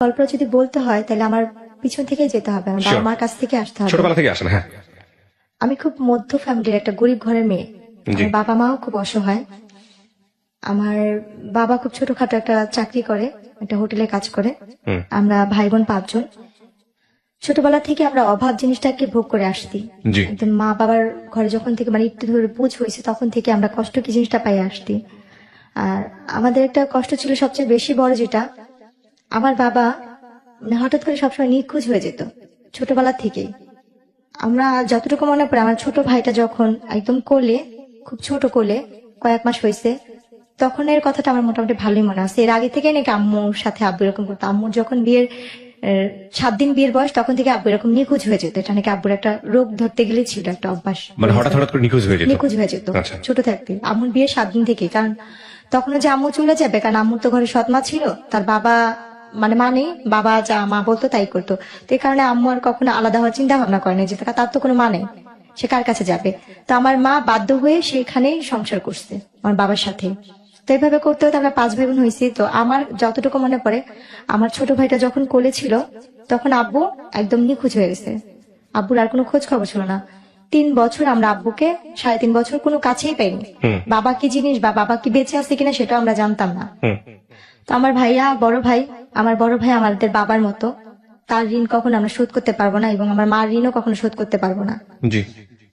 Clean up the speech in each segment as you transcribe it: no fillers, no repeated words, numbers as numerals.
গল্প যদি বলতে হয় তাহলে আমার পিছন থেকেই যেতে হবে, আমার বাবা মার কাছ থেকে আসতে হবে। ছোটবেলা থেকে আসেন? হ্যাঁ। আমি খুব মধ্য ফ্যামিলির একটা গরিব ঘরের মেয়ে। আমার বাবা মাও খুব অসহায়। আমার বাবা খুব ছোটখাটো একটা চাকরি করে, একটা হোটেলে কাজ করে। আমরা ভাই বোন 5 জন। ছোটবেলা থেকে আমরা অভাব জিনিসটাকে ভোগ করে আসছি। একদম মা বাবার ঘরে যখন থেকে মানে একটু ধরে বুঝ হয়েছে তখন থেকে আমরা কষ্ট কি জিনিসটা পাই আসছি। আর আমাদের একটা কষ্ট ছিল সবচেয়ে বেশি বড়, যেটা আমার বাবা হঠাৎ করে সবসময় নিখোঁজ হয়ে যেত ছোটবেলা থেকেই। আমরা যতটুকু মনে পড়ে, আমার ছোট ভাইটা যখন একদম কোলে, খুব ছোট কোলে কয়েক মাস হয়েছে, তখন এর কথাটা আমার মোটামুটি ভালোই মনে আছে। এর আগে থেকে নাকি আম্মুর সাথে আব্বু এরকম করতো। আম্মুর যখন বিয়ের 7 দিন বিয়ের বয়স, তখন থেকে আব্বু এরকম নিখোঁজ হয়ে যেত। এটা নাকি আব্বুর একটা রোগ ধরতে গেলে ছিল, একটা অভ্যাস। মানে হঠাৎ করে নিখোঁজ হয়ে যেত ছোট থাকতে। আম্মুর বিয়ের 7 দিন থেকে, কারণ তখন যে আম্মু চলে যাবে, কারণ আম্মুর তো ঘরে সৎমা ছিল, তার বাবা মানে বাবা যা মা বলতো তাই করতো। তো এই কারণে আম্মু আর কখনো আলাদা হওয়ার চিন্তা ভাবনা করেনি, যে তার তো কোনো মানে সে কার কাছে যাবে। তো আমার মা বাধ্য হয়ে সেখানেই সংসার করছে আমার বাবার সাথে। তো এইভাবে করতে হতে আমরা 5 ভাই বোন হয়েছি। তো আমার যতটুকু মনে পড়ে, আমার ছোট ভাইটা যখন কোলে ছিল তখন আব্বু একদম নিখোঁজ হয়ে গেছে। আব্বুর আর কোনো খোঁজ খবর ছিল না। 3 বছর আমরা আব্বুকে 3.5 বছর কোনো কাছেই পাইনি। বাবা কি জিনিস বা বাবা কি বেঁচে আছে কিনা সেটা আমরা জানতাম না। তো আমার ভাইয়া আমার বড় ভাই আমাদের বাবার মতো, তার ঋণ কখনো আমরা শোধ করতে পারবো না, এবং আমার মার ঋণও কখনো শোধ করতে পারবো না।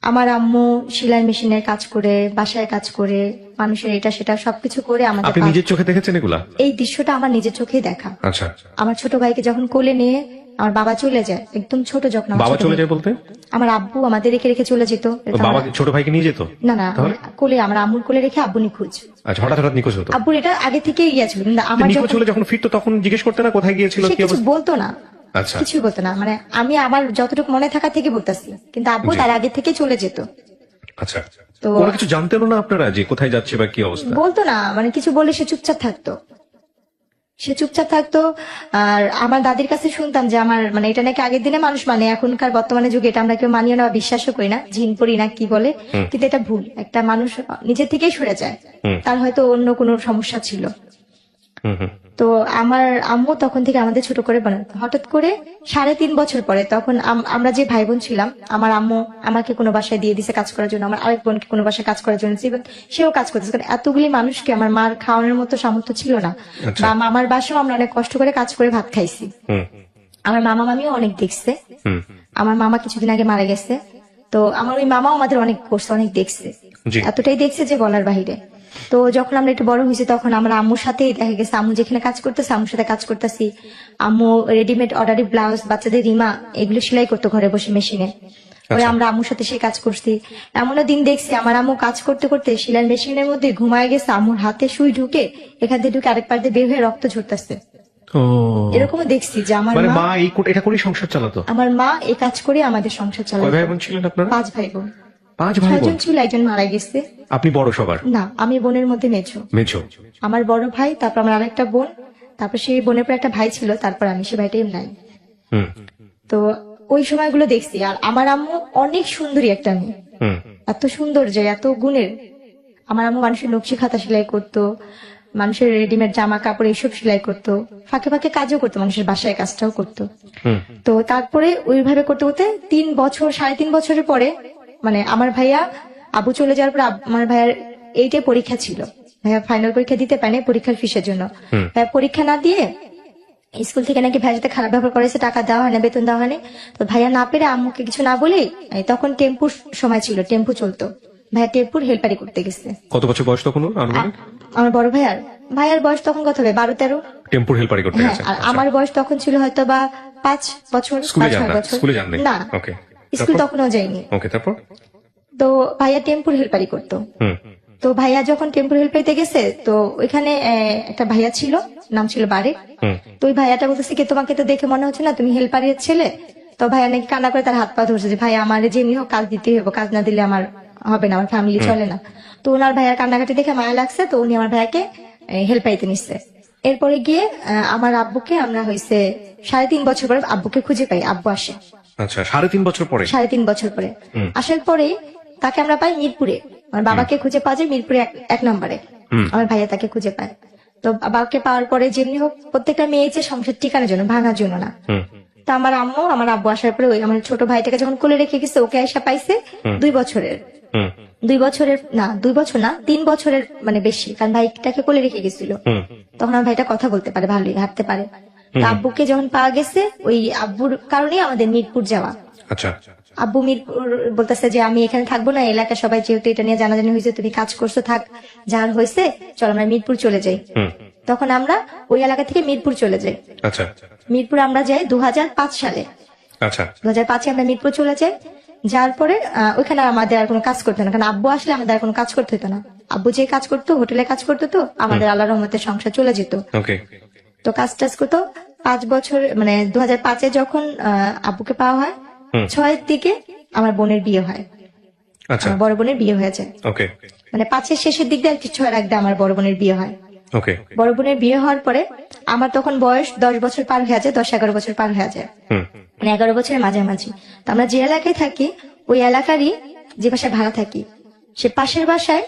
আমার আম্মু সেলাই মেশিনের কাজ করে, বাসায় কাজ করে, মানুষের এটা সেটা সবকিছু করে আমাদের। আপনি নিজের চোখে দেখেছেন এগুলা? এই দৃশ্যটা আমার নিজের চোখেই দেখা। আচ্ছা। আমার ছোট ভাইকে যখন কোলে নিয়ে আমার বাবা চলে যায়, একদম ছোট যখন। বাবা চলে যায় বলতে? আমার আব্বু আমাদের রেখে রেখে চলে যেত। বাবা ছোট ভাইকে নিয়ে যেত? না, কোলে, আমার আম্মুর কোলে রেখে আব্বু নিখোঁজ। আচ্ছা, হঠাৎ নিখোঁজ হতো? আব্বুর এটা আগে থেকেই গিয়েছিল। আমার যখন ফিরতো তখন জিজ্ঞেস করতে না কোথায় গিয়েছিল? কিছু বলতো না। আচ্ছা, কিছুই বলতো না। মানে আমি আমার যতটুকু মনে থাকা থেকে বলতেছি, কিন্তু আব্বু তার আগে থেকে চলে যেত। আচ্ছা। তো কোনো কিছু জানতেন না আপনারা যে কোথায় যাচ্ছে বা কি অবস্থা? বলতো না, মানে কিছু বলে সে চুপচাপ থাকতো। আর আমার দাদির কাছে শুনতাম যে আমার মানে এটা নাকি আগের দিনে মানুষ মানে, এখনকার বর্তমানে যুগে এটা আমরা কেউ মানিয়ে নেওয়া বিশ্বাসও করি না, জিন পড়ি না কি বলে, কিন্তু এটা ভুল। একটা মানুষ নিজের থেকেই সরে যায়, তার হয়তো অন্য কোনো সমস্যা ছিল। তো আমার আম্মু তখন থেকে আমাদের ছোট করে বানাতো। হঠাৎ করে 3.5 বছর পরে, তখন আমরা যে ভাই বোন ছিলাম, আমার আম্মু আমাকে কোনো বাসায় দিয়ে দিছে কাজ করার জন্য, আমার আরেক বোনকে কোনো বাসায় কাজ করার জন্য, সেও কাজ করতেছে। কারণ এতগুলি মানুষকে আমার মার খাওয়ানোর মতো সামর্থ্য ছিল না। বা মামার বাসাও আমরা অনেক কষ্ট করে কাজ করে ভাত খাইছি। আমার মামা মামিও অনেক দেখছে। আমার মামা কিছুদিন আগে মারা গেছে। তো আমার ওই মামাও আমাদের অনেক করছে, অনেক দেখছে, এতটাই দেখছে যে বলার বাহিরে। তো যখন আমরা একটু বড় হয়েছি, তখন আমরা আম্মুর সাথেই দেখা গেছে, আম্মু যেখানে কাজ করতেছে আম্মুর সাথে কাজ করতেছি। আম্মু রেডিমেড অর্ডারি ব্লাউজ, বাচ্চাদের রিমা, এগুলো সেলাই করতো ঘরে বসে মেশিনে। ওই আমরা আম্মুর সাথে সে কাজ করছি। এমনও দিন দেখছি আমার আম্মু কাজ করতে করতে সেলাই মেশিনের মধ্যে ঘুমায় গেছে, আম্মুর হাতে সুই ঢুকে এখান থেকে ঢুকে আরেক পাশ দিয়ে বের হয়ে রক্ত ঝরতেছে। এরকমও দেখছি যে আমার মা এটা করে সংসার চালাতো। আমার মা এই কাজ করে আমাদের সংসার চালাতো। কয় ভাই বোন ছিলেন আপনারা? 5 ভাই বোন। 5 ভাই বোন ছিল, একজন মারা গেছে। আপনি বড় সবার? না, আমি বোনের মধ্যে মেঝো। আমার বড় ভাই, তারপর আমার আরেকটা বোন, তারপর সেই বোনের পর একটা ভাই ছিল, তারপর আমি, সে ভাইটাই নাই। তো ওই সময়গুলো দেখছি। আর আমার আম্মু অনেক সুন্দরী একটা মেয়ে, এত সুন্দর যে এত গুণের। আমার আম্মু মানুষের নকশি খাতা সেলাই করতো, মানুষের রেডিমেড জামা কাপড় এইসব সেলাই করতো, ফাঁকে ফাঁকে কাজও করতো, মানুষের বাসায় কাজটাও করতো। তো তারপরে ওইভাবে করতে করতে 3 বছর 3.5 বছরের পরে, মানে আমার ভাইয়া আবু চলে যাওয়ার পর আমার ভাইয়ার 8-এ পরীক্ষা ছিল। ভাইয়া ফাইনাল পরীক্ষা দিতে পারেনি পরীক্ষার ফিসের জন্য। ভাইয়া পরীক্ষা না দিয়ে স্কুল থেকে নাকি ভাইয়ের সাথে খারাপ ব্যবহার করেছে, টাকা দেওয়া হয় না, বেতন দেওয়া হয়নি। তো ভাইয়া না পেরে আম্মুকে কিছু না বলেই, তখন টেম্পুর সময় ছিল, টেম্পু চলতো, ভাইয়া টেম্পুর হেল্পারি করতে গেছে। কত বছর বয়স তখন আমার বড় ভাইয়ার বয়স তখন কত হবে, 12-13। টেম্পুর হেল্পারি করতে গেছে। আর আমার বয়স তখন ছিল হয়তো বা 5 বছর। না, স্কুল তখনও যাইনি। তো ভাইয়া টেম্পুর হেল্পারি করতো। তো ভাইয়া যখন টেম্পুর হেল্পারিতে গেছে, তো ওইখানে একটা ভাইয়া ছিল, নাম ছিল বারেক। তো ওই ভাইয়াটা বলতেছে কি, তোমাকে তো দেখে মনে হচ্ছে না তুমি হেল্পারির ছেলে। তো ভাইয়া নাকি কান্না করে তার হাত পা ধরছে যে, ভাই আমার যেমনি হোক কাজ দিতে হবে, কাজ না দিলে আমার হবে না, আমার ফ্যামিলি চলে না। তো ওনার ভাইয়ার কান্নাকাটি দেখে মায়া লাগছে, তো উনি আমার ভাইয়াকে হেল্পারিতে নিচ্ছে। এরপরে গিয়ে আমার আব্বুকে আমরা হয়েছে 3.5 বছর পরে আব্বুকে খুঁজে পাই, আব্বু আসে। আচ্ছা, 3.5 বছর পরে? 3.5 বছর পরে আসার পরে তাকে আমরা পাই মিরপুরে। আমার বাবাকে খুঁজে পাওয়া যায় মিরপুরে 1 নম্বরে, আমার ভাইয়া তাকে খুঁজে পায়। তো বাবাকে পাওয়ার পরে যেমনি হোক প্রত্যেকটা মেয়ে যে সংসার ঠিকানোর জন্য, ভাঙার জন্য না। তো আমার আম্মু আমার আব্বু আসার পরে ওই আমার ছোট ভাইটাকে যখন কোলে রেখে গেছে, ওকে আয়সা পাইছে 2 বছরের, 2 বছরের না 2 বছর না 3 বছরের মানে বেশি, কারণ ভাইটাকে কোলে রেখে গেছিল। তখন আমার ভাইটা কথা বলতে পারে, ভালোই হাঁটতে পারে। তো আব্বুকে যখন পাওয়া গেছে, ওই আব্বুর কারণে আমাদের মিরপুর যাওয়া। আচ্ছা, আব্বু মিরপুর বলতেছে যে আমি এখানে থাকবো না, এলাকা সবাই যেহেতু এটা নিয়ে জানাজানি হয়েছে, তুমি কাজ করছো, থাক, যার হয়েছে চল আমরা মিরপুর চলে যাই। তখন আমরা ওই এলাকা থেকে মিরপুর চলে যাই। আচ্ছা, মিরপুর আমরা যাই 2005 সালে। আচ্ছা, 2005-এ আমরা মিরপুর চলে যাই। যার পরে ওইখানে আমাদের আর কোনো কাজ করতো না, কারণ আব্বু আসলে আমাদের আর কোনো কাজ করতে হতো না। আব্বু যে কাজ করতো, হোটেলে কাজ করতো, তো আমাদের আল্লাহর রহমতে সংসার চলে যেত। ওকে, তো কাজ টাজ করতো 5 বছর, মানে 2005-এ যখন আব্বুকে পাওয়া হয়, 6-এর দিকে আমার বোনের বিয়ে হয়। আচ্ছা, আমার বড় বোনের বিয়ে হয়ে যায়, ওকে, মানে 5-এর শেষের দিক দিয়ে আর কি 6-এর আগে আমার বড় বোনের বিয়ে হয়। ওকে, বড় বোনের বিয়ে হওয়ার পরে আমার তখন বয়স 10 বছর পার হয়ে যায়, 10-11 বছর পার হয়ে যায়, মানে 11 বছরের মাঝামাঝি। তো আমরা যে এলাকায় থাকি, ওই এলাকারই যে বাসায় ভাড়া থাকি, সে পাশের বাসায়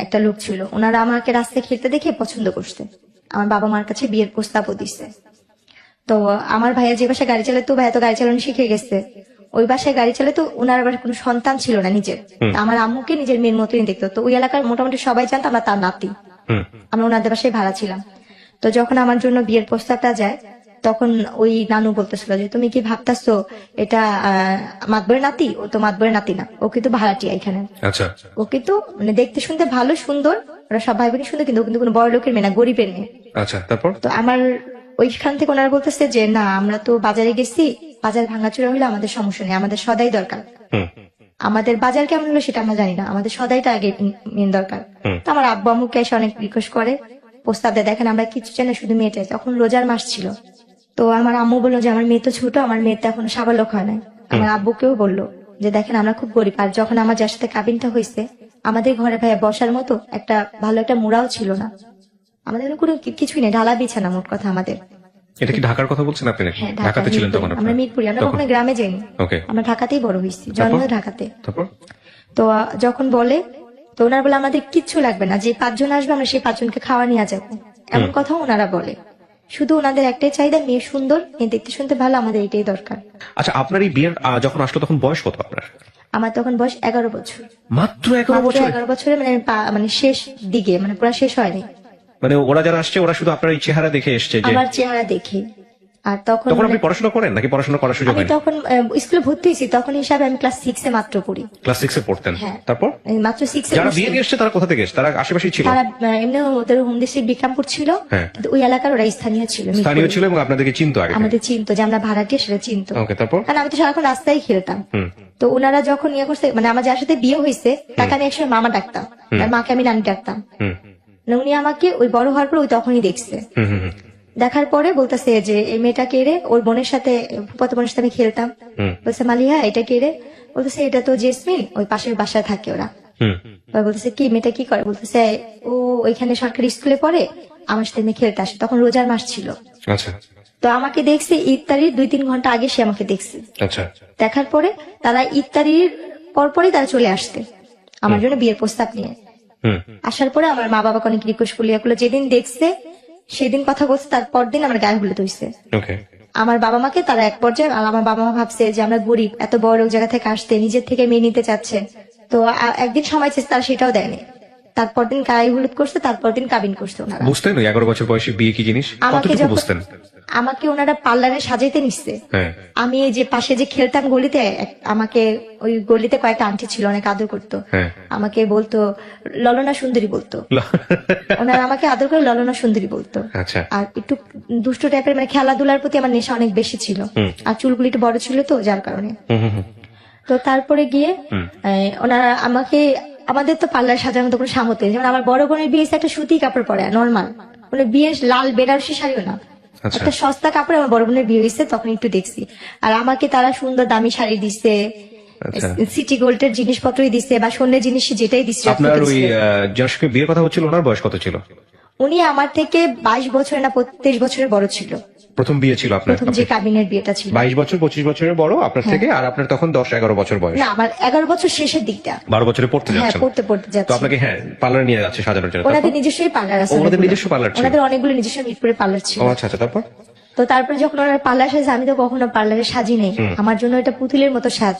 একটা লোক ছিল। ওনারা আমাকে রাস্তায় খেলতে দেখে পছন্দ করছে, আমার বাবা মার কাছে বিয়ের প্রস্তাবও দিচ্ছে। তো আমার ভাইয়া যে বাসায় গাড়ি চালাতো, ভাইয়া তো গাড়ি চালানো শিখে গেছে, ওই বাসায় গাড়ি চালাতো। ওনার আবার কোনো সন্তান ছিল না নিজের, তা আমার আম্মুকে নিজের মেয়ের মতোই দেখতো। তো ওই এলাকার মোটামুটি সবাই জানতো আমরা তার নাতি। আমরা ওনাদের বাসায় ভাড়া ছিলাম। তো যখন আমার জন্য বিয়ের প্রস্তাবটা যায়, তখন ওই নানু বলতেছিল যে তুমি কি ভাবতেছো এটা মাতবরের নাতি? ও তো মাতবরের নাতি না, ও কিন্তু ভাড়াটিয়া এখানে। আচ্ছা, ও কিন্তু মানে দেখতে শুনতে ভালো, সুন্দর, ওরা সব ভাই বোনই সুন্দর, কিন্তু ও কিন্তু কোনো বড় লোকের মেয়ে না, গরিবের মেয়ে। আচ্ছা, তারপর? তো আমার ওইখান থেকে ওনারা বলতেছে যে না, আমরা তো বাজারে গেছি, বাজার ভাঙাচোরা হলে আমাদের সমস্যা নেই, আমাদের সদাই দরকার। আমাদের বাজার কেমন হলো সেটা আমরা জানি না, আমাদের সদাইটা আগে মেন দরকার। তো আমার আব্বু আম্মুকে এসে অনেক রিকোয়েস্ট করে, প্রস্তাব দেয়, দেখেন আমরা কিছু চাই না, শুধু মেয়েটাই। তখন রোজার মাস ছিল। তো আমার আম্মু বললো যে আমার মেয়ে তো ছোট, আমার মেয়ে তো এখন সাবালক হয় নাই। আমার আব্বুকেও বললো যে দেখেন আমরা খুব গরিব, আর যখন আমার যার সাথে কাবিনটা হয়েছে, আমাদের ঘরে ভাইয়া বসার মতো একটা ভালো একটা মুড়াও ছিল না, আমাদের কোনো কিছুই নেই, ঢালা বিছানা মোট কথা আমাদের। এটা কি ঢাকার কথা বলছেন আপনি নাকি? হ্যাঁ, ঢাকাতে ছিলেন তখন আমরা আপনারা? মিরপুরি, আমরা তখন? কখনো গ্রামে যাইনি। ওকে, আমরা ঢাকাতেই বড় হয়েছি, জন্ম ঢাকাতে। তারপর? তো যখন বলে, তো ওনারা বলে আমাদের কিচ্ছু লাগবে না, যে 5 জন আসবে আমরা সেই 5 জনকে খাওয়া নিয়ে যাবো, এমন কথা ওনারা বলে। শুধু ওনাদের একটাই চাহিদা, মেয়ে সুন্দর, মেয়ে দেখতে শুনতে ভালো, আমাদের এটাই দরকার। আচ্ছা, আপনার এই বিয়ের যখন আসলো তখন বয়স কত আপনার? আমার তখন বয়স 11 বছর। মাত্র 11 বছর? 11 বছরে মানে মানে শেষ দিকে, মানে পুরো শেষ হয়নি। মানে ওরা যারা আসছে ওরা শুধু আপনার এই চেহারা দেখে এসছে যে? আমার চেহারা দেখে। আর তখন তখন আপনি পড়াশোনা করেন নাকি পড়াশোনা করার সুযোগ আমি হয়নি? তখন স্কুলে ভর্তি হয়েছি, তখন হিসাবে আমি ক্লাস 6-এ মাত্র পড়ি। ক্লাস 6-এ পড়তেন? হ্যাঁ। তারপর মাত্র 6-এ যারা বিয়ে দিয়ে এসছে তারা কোথা থেকে এসছে? তারা আশেপাশেই ছিল? তারা এমনি ওদের হোম ডিস্ট্রিক্ট বিক্রমপুর ছিল, হ্যাঁ। কিন্তু ওই এলাকার ওরা স্থানীয় ছিল, স্থানীয় ছিল এবং আপনাদেরকে চিনতো আগে? আমাদের চিনতো যে আমরা ভাড়াটিয়া, সেটা চিনতো। ওকে, তারপর? কারণ আমি তো সারাক্ষণ রাস্তায় খেলতাম। তো ওনারা যখন ইয়ে করছে, মানে আমার যার সাথে বিয়ে হয়েছে তাকে আমি একসময় মামা ডাকতাম, আর মাকে আমি নানি ডাকতাম। উনি আমাকে ওই বড় হওয়ার পর ওই তখনই দেখছে। দেখার পরে বলতেছে যে এই মেয়েটা কে রে? ওর বোনের সাথে, ফুফাতো বোনের সাথে আমি খেলতাম। বলছে মালিহা এটা কে রে? বলতেছে এটা তো জেসমিন, ওই পাশের বাসায় থাকে ওরা। বলতেছে কি মেয়েটা কি করে? বলতেছে ও ওইখানে সরকারি স্কুলে পড়ে, আমার সাথে মেয়ে খেলতে আসে, তখন রোজার মাস ছিল। আচ্ছা, তো আমাকে দেখছে ইফতারির 2-3 ঘন্টা আগে, সে আমাকে দেখছে। আচ্ছা, দেখার পরে তারা ইফতারির পরপরই তারা চলে আসতে আমার জন্য বিয়ের প্রস্তাব নিয়ে। আসার পরে আমার মা বাবাকে অনেক রিকোয়েস্ট করলো, যেদিন দেখছে সেদিন কথা বলছে, তারপর দিন আমার গায়ে হলুদ হয়েছে। ওকে, আমার বাবা মাকে তারা এক পর্যায়ে, আমার বাবা মা ভাবছে যে আমরা গরিব, এত বড় জায়গা থেকে আসতে, নিজের থেকে মেয়ে নিতে চাচ্ছে। তো একদিন সময় চেয়েছে, তারা সেটাও দেয়নি। তারপর দিন গায়ে হলুদ করছে, তারপর দিন কাবিন করছে ওনারা। বুঝতেন ওই 11 বছর বয়সে বিয়ে কি জিনিস? আমাকে কতটুকু বুঝতেন? আমাকে ওনারা পার্লারে সাজাইতে নিচ্ছে। হ্যাঁ। আমি এই যে পাশে যে খেলতাম গলিতে, আমাকে ওই গলিতে কয়েকটা আন্টি ছিল, অনেক আদর করতো। হ্যাঁ। আমাকে বলতো ললনা সুন্দরী বলতো। ওনারা আমাকে আদর করে ললনা সুন্দরী বলতো। আচ্ছা। আর একটু দুষ্ট টাইপের, মানে খেলাধুলার প্রতি আমার নেশা অনেক বেশি ছিল, আর চুলগুলি একটু বড় ছিল তো, যার কারণে। তো তারপরে গিয়ে ওনারা আমাকে, আমাদের তো পার্লার সাজানোর তো কোনো সামর্থ্য নেই। যেমন আমার বড় বোনের বিয়ে একটা সুতি কাপড় পরে নর্মাল, মানে বিয়ের লাল বেনারসি শাড়িও না, একটা সস্তা কাপড়ে আমার বড় বোনের বিয়ে হয়েছে, তখন একটু দেখছি। আর আমাকে তারা সুন্দর দামি শাড়ি দিচ্ছে, সিটি গোল্ডের জিনিসপত্রই দিচ্ছে, বা স্বর্ণের জিনিস যেটাই দিচ্ছে। আপনার ওই যার সঙ্গে বিয়ের কথা হচ্ছিল ওনার বয়স কত ছিল? উনি আমার থেকে 22 বছরের না 23 বছরের বড় ছিল। প্রথম বিয়ে ছিল আপনার? প্রথম যে কাবিনের বিয়েটা ছিল। 22 বছর 25 বছরের বড় আপনার থেকে, আর আপনার তখন 10-11 বছর বয়স। না, আমার 11 বছর শেষের দিকটা। 12 বছরে পড়তে হ্যাঁ, যাচ্ছেন। পড়তে তো যাচ্ছি। আপনাকে পার্লারে নিয়ে যাচ্ছে সাজানোর জন্য। ওনাদের তারপর? নিজস্বই পার্লার আছে। ওনাদের অনেকগুলো। নিজস্ব পার্লার ছিল? ওনাদের অনেকগুলো নিজস্ব মিরপুরে পার্লার ছিল। ও আচ্ছা আচ্ছা, তারপর? তো তারপরে যখন ওনার পার্লার সাজে, আমি তো কখনো পার্লারে সাজি নেই, আমার জন্য এটা পুতুলের মতো সাজ।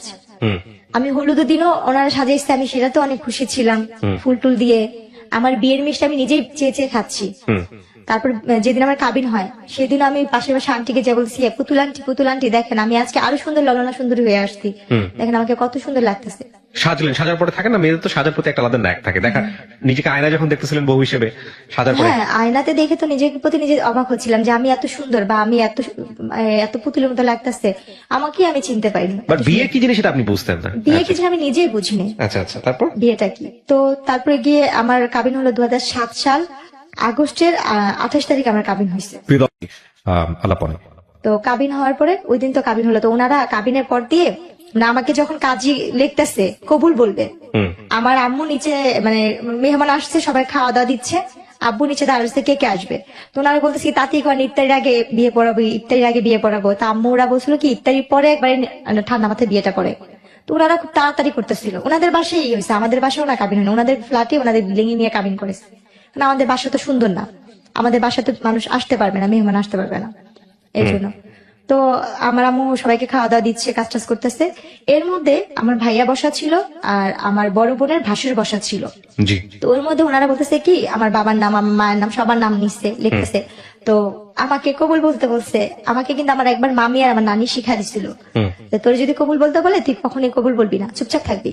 আমি হলুদের দিনও ওনারা সাজাইছে, আমি সেটা তো অনেক খুশি ছিলাম, ফুল টুল দিয়ে। আমার বিয়ের মিষ্টি আমি নিজেই চেয়ে চেয়ে খাচ্ছি। তারপর যেদিন আমার কাবিন হয় সেদিন আমি পাশের পাশে আন্টিকে যা বলছি, পুতুল আন্টি দেখেন আমি আজকে আরো সুন্দর ললনা সুন্দরী হয়ে আসছি, দেখেন আমাকে কত সুন্দর লাগতেছে। সাজলেন, সাজার পরে থাকে না মেয়েদের তো সাজার প্রতি একটা আলাদা ন্যাক থাকে, দেখা নিজেকে আয়না যখন দেখতেছিলেন বউ হিসেবে সাজার পরে? হ্যাঁ, আয়নাতে দেখে তো নিজের প্রতি নিজে অবাক হচ্ছিলাম যে আমি এত সুন্দর, বা আমি এত পুতুলের মতো লাগতেছে, আমাকে আমি চিনতে পারিনি। বাট বিয়ে কি জিনিস সেটা আপনি বুঝতেন না? বিয়ে কিছু আমি নিজেই বুঝিনি। আচ্ছা আচ্ছা, তারপর? বিয়েটা কি, তো তারপরে গিয়ে আমার কাবিন হলো 2007 সাল আগস্টের 28 তারিখ আমার কাবিন হয়েছে। আলাপনে তো কাবিন হওয়ার পরে ওই দিন তো কাবিন হলো, তো ওনারা কাবিনের পর দিয়ে না আমাকে যখন কাজী লিখতেছে কবুল বলবে, আমার আম্মু নিচে মানে মেহমান আসছে, সবাই খাওয়া দাওয়া দিচ্ছে, আব্বু নিচে দাঁড়াচ্ছে কে কে আসবে। তো ওনারা বলতেছে তাতেই করেন ইফতারির আগে বিয়ে পড়াবো, ইফতারির আগে বিয়ে পড়াবো। তা আম্মু ওরা বলছিল কি ইফতারির পরে একবারে ঠান্ডা মাথায় বিয়েটা করে। তো ওনারা খুব তাড়াতাড়ি করতেছিল, ওনাদের বাসায় এই হয়েছে, আমাদের বাসায় ওনা কাবিন হয়, ওনাদের ফ্ল্যাটে ওনাদের বিল্ডিং এ নিয়ে কাবিন করেছে। কারণ আমাদের বাসা তো সুন্দর না, আমাদের বাসা তো মানুষ আসতে পারবে না, মেহমান আসতে পারবে না, এই জন্য। তো আমার আম্মু সবাইকে খাওয়া দাওয়া দিচ্ছে, কাজ টাজ করতেছে। এর মধ্যে আমার ভাইয়া বসা ছিল আর আমার বড় বোনের ভাসুর বসা ছিল। জি। তো ওর মধ্যে ওনারা বলতেছে কি আমার বাবার নাম, আমার মায়ের নাম, সবার নাম নিচ্ছে, লিখতেছে। তো আমাকে কবুল বলতে বলছে, আমাকে কিন্তু আমার একবার মামি আর আমার নানি শিখা দিছিল, তোর যদি কবুল বলতে বলে তুই কখনোই কবুল বলবি না, চুপচাপ থাকবি।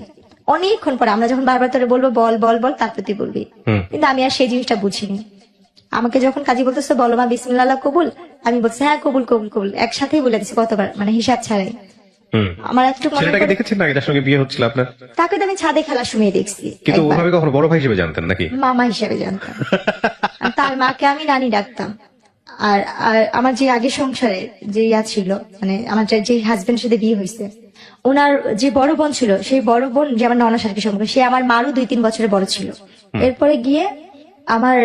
অনেকক্ষণ পরে আমরা যখন বারবার তোরে বলবো বল বল বল, তারপর তুই বলবি। কিন্তু আমি আর সেই জিনিসটা বুঝিনি। আমাকে যখন কাজী বলতেছে বলো মা বিসমিল্লাহ কবুল, আমি বলছি হ্যাঁ কবুল কবুল কবুল, একসাথেই বলে দিচ্ছি কতবার, মানে হিসাব ছাড়াই। আমার একটু মনে ছেলেটাকে পড়ে, দেখেছেন না যার সঙ্গে বিয়ে হচ্ছিল আপনার? তাকে তো আমি ছাদে খেলার সময় দেখছি, কিন্তু একবার। ওভাবে কখনো বড় ভাই হিসেবে জানতেন নাকি? মামা হিসেবে জানতাম। আর তার মাকে আমি নানি ডাকতাম। আর আর আমার যে আগে সংসারে যে ছিল, মানে আমার যে হাজবেন্ড সাথে বিয়ে হয়েছে, ওনার যে বড় বোন ছিল, সেই বড় বোন যে আমার ননার সাথে সম্পর্ক, সে আমার মারও 2-3 বছরের বড় ছিল। এরপরে গিয়ে আমার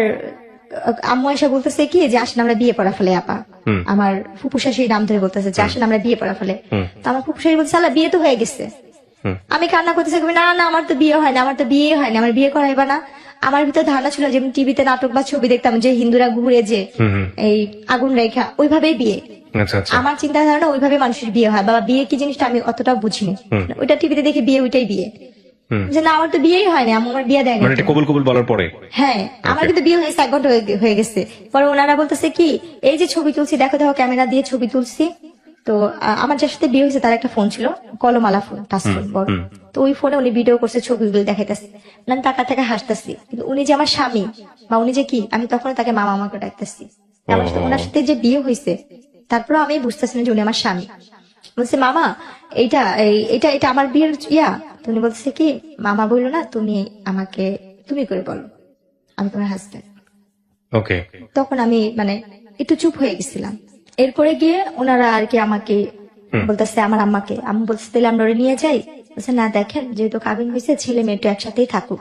আম্মু এসে বলতেছে কি যে আসেন আমরা বিয়ে পড়া ফেলে আপা, আমার ফুপু শাশুড়ি নাম ধরে বলতেছে যে আসেন আমরা বিয়ে পড়া ফেলে। তো আমার ফুপু শাশুড়ি বলছে আল্লাহ বিয়ে তো হয়ে গেছে। আমি কান্না করতেছি, না না আমার তো বিয়ে হয় না, আমার তো বিয়ে হয় না, আমার বিয়ে করাইবা না। আমার ভিতরে ধারণা ছিল যেমন টিভিতে নাটক বা ছবি দেখতাম যে হিন্দুরা ঘুরে যে এই আগুন রেখা, ওইভাবেই বিয়ে। আচ্ছা আচ্ছা। আমার চিন্তা ধারণা ওইভাবে মানুষের বিয়ে হয়, বাবা বিয়ে কি জিনিসটা আমি অতটা বুঝিনি। ওইটা টিভিতে দেখে বিয়ে, ওইটাই বিয়ে। যে না আমার তো বিয়েই হয় না, আমার বিয়ে দেয়নি। মানে এটা কবুল কবুল বলার পরে? হ্যাঁ, আমার কিন্তু বিয়ে হয়েছে 1 ঘন্টা হয়ে গেছে। পরে ওনারা বলতেছে কি এই যে ছবি তুলছি, দেখো দেখো ক্যামেরা দিয়ে ছবি তুলছি। তো আমার যার সাথে বিয়ে হয়েছে তার একটা ফোন ছিল, কলমালা ফোন, টাচ ফোন বড়। তো ওই ফোনে উনি ভিডিও করছে, ছবিগুলো দেখাইতেছে, আমি টাকা থেকে হাসতেছি। কিন্তু উনি যে আমার স্বামী বা উনি যে কি, আমি তখন তাকে মামা আমাকে ডাকতেছি। আমার সাথে ওনার সাথে যে বিয়ে হয়েছে, তারপরে আমি বুঝতেছি না যে উনি আমার স্বামী। বলছে মামা এইটা এটা এটা আমার বিয়ের ইয়া। তুমি বলছে কি মামা বললো না, তুমি আমাকে তুমি করে বলো, আমি তোমার হাজবেন্ড। ওকে। তখন আমি মানে একটু চুপ হয়ে গেছিলাম। এরপরে গিয়ে ওনারা আর কি আমাকে বলতেছে, আমার আম্মাকে, আম্মু বলছে তাহলে আমরা ওরে নিয়ে যাই। বলছে না দেখেন যেহেতু কাবিন হয়েছে ছেলে মেয়ে তো একসাথেই থাকুক।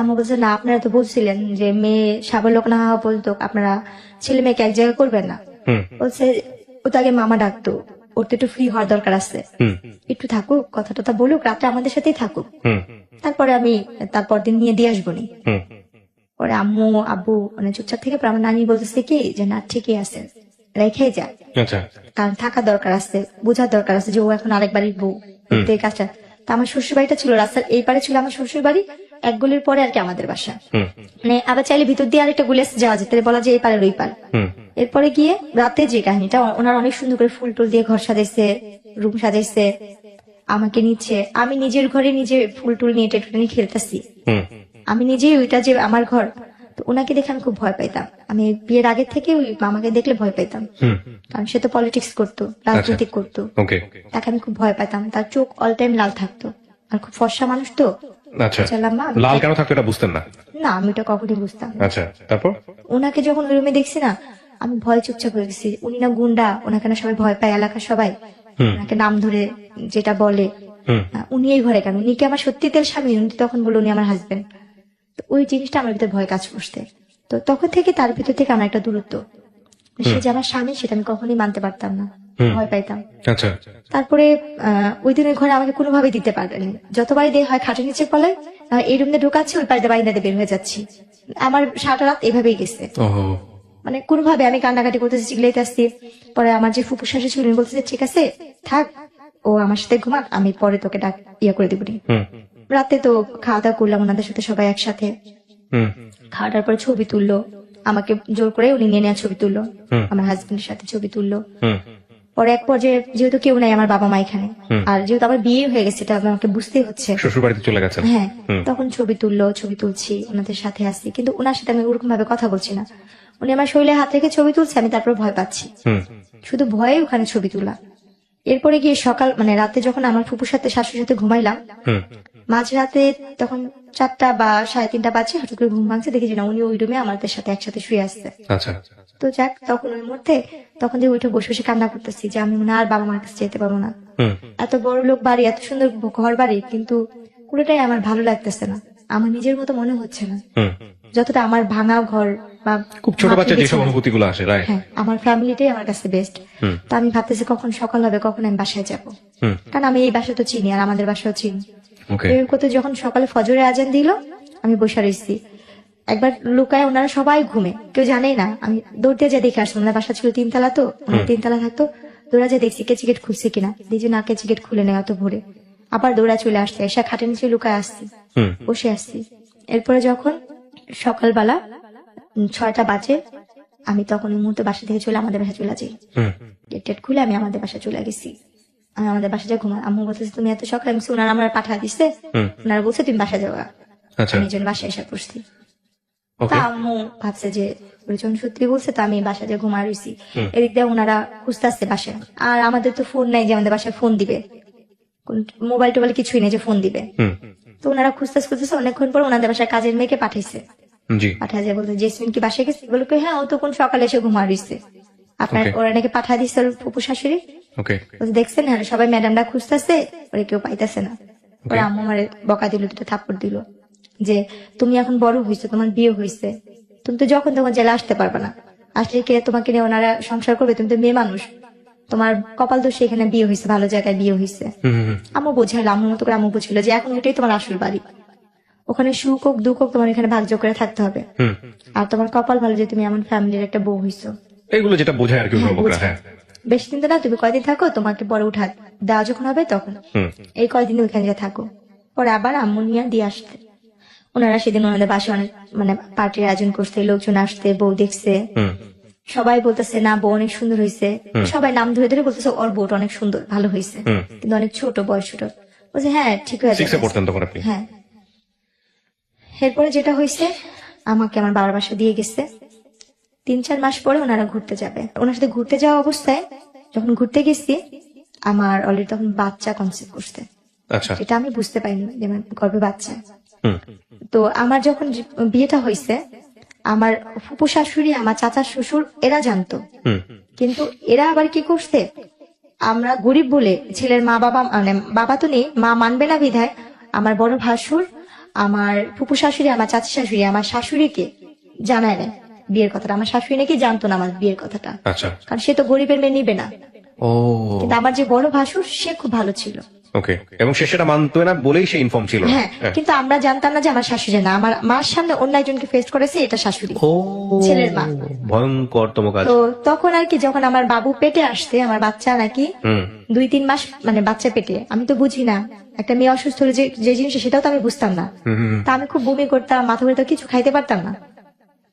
আম্মু বলছে না আপনারা তো বলছিলেন যে মেয়ে সাবলোক না হওয়া পর্যন্ত আপনারা ছেলে মেয়েকে এক জায়গায় করবেন না। বলছে ও তো আগে মামা ডাকতো, ওর তো একটু ফ্রি হওয়ার দরকার আছে, একটু থাকুক, কথা টথা বলুক, রাতে আমাদের সাথেই থাকুক, তারপরে আমি তারপর দিন নিয়ে দিয়ে আসবো নি। পরে আম্মু আব্বু মানে চুপচাপ থেকে পরে আমার নানি বলতেছে কি যে না ঠিকই আছে, রেখে যা, কারণ থাকা দরকার আছে, বোঝার দরকার আছে যে ও এখন আরেক বাড়ির বউ, এই কাজটা। তো আমার শ্বশুর বাড়িটা ছিল রাস্তার এই পারে ছিল আমার শ্বশুর বাড়ি, এক গলির পরে আর কি আমাদের বাসা। মানে আবার চাইলে ভিতর দিয়ে আরেকটা গলি আসতে যাওয়া যেতে, বলা যে এই পারে ওই পার। এরপরে গিয়ে রাতে যে কাহিনীটা, ওনারা অনেক সুন্দর করে ফুল টুল দিয়ে ঘর সাজাইছে, রুম সাজাইছে, আমাকে নিচ্ছে, আমি নিজের ঘরে নিজে ফুল টুল নিয়ে টেটুনি খেলতেছি, আমি নিজেই ওইটা যে আমার ঘর। তো ওনাকে দেখে আমি খুব ভয় পাইতাম, আমি বিয়ের আগে থেকে ওই মামাকে দেখলে ভয় পাইতাম, কারণ সে তো পলিটিক্স করতো, রাজনীতি করতো, তাকে আমি খুব ভয় পাইতাম। তার চোখ অল টাইম লাল থাকতো, আর খুব ফর্সা মানুষ তো। লাল কেন থাকতো এটা বুঝতেন না? না, আমি এটা কখনই বুঝতাম না। আচ্ছা, তারপর ওনাকে যখন ওই রুমে দেখছি না, আমি ভয় চুপচাপ হয়ে গেছি। উনি না গুন্ডা, ওনাকে না সবাই ভয় পায়, এলাকার সবাই ওনাকে নাম ধরে যেটা বলে। উনি এই ঘরে কেন, উনি কি আমার সত্যি তেল স্বামী? উনি তখন বললো উনি আমার হাজবেন্ড। তো ওই জিনিসটা আমার ভিতরে ভয় কাজ করছে। তো তখন থেকে তার ভিতর থেকে আমার একটা দূরত্ব, সে যে আমার স্বামী সেটা আমি কখনোই মানতে পারতাম না, ভয় পাইতাম। আচ্ছা। তারপরে ওই দিনের ঘরে আমাকে কোনোভাবেই দিতে পারেনি, যতবারই দিয়ে হয় খাটের নিচে পলাই, এই রুমে ঢোকাচ্ছি, ওই পাড়িতে বাড়িতে বের হয়ে যাচ্ছি। আমার সারা রাত এভাবেই গেছে, ও মানে কোনোভাবে আমি কান্নাকাটি করতেছি, চিল্লাইতে আসছি। পরে আমার যে ফুপু শাশুড়ি ছিল উনি বলতেছে ঠিক আছে থাক, ও আমার সাথে ঘুমাক, আমি পরে তোকে ডাক ইয়ে করে দিবনি। হুম রাতে তো খাওয়া দাওয়া করলাম ওনাদের সাথে সবাই একসাথে। হুম খাওয়াটার পরে ছবি তুললো, আমাকে জোর করে উনি নিয়ে নেওয়া ছবি তুললো, আমার হাজবেন্ডের সাথে ছবি তুললো। হুম পরে এক পর্যায়ে যেহেতু কেউ নাই আমার বাবা মা এখানে, আর যেহেতু আমার বিয়ে হয়ে গেছে এটা আমাকে বুঝতেই হচ্ছে, শ্বশুর বাড়িতে চলে গেছেন। হ্যাঁ, তখন ছবি তুললো, ছবি তুলছি, ওনাদের সাথে আসছি, কিন্তু ওনার সাথে আমি ওরকম ভাবে কথা বলছি না। উনি আমার শরীরে হাত রেখে ছবি তুলছে, আমি তারপর ভয় পাচ্ছি, হুম শুধু ভয়ে ওখানে ছবি তোলা। এরপরে গিয়ে সকাল মানে রাতে যখন আমার ফুপুর সাথে শাশুড়ির সাথে ঘুমাইলাম, হুম মাঝরাতে তখন 4টা বা 3:30 বাজে, হঠাৎ করে ঘুম ভাঙছে, দেখেছি না উনি ওই রুমে আমাদের সাথে একসাথে শুয়ে আসছে। আচ্ছা। তো যাক, তখন ওই মুহূর্তে তখন যে উঠে বসে বসে কান্না করতেছি যে আমি মনে হয় আর বাবা মার কাছে যেতে পারবো না। হুম এত বড় লোক বাড়ি, এত সুন্দর ঘর বাড়ি, কিন্তু পুরোটাই আমার ভালো লাগতেছে না, আমার নিজের মতো মনে হচ্ছে না। হুম যতটা আমার ভাঙা ঘর বা খুব ছোট বাচ্চা যেসব মাটির অনুভূতি গুলো আসে, রাইট। হ্যাঁ, আমার ফ্যামিলিটাই আমার কাছে বেস্ট। হুম তো আমি ভাবতেছি কখন সকাল হবে, কখন আমি বাসায় যাব, হুম কারণ আমি এই বাসা তো চিনি আর আমাদের বাসাও চিনি। ওকে। এর করতে যখন সকালে ফজরে আজান দিল, আমি বসে রয়েছি, একবার লুকায়, ওনারা সবাই ঘুমে, কেউ জানেই না, আমি দৌড় দিয়ে যা দেখে আসলাম, ওনার বাসা ছিল 3 তলা, তো ওনার 3 তলা থাকতো, দৌড়া যা দেখছি কে চিকেট খুলছে কিনা, দেখছি না, কে চিকেট খুলে নেয় অত ভোরে, আবার দৌড়া চলে আসছে, এসে খাটের নিচে লুকায় আসছি, হুম বসে আসছি। এরপরে যখন সকালবেলা 6টা বাজে, আমি তখন ওই মুহূর্তে বাসা থেকে চলে আমাদের বাসা চলে যাই, হুম গেট টেট খুলে আমি আমাদের বাসা চলে গেছি। আমি আমাদের বাসা যা ঘুমা, আম্মু বলতেছে তুমি এত সকালে, আমি বলছি, ওনারা আমার পাঠা দিচ্ছে, ওনারা বলছে তুমি বাসা যাওয়া, আচ্ছা। আমি এই জন্য বাসায় এসে পড়ছি। তা ওকে। আম্মু ভাবছে যে ওজন সত্যি বলছে, তো আমি বাসা যে ঘুমা রয়েছি, এদিক দিয়ে ওনারা খুঁজতে আসছে বাসায়, আর আমাদের তো ফোন নাই যে আমাদের বাসায় ফোন দিবে, মোবাইল টোবাইল কিছুই নেই যে ফোন দিবে। হুম তো ওনারা খুঁজতেছে, অনেকক্ষণ পর ওনাদের বাসায় কাজের মেয়েকে পাঠাইছে, জি। পাঠায় যায় বলতে জেসমিন কি বাসায় গেছে, বলে কি, হ্যাঁ ও তো কোন সকালে এসে ঘুমা রয়েছে, আপনার Okay. ওরা নাকি পাঠা দিচ্ছে ওর ফুপু শাশুড়ি। ওকে। বলছে, দেখছেন হ্যাঁ সবাই ম্যাডামরা খুঁজতেছে, ওরে কেউ পাইতেছে না। ওরা আম্মু আমারে বকা দিল, 2টা থাপ্পড় দিল, যে তুমি এখন বড় হয়েছো, তোমার বিয়ে হয়েছে, তুমি তো যখন তখন জেলে আসতে পারবে না, আসলে কে তোমাকে নিয়ে ওনারা সংসার করবে, তুমি তো মেয়ে মানুষ, তোমার কপাল দোষ এখানে বিয়ে হয়েছে, ভালো জায়গায় বিয়ে হয়েছে। হুম হুম আম্মু বোঝাইলো, আম্মুর মতো করে আম্মু বুঝলো যে এখন এটাই তোমার আসল বাড়ি, ওখানে সুখ হোক দুঃখ হোক তোমার এখানে ভাগ্য করে থাকতে হবে, হুম। আর তোমার কপাল ভালো যে তুমি এমন ফ্যামিলির একটা বউ হইছো। এগুলো যেটা বোঝায় আর কি হ্যাঁ, অভিভাবকরা। বোঝায়। হ্যাঁ। বেশি দিন তো না, তুমি কয়দিন থাকো, তোমাকে পরে উঠা দেওয়া যখন হবে তখন, হুম এই কয়দিন ওইখানে যা থাকো, পরে আবার আম্মু নিয়ে দিয়ে আসতে। ওনারা সেদিন ওনাদের বাসায় অনেক মানে পার্টির আয়োজন করছে, লোকজন আসতে, বউ দেখছে, হুম সবাই বলতেছে না বউ অনেক সুন্দর হয়েছে, সবাই নাম ধরে ধরে বলতেছে ওর বউটা অনেক সুন্দর ভালো হয়েছে, কিন্তু অনেক ছোট, বয়স ছোট। বলছে হ্যাঁ ঠিক হয়ে সিক্সে যাবে। পড়তেন তখন আপনি? হ্যাঁ। এরপরে যেটা হয়েছে, আমাকে আমার বাবার বাসা দিয়ে গেছে, 3-4 মাস পরে ওনারা ঘুরতে যাবে, ওনার সাথে ঘুরতে যাওয়া অবস্থায় যখন ঘুরতে গেছি, আমার অলরেডি তখন বাচ্চা কনসেপ্ট করছে, আচ্ছা। এটা আমি বুঝতে পারিনি যে আমার গর্ভে বাচ্চা। হুম তো আমার যখন বিয়েটা হয়েছে, আমার ফুপু শাশুড়ি, আমার চাচা শ্বশুর এরা জানতো, হুম কিন্তু এরা আবার কি করছে, আমরা গরিব বলে ছেলের মা বাবা মানে বাবা তো নেই, মা মানবে না বিধায় আমার বড় ভাসুর, আমার ফুপু শাশুড়ি, আমার চাচা শাশুড়ি, আমার শাশুড়িকে জানায় না বিয়ের কথাটা, আমার শাশুড়ি নাকি জানতো না আমার বিয়ের কথাটা, আচ্ছা। কারণ সে তো গরিবের মেয়ে নিবে না। ও কিন্তু আমার যে বড় ভাসুর সে খুব ভালো ছিল, ওকে। এবং সে সেটা মানতো না বলেই সে ইনফর্ম ছিল না। হ্যাঁ, হ্যাঁ। কিন্তু আমরা জানতাম না যে আমার শাশুড়ি না, আমার মার সামনে অন্য একজনকে ফেস করেছে, এটা শাশুড়ি, ও ছেলের মা। ভয়ঙ্করতম কাজ। তো তখন আর কি, যখন আমার বাবু পেটে আসছে, আমার বাচ্চা নাকি হুম 2-3 মাস মানে বাচ্চা পেটে, আমি তো বুঝি না, একটা মেয়ে অসুস্থ হলে যে জিনিস সেটাও তো আমি বুঝতাম না, হুম হুম তা আমি খুব বমি করতাম, মাথা ঘুরে কিছু খাইতে পারতাম না,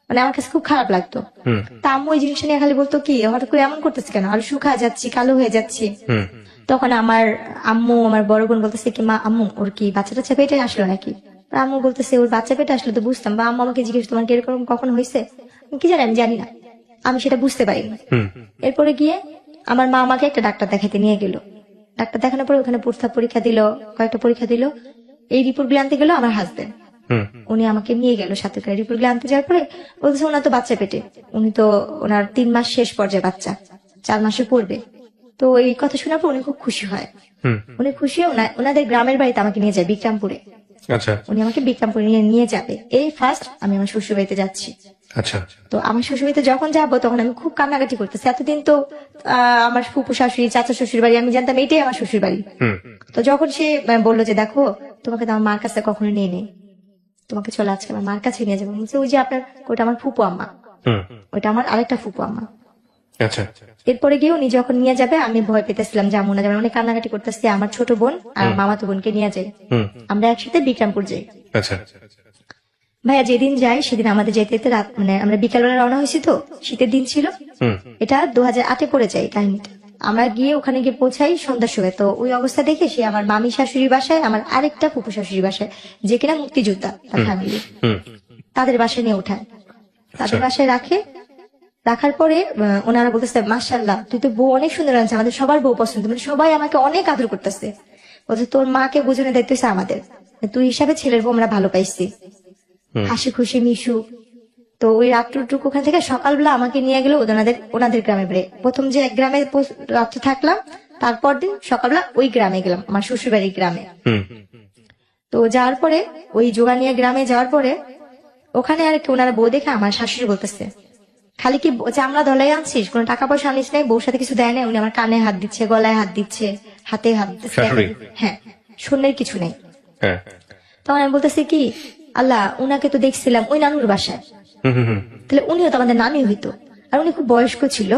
মানে আমার কাছে খুব খারাপ লাগতো। হুম তা আম্মু ওই জিনিসটা নিয়ে খালি বলতো কি হঠাৎ করে এমন করতেছে কেন, আর শুকা যাচ্ছি, কালো হয়ে যাচ্ছি। হুম তখন আমার আম্মু, আমার বড় বোন বলতেছে কি, মা আম্মু ওর কি বাচ্চা টাচ্চা পেটে আসলো নাকি, আর আম্মু বলতেছে ওর বাচ্চা পেটে আসলে তো বুঝতাম, বা আম্মু আমাকে জিজ্ঞেস তোমার কি এরকম কখন হয়েছে, আমি কি জানি, আমি জানি না, আমি সেটা বুঝতে পারিনি। হুম এরপরে গিয়ে আমার মা আমাকে একটা ডাক্তার দেখাতে নিয়ে গেল, ডাক্তার দেখানোর পরে ওখানে প্রস্তাব পরীক্ষা দিল, কয়েকটা পরীক্ষা দিল, এই রিপোর্ট গুলো আনতে গেল আমার হাজবেন্ড, হুম উনি আমাকে নিয়ে গেল সাথে করে, রিপোর্ট গুলো আনতে যাওয়ার পরে বলতেছে ওনার তো বাচ্চা পেটে, উনি তো ওনার 3 মাস শেষ পর্যায়ে, বাচ্চা 4 মাসে পড়বে। তো এই কথা শোনার পর উনি খুব খুশি হয়, হুম উনি খুশি হয়ে ওনাদের গ্রামের বাড়িতে আমাকে নিয়ে যায় বিক্রমপুরে, আচ্ছা। উনি আমাকে বিক্রমপুরে নিয়ে যাবে, এই ফার্স্ট আমি আমার শ্বশুর বাড়িতে যাচ্ছি। আচ্ছা। তো আমার শ্বশুরবাড়িতে যখন যাবো তখন আমি খুব কান্নাকাটি করতেছি। এতদিন তো আমার ফুপু শাশুড়ি চাচা শ্বশুর বাড়ি আমি জানতাম এটাই আমার শ্বশুর বাড়ি। হুম। তো যখন সে বললো যে দেখো তোমাকে তো আমার মার কাছে কখনো নিয়ে নেই, তোমাকে চলে আজকে আমার মার কাছে নিয়ে যাবো। বলছে ওই যে আপনার ওইটা আমার ফুপু আম্মা, হুম। ওইটা আমার আরেকটা ফুপু আম্মা। আচ্ছা। এরপরে গিয়ে উনি যখন নিয়ে যাবে আমি ভয় পেতেছিলাম যেমন না, যেমন অনেক কান্নাকাটি করতেছি। আমার ছোট বোন আর মামাতো বোনকে নিয়ে যাই, হুম। আমরা একসাথে বিক্রমপুর যাই। আচ্ছা। ভাইয়া যেদিন যাই সেদিন আমাদের যেতে যেতে রাত, মানে আমরা বিকালবেলা রওনা হয়েছি, তো শীতের দিন ছিল। হুম। এটা 2008-এ পড়ে যায় কাহিনীটা। আমরা গিয়ে ওখানে গিয়ে পৌঁছাই সন্ধ্যার সময়। তো ওই অবস্থা দেখে সে আমার মামি শাশুড়ির বাসায়, আমার আরেকটা ফুপু শাশুড়ির বাসায়, যে কিনা মুক্তিযোদ্ধা তার ফ্যামিলি, হুম। তাদের বাসায় নিয়ে ওঠায়। তাদের বাসায় রাখার পরে ওনারা বলতেছে মাশাআল্লাহ তুই তো বউ অনেক সুন্দর আছে, আমাদের সবার বউ পছন্দ, মানে সবাই আমাকে অনেক আদর করতেছে। বলছে তোর মাকে বোঝানো দায়িত্ব হচ্ছে আমাদের, তুই হিসাবে ছেলের বউ আমরা ভালো পাইছি, হাসি খুশি মিশু। তো ওই রাত্রটুকু ওখান থেকে সকালবেলা আমাকে নিয়ে গেল ওনাদের গ্রামে বেড়ে। প্রথম যে এক গ্রামে রাত্রে থাকলাম, তারপর দিন সকালবেলা ওই গ্রামে গেলাম, আমার শ্বশুরবাড়ির গ্রামে। হুম। তো যাওয়ার পরে ওই জোগানিয়া গ্রামে যাওয়ার পরে ওখানে আর কি ওনারা বউ দেখে আমার শাশুড়ি বলতেছে খালি কি চামড়া দলাই আনছিস, কোনো টাকা পয়সা আনিস নাই, বউর সাথে কিছু দেয় না। উনি আমার কানে হাত দিচ্ছে, গলায় হাত দিচ্ছে, হাতে হাত দিচ্ছে। শাশুড়ি? হ্যাঁ, শূন্যের কিছু নেই। হ্যাঁ। তখন আমি বলতেছি কি আল্লাহ, উনাকে তো দেখছিলাম ওই নানুর বাসায়, হুম। হুম। হুম। তাহলে উনিও তো আমাদের নানি হইতো। আর উনি খুব বয়স্ক ছিল,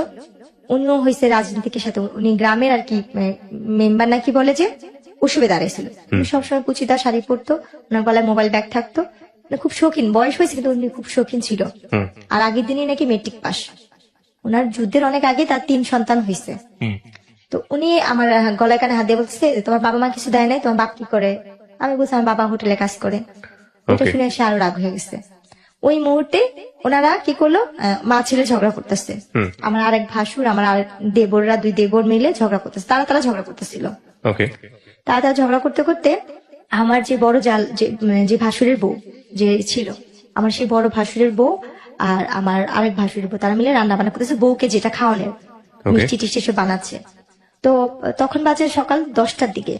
উনিও হয়েছে রাজনীতিকের সাথে, উনি গ্রামের আর কি মেম্বার নাকি বলে যে উৎসবে দাঁড়িয়েছিল। উনি সবসময় কুচিটা শাড়ি পরতো, ওনার গলায় মোবাইল ব্যাগ থাকতো, উনি খুব শৌখিন, বয়স হয়েছে কিন্তু উনি খুব শৌখিন ছিল। হুম। আর আগের দিনই নাকি মেট্রিক পাস, ওনার যুদ্ধের অনেক আগে তার 3 সন্তান হয়েছে। হুম। তো উনি আমার গলায় কানে হাত দিয়ে বলছে তোমার বাবা মা কিছু দেয় নাই, তোমার বাপ কি করে? আমি বলছি আমার বাবা হোটেলে কাজ করে। এটা Okay. শুনে সে আরো রাগ হয়ে গেছে। ওই মুহূর্তে ওনারা কি করলো, মা ছেলে ঝগড়া করতেছে। আমার আরেক ভাসুর, আমার আরেক দেবররা, 2 দেবর মিলে ঝগড়া করতেছে, তারা ঝগড়া করতেছিল। ওকে। তারা ঝগড়া করতে করতে আমার যে বড় জাল যে ভাসুরের বউ যে ছিল, আমার সেই বড় ভাসুরের বউ আর আমার আরেক ভাসুরের বউ, তারা মিলে রান্না বান্না করতেছে, বউকে যেটা খাওয়ানোর মিষ্টি টিষ্টি সব বানাচ্ছে। তো তখন বাজে সকাল 10টার দিকে।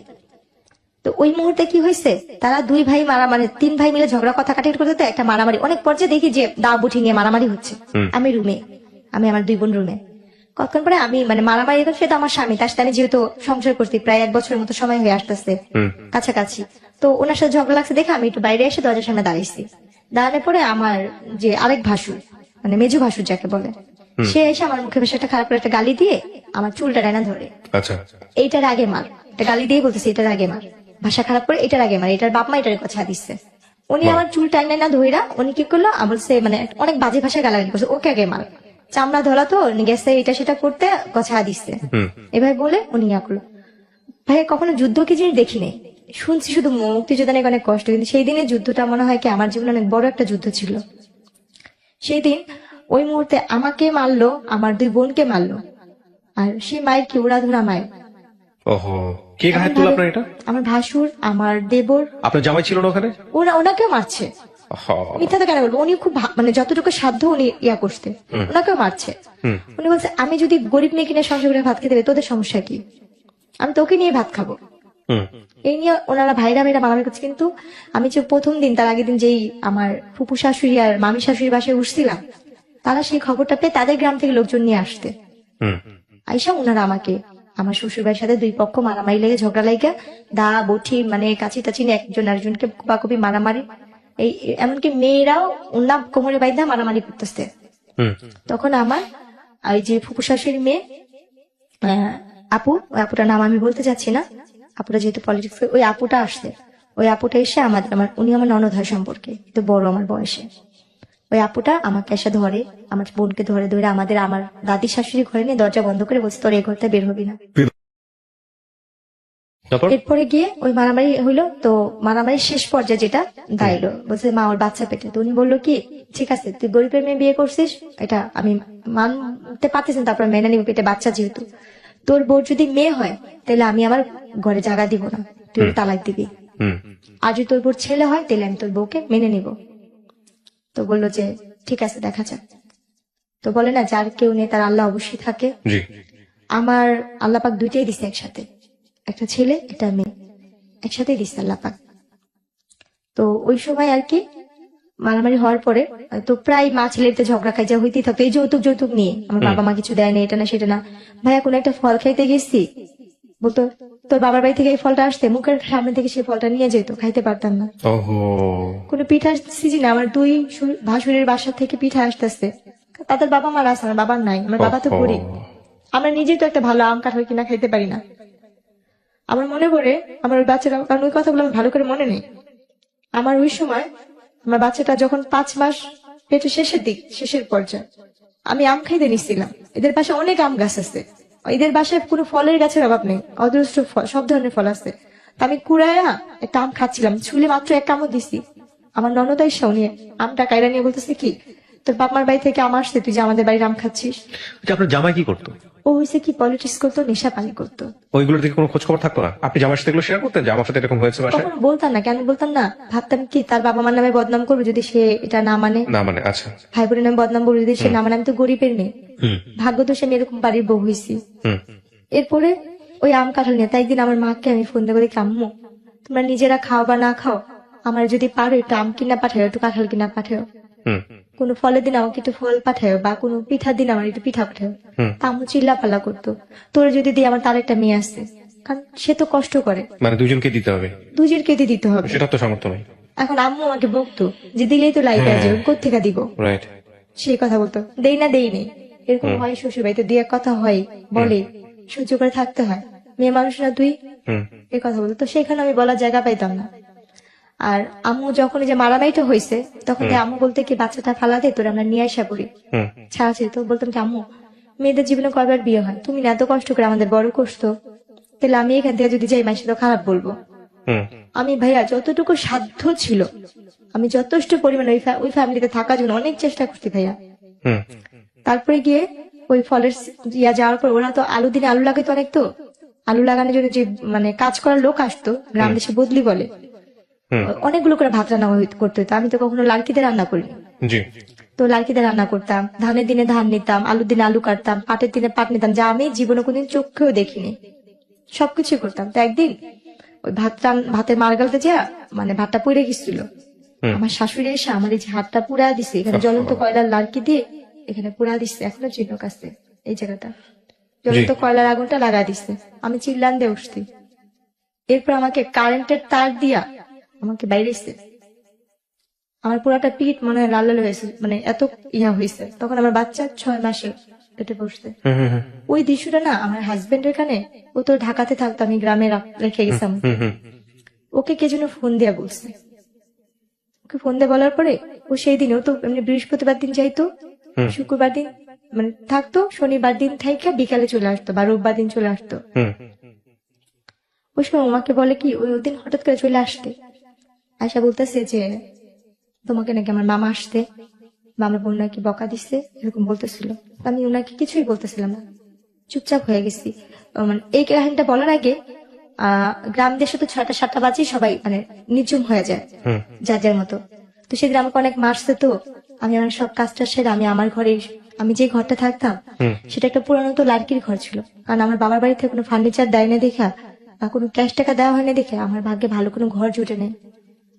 তো ওই মুহূর্তে কি হয়েছে, তারা 2 ভাই মারামারি, 3 ভাই মিলে ঝগড়া কথা কাটাকাটি করতে একটা মারামারি, অনেক পর্যায়ে দেখি যে দা বুঠি নিয়ে মারামারি হচ্ছে। আমি রুমে, আমি আমার 2 বোন রুমে। কতক্ষণ পরে আমি মারামারি, সেটা আমার স্বামী, তার সাথে আমি যেহেতু সংসার করছি প্রায় 1 বছরের মতো সময় হয়ে আসতেছে কাছাকাছি। তো ওনার সাথে ঝগড়া লাগছে দেখে আমি একটু বাইরে এসে দরজার সামনে দাঁড়িয়েছি। দাঁড়ানোর পরে আমার যে আরেক ভাসুর, মেজু ভাসুর যাকে বলে, সে এসে আমার মুখে বেশ একটা খারাপ করে একটা গালি দিয়ে আমার চুলটা ডাইনা ধরে। আচ্ছা। এইটার আগে মার, একটা গালি দিয়ে বলতেছে এটার আগে মার, ভাষা খারাপ করে এটার আগে মার, এটার বাপ মা এটার কথা দিচ্ছে। উনি আমার চুল টাইনা না ধইরা উনি কি করলো, বলছে অনেক বাজে ভাষায় গালাগালি করছে, ওকে আগে মার, চামড়া ধরা তো গেছে এটা সেটা করতে কথা দিচ্ছে। এভাবে বলে উনি ইয়া করলো। ভাই কখনো যুদ্ধ কি জিনিস দেখি নাই, শুনছি শুধু মুক্তিযোদ্ধা নাকি অনেক কষ্ট, কিন্তু সেই দিনের যুদ্ধটা মনে হয় কি আমার জীবনে অনেক বড় একটা যুদ্ধ ছিল। সেই দিন ওই মুহূর্তে আমাকে মারলো, আমার 2 বোনকে মারলো, আর সেই মায়ের কি উড়াধুরা মায়ের। ওহো, কে ঘায়ের তুল আপনার এটা? আমার ভাসুর, আমার দেবর, আপনার জামাই ছিল না ওখানে? ওনাকেও মারছে। মিথ্যা তো কেন বলবো, উনি খুব মানে যতটুকু সাধ্য উনি ইয়া করতে, ওনাকেও মারছে। উনি বলছে আমি যদি গরিব মেয়ে কিনে সংসার করে ভাত খেতে পারি তোদের সমস্যা কি, আমি তোকে নিয়ে ভাত খাবো। এই নিয়ে ওনারা ভাইরা মারামারি করছে। কিন্তু আমি যে প্রথম দিন, তার আগের দিন যেই আমার ফুপু শাশুড়ি আর মামি শাশুড়ির বাসায় উঠছিলাম, তারা সেই খবরটা পেয়ে তাদের গ্রাম থেকে লোকজন নিয়ে আসতে আইসা ওনারা আমাকে, আমার শ্বশুর ভাইয়ের সাথে 2 পক্ষ মারামারি লেগে ঝগড়া লাগে, দা বঠি কাছি টাছি নিয়ে একজন আরেকজনকে কোপাকুপি মারামারি, এই এমনকি মেয়েরাও ওনার কোমরে বাইধা মারামারি করতেছে। তখন আমার ওই যে ফুপু শাশুড়ির মেয়ে আপু, ওই আপুটার নাম আমি বলতে চাচ্ছি না, আপুটা যেহেতু পলিটিক্স, ওই আপুটা আসছে। ওই আপুটা এসে উনি আমার ননদ হয় সম্পর্কে, তো বড় আমার বয়সে। ওই আপুটা আমাকে এসে ধরে, আমার বোনকে ধরে আমার দাদি শাশুড়ি ঘরে নিয়ে দরজা বন্ধ করে বলছে তোর এই ঘরটা বের হবি না। এরপরে গিয়ে ওই মারামারি হইলো। তো মারামারির শেষ পর্যায়ে যেটা দাঁড়াইলো, বলছে মা ওর বাচ্চা পেটে। তো উনি বললো কি ঠিক আছে তুই গরিবের মেয়ে বিয়ে করছিস, এটা আমি মানতে পারতেছি, তারপর মেনে নিব, পেটে বাচ্চা যেহেতু, তোর বোর যদি মেয়ে হয় তাহলে আমি আমার ঘরে জায়গা দিব না, তুই তালাক দিবি। আর যদি তোর বোর ছেলে হয় তাহলে আমি তোর বউকে মেনে নিব। তো বললো যে ঠিক আছে দেখা যাক। তো বলে না যার কেউ নেই তার আল্লাহ অবশ্যই থাকে। আমার আল্লাহ পাক 2টাই দিছে একসাথে, একটা ছেলে একটা মেয়ে একসাথেই দিচ্ছে আল্লাহ পাক। তো ওই সময় আর কি মারামারি হওয়ার পরে তো প্রায় মা ছেলেতে ঝগড়া খাই, যা হইতেই থাকতো এই যৌতুক যৌতুক নিয়ে। আমার বাবা মা কিছু দেয় না, এটা না সেটা না। ভাইয়া কোনো একটা ফল খাইতে গেছি, বলতো তোর বাবার বাড়ি থেকে এই ফলটা আসতে, মুখের সামনে থেকে সেই ফলটা নিয়ে যেত, খাইতে পারতাম না। ওহো, কোনো পিঠার সিজনে আমার দুই ভাসুরের বাসা থেকে পিঠা আসতেছে, তাদের বাবা মার আছে, আমার বাবার নাই। আমার বাবা তো ওহো। গরিব, আমরা নিজেই তো একটা ভালো আম কাঁঠাল কিনা খাইতে পারি না। আমার মনে পড়ে আমার ওই বাচ্চাটা, কারণ ওই কথাগুলো আমার ভালো করে মনে নেই। আমার ওই সময় আমার বাচ্চাটা যখন 5 মাস পেটে শেষের পর্যায়ে, আমি আম খাইতে নিচ্ছিলাম। এদের পাশে অনেক আম গাছ আছে, এদের বাসায় কোনো ফলের গাছের অভাব নেই, অজস্র ফল, সব ধরনের ফল আছে। তা আমি কুড়াইয়া একটা আম খাচ্ছিলাম, ছুলে মাত্র এক কামড় দিছি। আমার ননদ আইসা উনি আমটা কাইরা নিয়ে বলতেছে কি, তোর বাপমার বাড়ি থেকে আম আসছে, তুই যে আমাদের বাড়ির আম খাচ্ছিস। আচ্ছা, আপনার জামাই কি করতো? ও হয়েছে কি, পলিটিক্স করতো, নেশা পানি করতো। ওইগুলোর দিকে কোনো খোঁজ খবর থাকতো না? আপনি জামার সাথে এগুলো শেয়ার করতেন যে আমার সাথে এরকম হয়েছে বাসায়? কখনো বলতাম না, কেন বলতাম না, ভাবতাম কি তার বাবা মার নামে বদনাম করবো যদি সে এটা না মানে, না মানে, আচ্ছা। ভাই বোনের নামে বদনাম করবো যদি সে না মানে। আমি তো গরিবের মেয়ে, হুম ভাগ্য তো সে আমি এরকম বাড়ির বউ হয়েছি। হুম এরপরে ওই আম কাঁঠাল নিয়ে তাই একদিন আমার মাকে আমি ফোন দিয়ে বলি, আম্মু তোমরা নিজেরা খাও বা না খাও, আমার যদি পারো একটু আম কিনা পাঠাও, একটু কাঁঠাল কিনা পাঠাও, হুম কোনো ফলের দিন আমাকে একটু ফল পাঠাও, বা কোনো পিঠার দিন আমার একটু পিঠা পাঠাও। হুম। তা আম্মু চিল্লা পাল্লা করতো, তোরে যদি দিয়ে আমার তার একটা মেয়ে আসছে, কারণ সে তো কষ্ট করে, মানে দুজনকে দিতে হবে, দুজের কেটে দিতে হবে। সেটা তো সামর্থ্য নেই। এখন আম্মু আমাকে বকতো যে দিলেই তো লাইট আসবে, কোথেকে দিব, রাইট। সেই কথা বলতো, দেই না দেই নেই, এরকম হয়। শ্বশুর বাড়িতে দিয়ে কথা হয়, বলে সহ্য করে থাকতে হয়, মেয়ে মানুষ না তুই, হুম এই কথা বলতো। তো সেখানে আমি বলার জায়গা পাইতাম না। আর আম্মু যখন এই যে মারামারিটা হয়েছে, তখন যে আম্মু বলতে কি বাচ্চাটা ফালা দে, তোর আমরা নিয়ে আসা করি, হুম ছাড়া ছিল। তো বলতাম কি আম্মু মেয়েদের জীবনে কয়বার বিয়ে হয়, তুমি না এত কষ্ট করে আমাদের বড় করছো, তাহলে আমি এখান থেকে যদি যাই মাসে তো খারাপ বলবো। হুম আমি ভাইয়া যতটুকু সাধ্য ছিল, আমি যথেষ্ট পরিমাণে ওই ফ্যামিলিতে থাকার জন্য অনেক চেষ্টা করছি ভাইয়া। হুম তারপরে গিয়ে ওই ফলের ইয়া যাওয়ার পর ওরা তো আলু দিনে আলু লাগাইতো অনেক, তো আলু লাগানোর জন্য যে মানে কাজ করার লোক আসতো, গ্রাম দেশে বদলি বলে, হুম। অনেকগুলো করে ভাত রান্না করতে হতো। আমি তো কখনো লাড়কিতে রান্না করিনি, জি। তো লাড়কিতে রান্না করতাম, ধানের দিনে ধান নিতাম, আলুর দিনে আলু কাটতাম, পাটের দিনে পাট নিতাম, যা আমি জীবনে কোনদিন চোখেও দেখিনি, সবকিছু করতাম। তো একদিন ওই ভাতের মার গালতে যা মানে ভাতটা পুড়ে গেছিল, আমার শাশুড়ি এসে আমার এই যে হাতটা পুড়া দিছে, এখানে জ্বলন্ত কয়লার লাড়কি দিয়ে এখানে পুড়া দিচ্ছে, এখনো চিহ্নক আছে এই জায়গাটা, জ্বলন্ত কয়লার আগুনটা লাগা দিচ্ছে। আমি চিল্লান দিয়ে উঠছি, এরপর আমাকে কারেন্টের তার দিয়া আমাকে বাইরেছে, আমার পুরাটা পিঠ মনে হয় লাল লাল হয়েছে, মানে এত ইয়া হয়েছে। তখন আমার বাচ্চা 6 মাসে পেটে বসছে। হুম হুম হুম ওই দৃশ্যটা না আমার হাজবেন্ডের কানে, ও তো ঢাকাতে থাকতো, আমি গ্রামে রেখে গেছিলাম, হুম হুম ওকে কে যেন ফোন দিয়া বলছে। ওকে ফোন দিয়ে বলার পরে ও সেই দিন, ও তো এমনি বৃহস্পতিবার দিন যাইতো, শুক্রবার দিন মানে থাকতো, শনিবার দিন থেকে বিকালে চলে আসতো, বা রোববার দিন চলে আসতো। হুম ওই সময় আমাকে বলে কি, ওই দিন হঠাৎ করে চলে আসতে আয়সা বলতেছে যে তোমাকে নাকি আমার মামা আসতে, মামার বোন নাকি বকা দিচ্ছে, এরকম বলতেছিল। আমি ওনাকে কিছুই বলতেছিলাম না, চুপচাপ হয়ে গেছি। মানে এই কাহিনীটা বলার আগে গ্রাম দেশে তো 6টা-7টা বাজে সবাই মানে নিঝুম হয়ে যায়, যার যার মতো। তো সেদিন আমাকে অনেক মারছে, তো আমি আমার সব কাজটা সেরে আমি আমার ঘরে, আমি যে ঘরটা থাকতাম সেটা একটা পুরানো তো লাড়কির ঘর ছিল, কারণ আমার বাবার বাড়ি থেকে কোনো ফার্নিচার দেয় না দেখা, বা কোনো ক্যাশ টাকা দেওয়া হয়নি দেখে আমার ভাগ্যে ভালো কোনো ঘর জুটে নেই।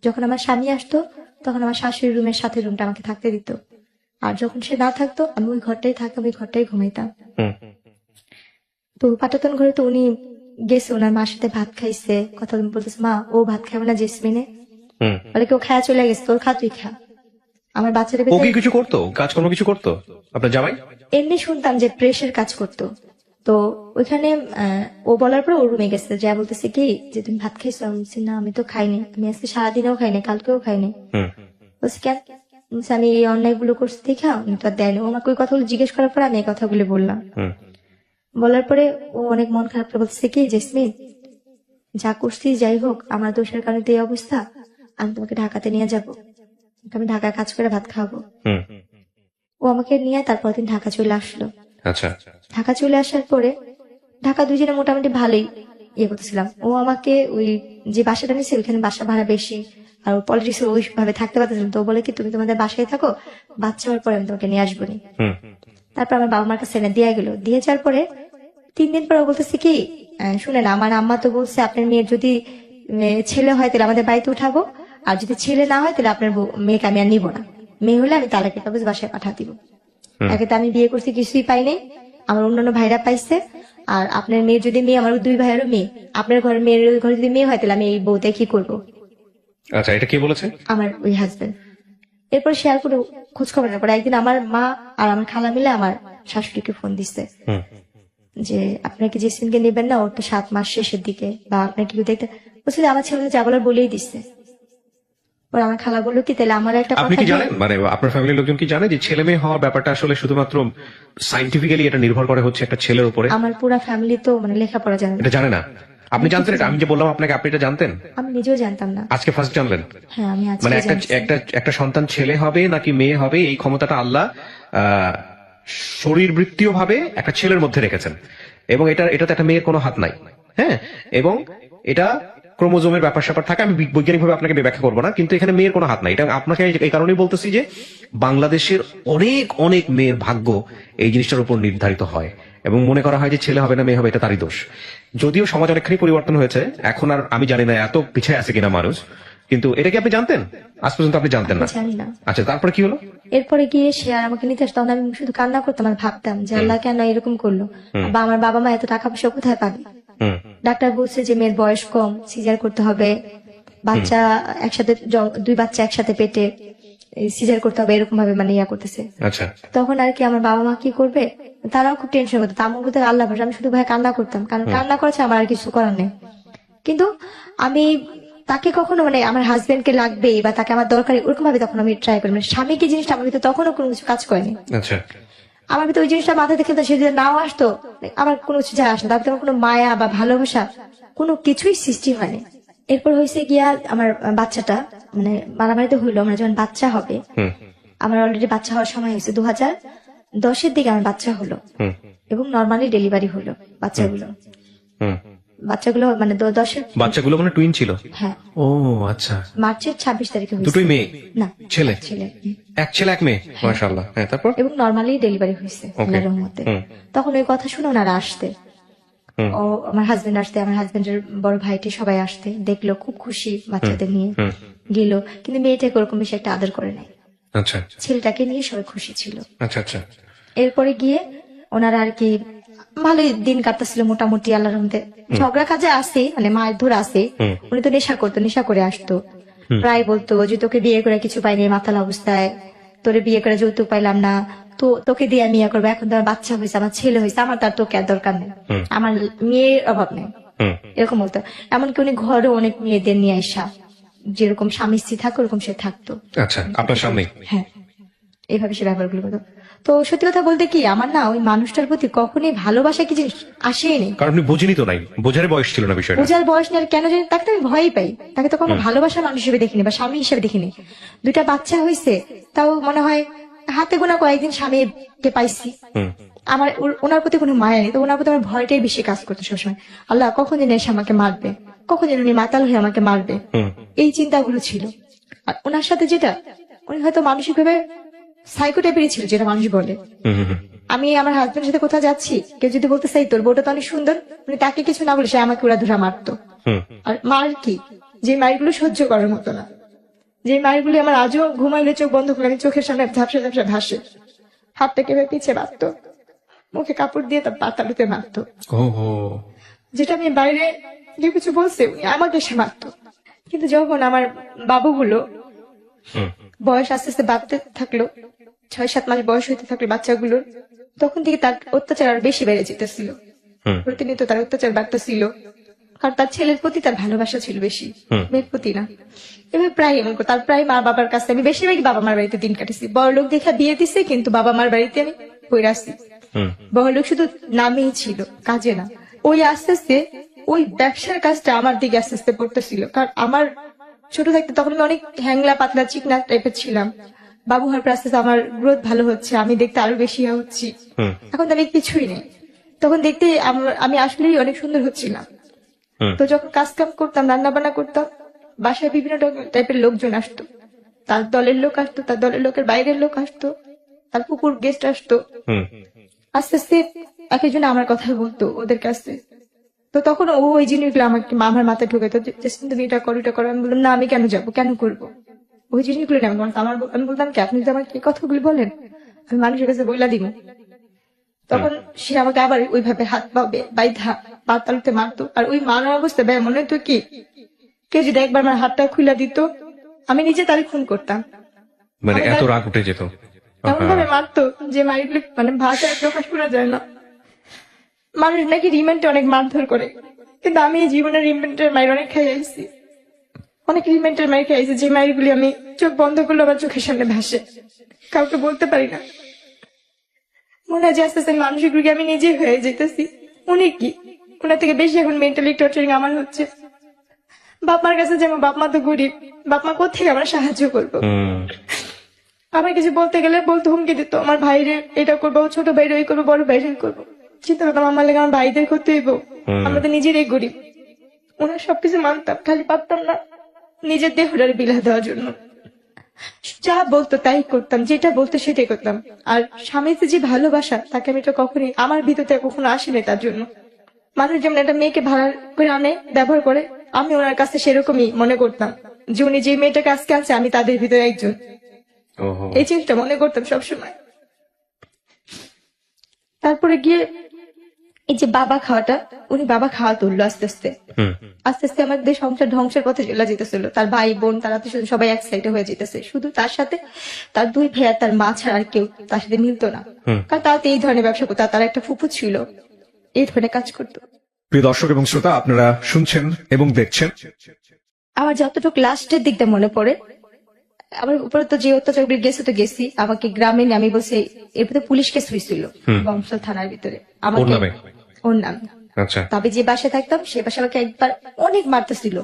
যখন আমার স্বামী আসতো তখন আমার শাশুড়ির রুমের সাথে রুমটা আমাকে থাকতে দিত, আর যখন সে না থাকতো আমি ওই ঘরটাই থাকতাম, ওই ঘরটাই ঘুমাইতাম। হুম তো পাটাতন ঘরে তো উনি গেছে, ওনার মার সাথে ভাত খাইছে, কথা বলতেছে, মা ও ভাত খাবে না জেসমিনে, হুম। বলে কি ও খায়া চলে গেছে, তোর খা তুই খা। আমার বাচ্চাটা ও কি কিছু করতো, কাজকর্ম কিছু করতো আপনার জামাই? এমনি শুনতাম যে প্রেসের কাজ করতো। তো ওইখানে ও বলার পর ও রুমে গেছে, যা বলতেছে কি যে তুমি ভাত খাইছো, আমি বলছি না আমি তো খাইনি, আমি আজকে সারাদিনেও খাইনি, কালকেও খাইনি। হুম বলছি কেন, বলছে আমি এই অন্যায় গুলো করছি দেখা উনি তো আর দেয়নি। ও আমাকে ওই কথাগুলো জিজ্ঞেস করার পর আমি এই কথাগুলো বললাম। হুম বলার পরে ও অনেক মন খারাপ করে বলছে কি, জেসমিন যা করছিস যাই হোক, আমার দোষের কারণে তো এই অবস্থা, আমি তোমাকে ঢাকাতে নিয়ে যাব, আমি ঢাকায় কাজ করে ভাত খাবো। হুম। ও আমাকে নিয়ে তারপর দিন ঢাকা চলে আসলো। আচ্ছা। ঢাকা চলে আসার পরে ঢাকা দুজনে মোটামুটি ভালোই ইয়ে করতেছিলাম। ও আমাকে ওই যে বাসাটা নিয়েছে ওইখানে বাসা ভাড়া বেশি, আর পলিটিক্স ওইভাবে থাকতে পারতেছিলাম। তো ও বলে কি তুমি তোমাদের বাসায় থাকো, বাচ্চা হওয়ার পরে আমি তোমাকে নিয়ে আসবো নি। হুম তারপর আমার বাবা মার কাছে এনে দিয়ে গেল, দিয়ে যাওয়ার পরে 3 দিন পর ও বলতেছে কি, শুনেন আমার আম্মা তো বলছে আপনার মেয়ের যদি ছেলে হয় তাহলে আমাদের বাড়িতে উঠাবো, আর যদি ছেলে না হয় তাহলে আপনার মেয়েকে আমি আর নিবো না, মেয়ে হলে আমি তালাকের কাগজ বাসায় পাঠা দিব। একে তো আমি বিয়ে করছি কিছুই পাই নাই, আমার অন্যান্য ভাইরা পাইছে। আর আপনার মেয়ের যদি মেয়ে, আমার 2 ভাইয়েরও মেয়ে, আপনার ঘরের মেয়ের ঘরে যদি মেয়ে হয় তাহলে আমি এই বউতে কি করবো? আচ্ছা, এটা কে বলেছে? আমার ওই হাজবেন্ড। এরপর সে আর কোনো খোঁজ খবর না পরে একদিন আমার মা আর আমার খালা মিলে আমার শাশুড়িকে ফোন দিচ্ছে যে আপনার কি জেসমিনকে নেবেন না, ওর তো 7 মাস শেষের দিকে, বা আপনার কি দেখতে বলছে যে আমার ছেলে যা বলার বলেই দিচ্ছে। ওর আমার খালা বললো কি তাহলে আমার একটা আপনি কথা কি জানেন, মানে আপনার ফ্যামিলির লোকজন কি জানে যে ছেলে মেয়ে হওয়ার ব্যাপারটা আসলে শুধুমাত্র সাইন্টিফিক্যালি এটা নির্ভর করে হচ্ছে একটা ছেলের উপরে? আমার পুরো ফ্যামিলি তো মানে লেখাপড়া জানে না। এটা জানে না? আপনি জানতেন এটা? আমি যে বললাম আপনাকে, আপনি এটা জানতেন? আমি নিজেও জানতাম না। আজকে ফার্স্ট জানলেন? হ্যাঁ, আমি আজকে মানে জানছি। একটা সন্তান ছেলে হবে নাকি মেয়ে হবে এই ক্ষমতাটা আল্লাহ শরীরবৃত্তীয় ভাবে একটা ছেলের মধ্যে রেখেছেন, এবং এটাতে একটা মেয়ের কোনো হাত নাই। হ্যাঁ, এবং এটা ক্রোমোজোমের ব্যাপার স্যাপার থাকে, আমি বৈজ্ঞানিকভাবে আপনাকে ব্যাখ্যা করবো না, কিন্তু এখানে মেয়ের কোনো হাত নাই। এটা আপনাকে এই কারণেই বলতেছি যে বাংলাদেশের অনেক অনেক মেয়ের ভাগ্য এই জিনিসটার উপর নির্ধারিত হয়, এবং মনে করা হয় যে ছেলে হবে না মেয়ে হবে এটা তারই দোষ। যদিও সমাজ অনেকখানি পরিবর্তন হয়েছে, এখন আর আমি জানি না এত পিছিয়ে আছে কিনা মানুষ, কিন্তু এটা কি আপনি জানতেন? আজ পর্যন্ত আপনি জানতেন না? জানি না। আচ্ছা, তারপরে কি হলো? এরপরে গিয়ে সে আর আমাকে নিতে আসতো, তখন আমি শুধু কান্না করতাম আর ভাবতাম যে আল্লাহ কেন এরকম করলো, বা আমার বাবা মা এত টাকা পয়সা কোথায় পাবে? ডাক্তার বলছে যে মেয়ের বয়স কম, সিজার করতে হবে, বাচ্চা একসাথে 2 বাচ্চা একসাথে পেটে, সিজার করতে হবে, এরকম ভাবে মানে ইয়া করতেছে। আচ্ছা, তখন আর কি আমার বাবা মা কি করবে, তারাও খুব টেনশন করতো। আমার মধ্যে আল্লাহ ভরসা, আমি শুধু ভাই কান্না করতাম, কারণ কান্না করেছে আমার আর কিছু করার নেই। কিন্তু আমি তাকে কখনো মানে আমার হাজবেন্ডকে লাগবে বা তাকে আমার দরকারি ওরকম ভাবে তখন আমি ট্রাই করি, মানে স্বামীকে জিনিসটা আমার ভিতরে তখনও কোনো কিছু কাজ করেনি। আচ্ছা, আমার ভিতরে ওই জিনিসটা মাথা দেখে সে যদি নাও আসতো, আমার কোনো কিছু যায় আসে না, তার ভিতরে আমার কোনো মায়া বা ভালোবাসা কোনো কিছুই সৃষ্টি হয়নি। এরপর হয়েছে গিয়া আমার বাচ্চাটা মানে মারামারিতে হইলো, আমার যখন বাচ্চা হবে, আমার অলরেডি বাচ্চা হওয়ার সময় হয়েছে 2010-এর দিকে আমার বাচ্চা হলো, এবং নর্মালি ডেলিভারি হলো বাচ্চাগুলো মানে 10-এর বাচ্চাগুলো মানে টুইন ছিল? হ্যাঁ। ও আচ্ছা, মার্চের 26 তারিখে হয়েছে। দুটোই মেয়ে? না, ছেলে। ছেলে। এক ছেলে এক মেয়ে, মাশাআল্লাহ। হ্যাঁ, তারপর? এবং নর্মালি ডেলিভারি হয়েছে আল্লাহর রহমতে। তখন ওই কথা শুনে ওনারা আসতে, ও আমার হাজবেন্ড আসতে, আমার হাজবেন্ডের বড় ভাইটি সবাই আসতে, দেখলো খুব খুশি বাচ্চাদের নিয়ে গেল, কিন্তু মেয়েটাকে ওরকম বেশি একটা আদর করে নাই। আচ্ছা, ছেলেটাকে নিয়ে সবাই খুশি ছিল। আচ্ছা, আচ্ছা। এরপরে গিয়ে ওনারা আর কি ভালোই দিন কাটতেছিল মোটামুটি আল্লাহর রহমতে। ঝগড়া কাজে আসে মানে মারধর আসে, উনি তো নেশা করতো, নেশা করে আসতো, প্রায় বলতো যে তোকে বিয়ে করে কিছু পাইনি মাতাল অবস্থায়, তোরে বিয়ে করে যৌতুক পাইলাম না, তো তোকে দিয়ে আমি ইয়া করবো, এখন তো আমার বাচ্চা হয়েছে, আমার ছেলে হয়েছে, আমার তার তোকে আর দরকার নেই, আমার মেয়ের অভাব নেই, এরকম বলতো। এমনকি উনি ঘরে অনেক মেয়েদের নিয়ে আসা, যেরকম স্বামী স্ত্রী থাকে ওরকম সে থাকতো। আচ্ছা, আপনার সামনে? হ্যাঁ, এইভাবে সে ব্যাপারগুলো করতো। তো সত্যি কথা বলতে কি আমার না ওই মানুষটার প্রতি কখনোই ভালোবাসা কি জিনিস আসেনি, কারণ আপনি বুঝিনি তো, নাই বোঝার বয়স ছিল না বিষয়টা। বোঝার বয়স নেই, আর কেন জানি তাকে তো আমি ভয়ই পাই, তাকে তো কোনো ভালোবাসার মানুষ হিসেবে দেখিনি বা স্বামী হিসেবে দেখিনি। 2টা বাচ্চা হয়েছে, তাও মনে হয় হাতে গোনা কয়েকদিন স্বামীকে পাইছি, আমার ওনার প্রতি কোনো মায়া নেই, তো ওনার প্রতি আমার ভয়টাই বেশি কাজ করতো সবসময়। আল্লাহ কখন যেন এসে আমাকে মারবে, কখন যেন উনি মাতাল হয়ে আমাকে মারবে, এই চিন্তাগুলো ছিল। আর ওনার সাথে যেটা, উনি হয়তো মানসিক ভাবে সাইকো টাইপেরই ছিল, যেটা মানুষ বলে। আমি আমার হাজবেন্ডের সাথে কোথাও যাচ্ছি, কেউ যদি বলতে চাই তোর বউটা তো অনেক সুন্দর, উনি তাকে কিছু না বলে সে আমাকে উড়া ধরা মারতো। আর মার কি, যে মারগুলো সহ্য করার মতো না, যে মারগুলি আমার আজও ঘুমাইলে চোখ বন্ধ করে আমি চোখের সামনে ঝাপসা ঝাপসা ভাসে, হাতটা কেভাবে পিছিয়ে মারতো, মুখে কাপড় দিয়ে তার পাতালুতে মারতো, যেটা আমি বাইরে কেউ কিছু বলছে উনি আমাকে সে মারতো। কিন্তু যখন আমার বাবুগুলো বয়স আস্তে আস্তে বাড়তে থাকলো, 6-7 মাস বয়স হইতে থাকলো বাচ্চাগুলোর, তখন থেকে তার অত্যাচার আরো বেশি বেড়ে যেতেছিল, প্রতিনিয়ত তার অত্যাচার বাড়তেছিল, কারণ তার ছেলের প্রতি তার ভালোবাসা ছিল বেশি, মেয়ের প্রতি না। এবার প্রায় এমন তার প্রায় মা বাবার কাছে আমি বেশিরভাগই বাবা মার বাড়িতে দিন কাটেছি। বড় লোক দেখা বিয়ে দিছে, কিন্তু বাবা মার বাড়িতে আমি বই আসছি। বড় লোক শুধু নামেই ছিল, কাজে না। ওই আস্তে আস্তে ওই ব্যবসার কাজটা আমার দিকে আস্তে আস্তে পড়তেছিল, কারণ আমার ছোট থাকতে তখন আমি অনেক হ্যাংলা পাতলা চিকনা টাইপের ছিলাম। বাবু হওয়ার পর আস্তে আস্তে আমার গ্রোথ ভালো হচ্ছে, আমি দেখতে আরো বেশি হচ্ছি। এখন তো আমি কিছুই নেই, তখন দেখতে আমি আসলেই অনেক সুন্দর হচ্ছিলাম। তো যখন কাজ কাম করতাম, রান্না বান্না করতাম, বাসায় বিভিন্ন টাইপের লোকজন আসতো, তার দলের লোক আসতো, তার দলের লোকের বাইরের লোক আসতো, তার কুকুর গেস্ট আসতো। আস্তে আস্তে এক একজন আমার কথা বলতো ওদের কাছে, তো তখন ও ওই জিনিসগুলো আমাকে আমার মাথায় ঢুকে তো তুমি এটা করো এটা করো। আমি বললাম না আমি কেন যাবো, কেন করবো ওই জিনিসগুলো না আমি বলতাম কি আপনি যদি আমাকে এই কথাগুলি বলেন আমি মানুষের কাছে বইলা দিব। তখন সে আমাকে আবার ওইভাবে হাত পা বাইধা পা তালুতে মারতো। আর ওই মারার অবস্থা ব্যয় মনে হতো কি কেউ যদি একবার আমার হাতটা খুলে দিত আমি নিজে তারে খুন করতাম। মানে এত রাগ উঠে যেত? এমন ভাবে মারতো যে মারিগুলি মানে ভাষায় প্রকাশ করা যায় না। মানুষ নাকি রিমেন্টে অনেক মারধর করে, কিন্তু আমি এই জীবনে রিমেন্টের মায়ের অনেক খাই আইছি, অনেক রিমেন্টের মায়ের খাই আইছি যে মায়েরগুলি আমি চোখ বন্ধ করলে আমার চোখের সামনে ভাসে, কাউকে বলতে পারি না। মনে হয় যে আস্তে আস্তে মানুষগুলিকে আমি নিজেই হয়ে যেতেছি। উনি কি ওনার থেকে বেশি এখন মেন্টালি টর্চারিং আমার হচ্ছে। বাপ মার কাছে যেমন বাপ মা তো গরিব, বাপ মা কোথেকে আমরা সাহায্য করবো। আমার কিছু বলতে গেলে বলতে হুমকি দিত আমার ভাইরে এটা করবো, ছোট ভাইরে ওই করবো, বড় ভাইরে করবো। চিন্তা করতাম আমার লেগে আমার ভাইদের করতে হইব, আমরা তো নিজেরাই গরিব। ওনার সবকিছু মানতাম, খালি পারতাম না নিজের দেহটারে বিলা দেওয়ার জন্য। যা বলতো তাই করতাম, যেটা বলতো সেটাই করতাম। আর স্বামীতে যে ভালোবাসা তাকে আমি তো কখনই আমার ভিতরে কখনো আসেনি। তার জন্য মানুষ যেমন একটা মেয়েকে ভাড়া করে আনে ব্যবহার করে, আমি ওনার কাছে সেরকমই মনে করতাম যে উনি যে মেয়েটাকে আজকে আছে আমি তাদের ভিতরে একজন। এই জিনিসটা মনে করতাম সবসময়। তারপরে গিয়ে এই যে বাবা খাওয়াটা, উনি বাবা খাওয়া তুললো আস্তে আস্তে আস্তে আস্তে আমাদের সংসার ধ্বংসের পথে চলে যেতেছিল। তার ভাই বোন তারা তো সবাই এক সাইডে হয়ে যেতেছে, শুধু তার সাথে তার দুই ভাইয়া তার মা ছাড়া আর কেউ তার সাথে মিলতো না। কারণ তারা তো এই ধরনের ব্যবসা করতো, তার একটা ফুফু ছিল এই ধরনের কাজ করতো। প্রিয় দর্শক এবং শ্রোতা, আপনারা শুনছেন এবং দেখছেন। আমার যতটুকু লাস্টের দিকটা মনে পড়ে, আমার উপরে তো যে অত্যাচার গেছে তো গেছি, আমাকে গ্রামে নিয়ে আমি বসে এরপরে পুলিশ কেস হয়েছিল বংশাল থানার ভিতরে আমাকে, ওর নাম। তবে যে বাসায় থাকতাম সে বাসায় আমাকে একবার অনেক মারতেছিল।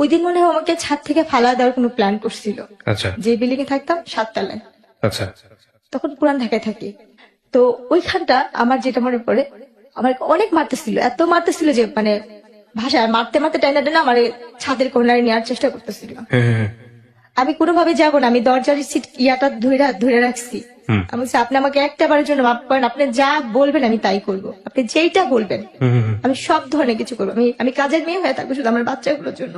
ওই দিন মনে হয় আমাকে ছাদ থেকে ফালা দেওয়ার কোনো প্ল্যান করছিল। যে বিল্ডিং এ থাকতাম 7 তলায়, তখন পুরান ঢাকায় থাকি। তো ওইখানটা আমার যেটা মনে পড়ে, আমার অনেক মারতেছিল, এত মারতেছিল যে মানে ভাষায় মারতে মারতে টাইনা টাইনা আমার ছাদের কর্নারে নেওয়ার চেষ্টা করতেছিল। আমি কোনোভাবে যাবো না, আমি দরজার সিট ইয়াটা ধরে রাখছি। আমি বলছি আপনি আমাকে একটা বারের জন্য মাফ করেন, আপনি যা বলবেন আমি তাই করবো, আপনি যেইটা বলবেন আমি সব ধরনের কিছু করবো। আমি কাজের মেয়ে হয়ে থাকবো শুধু আমার বাচ্চাগুলোর জন্য,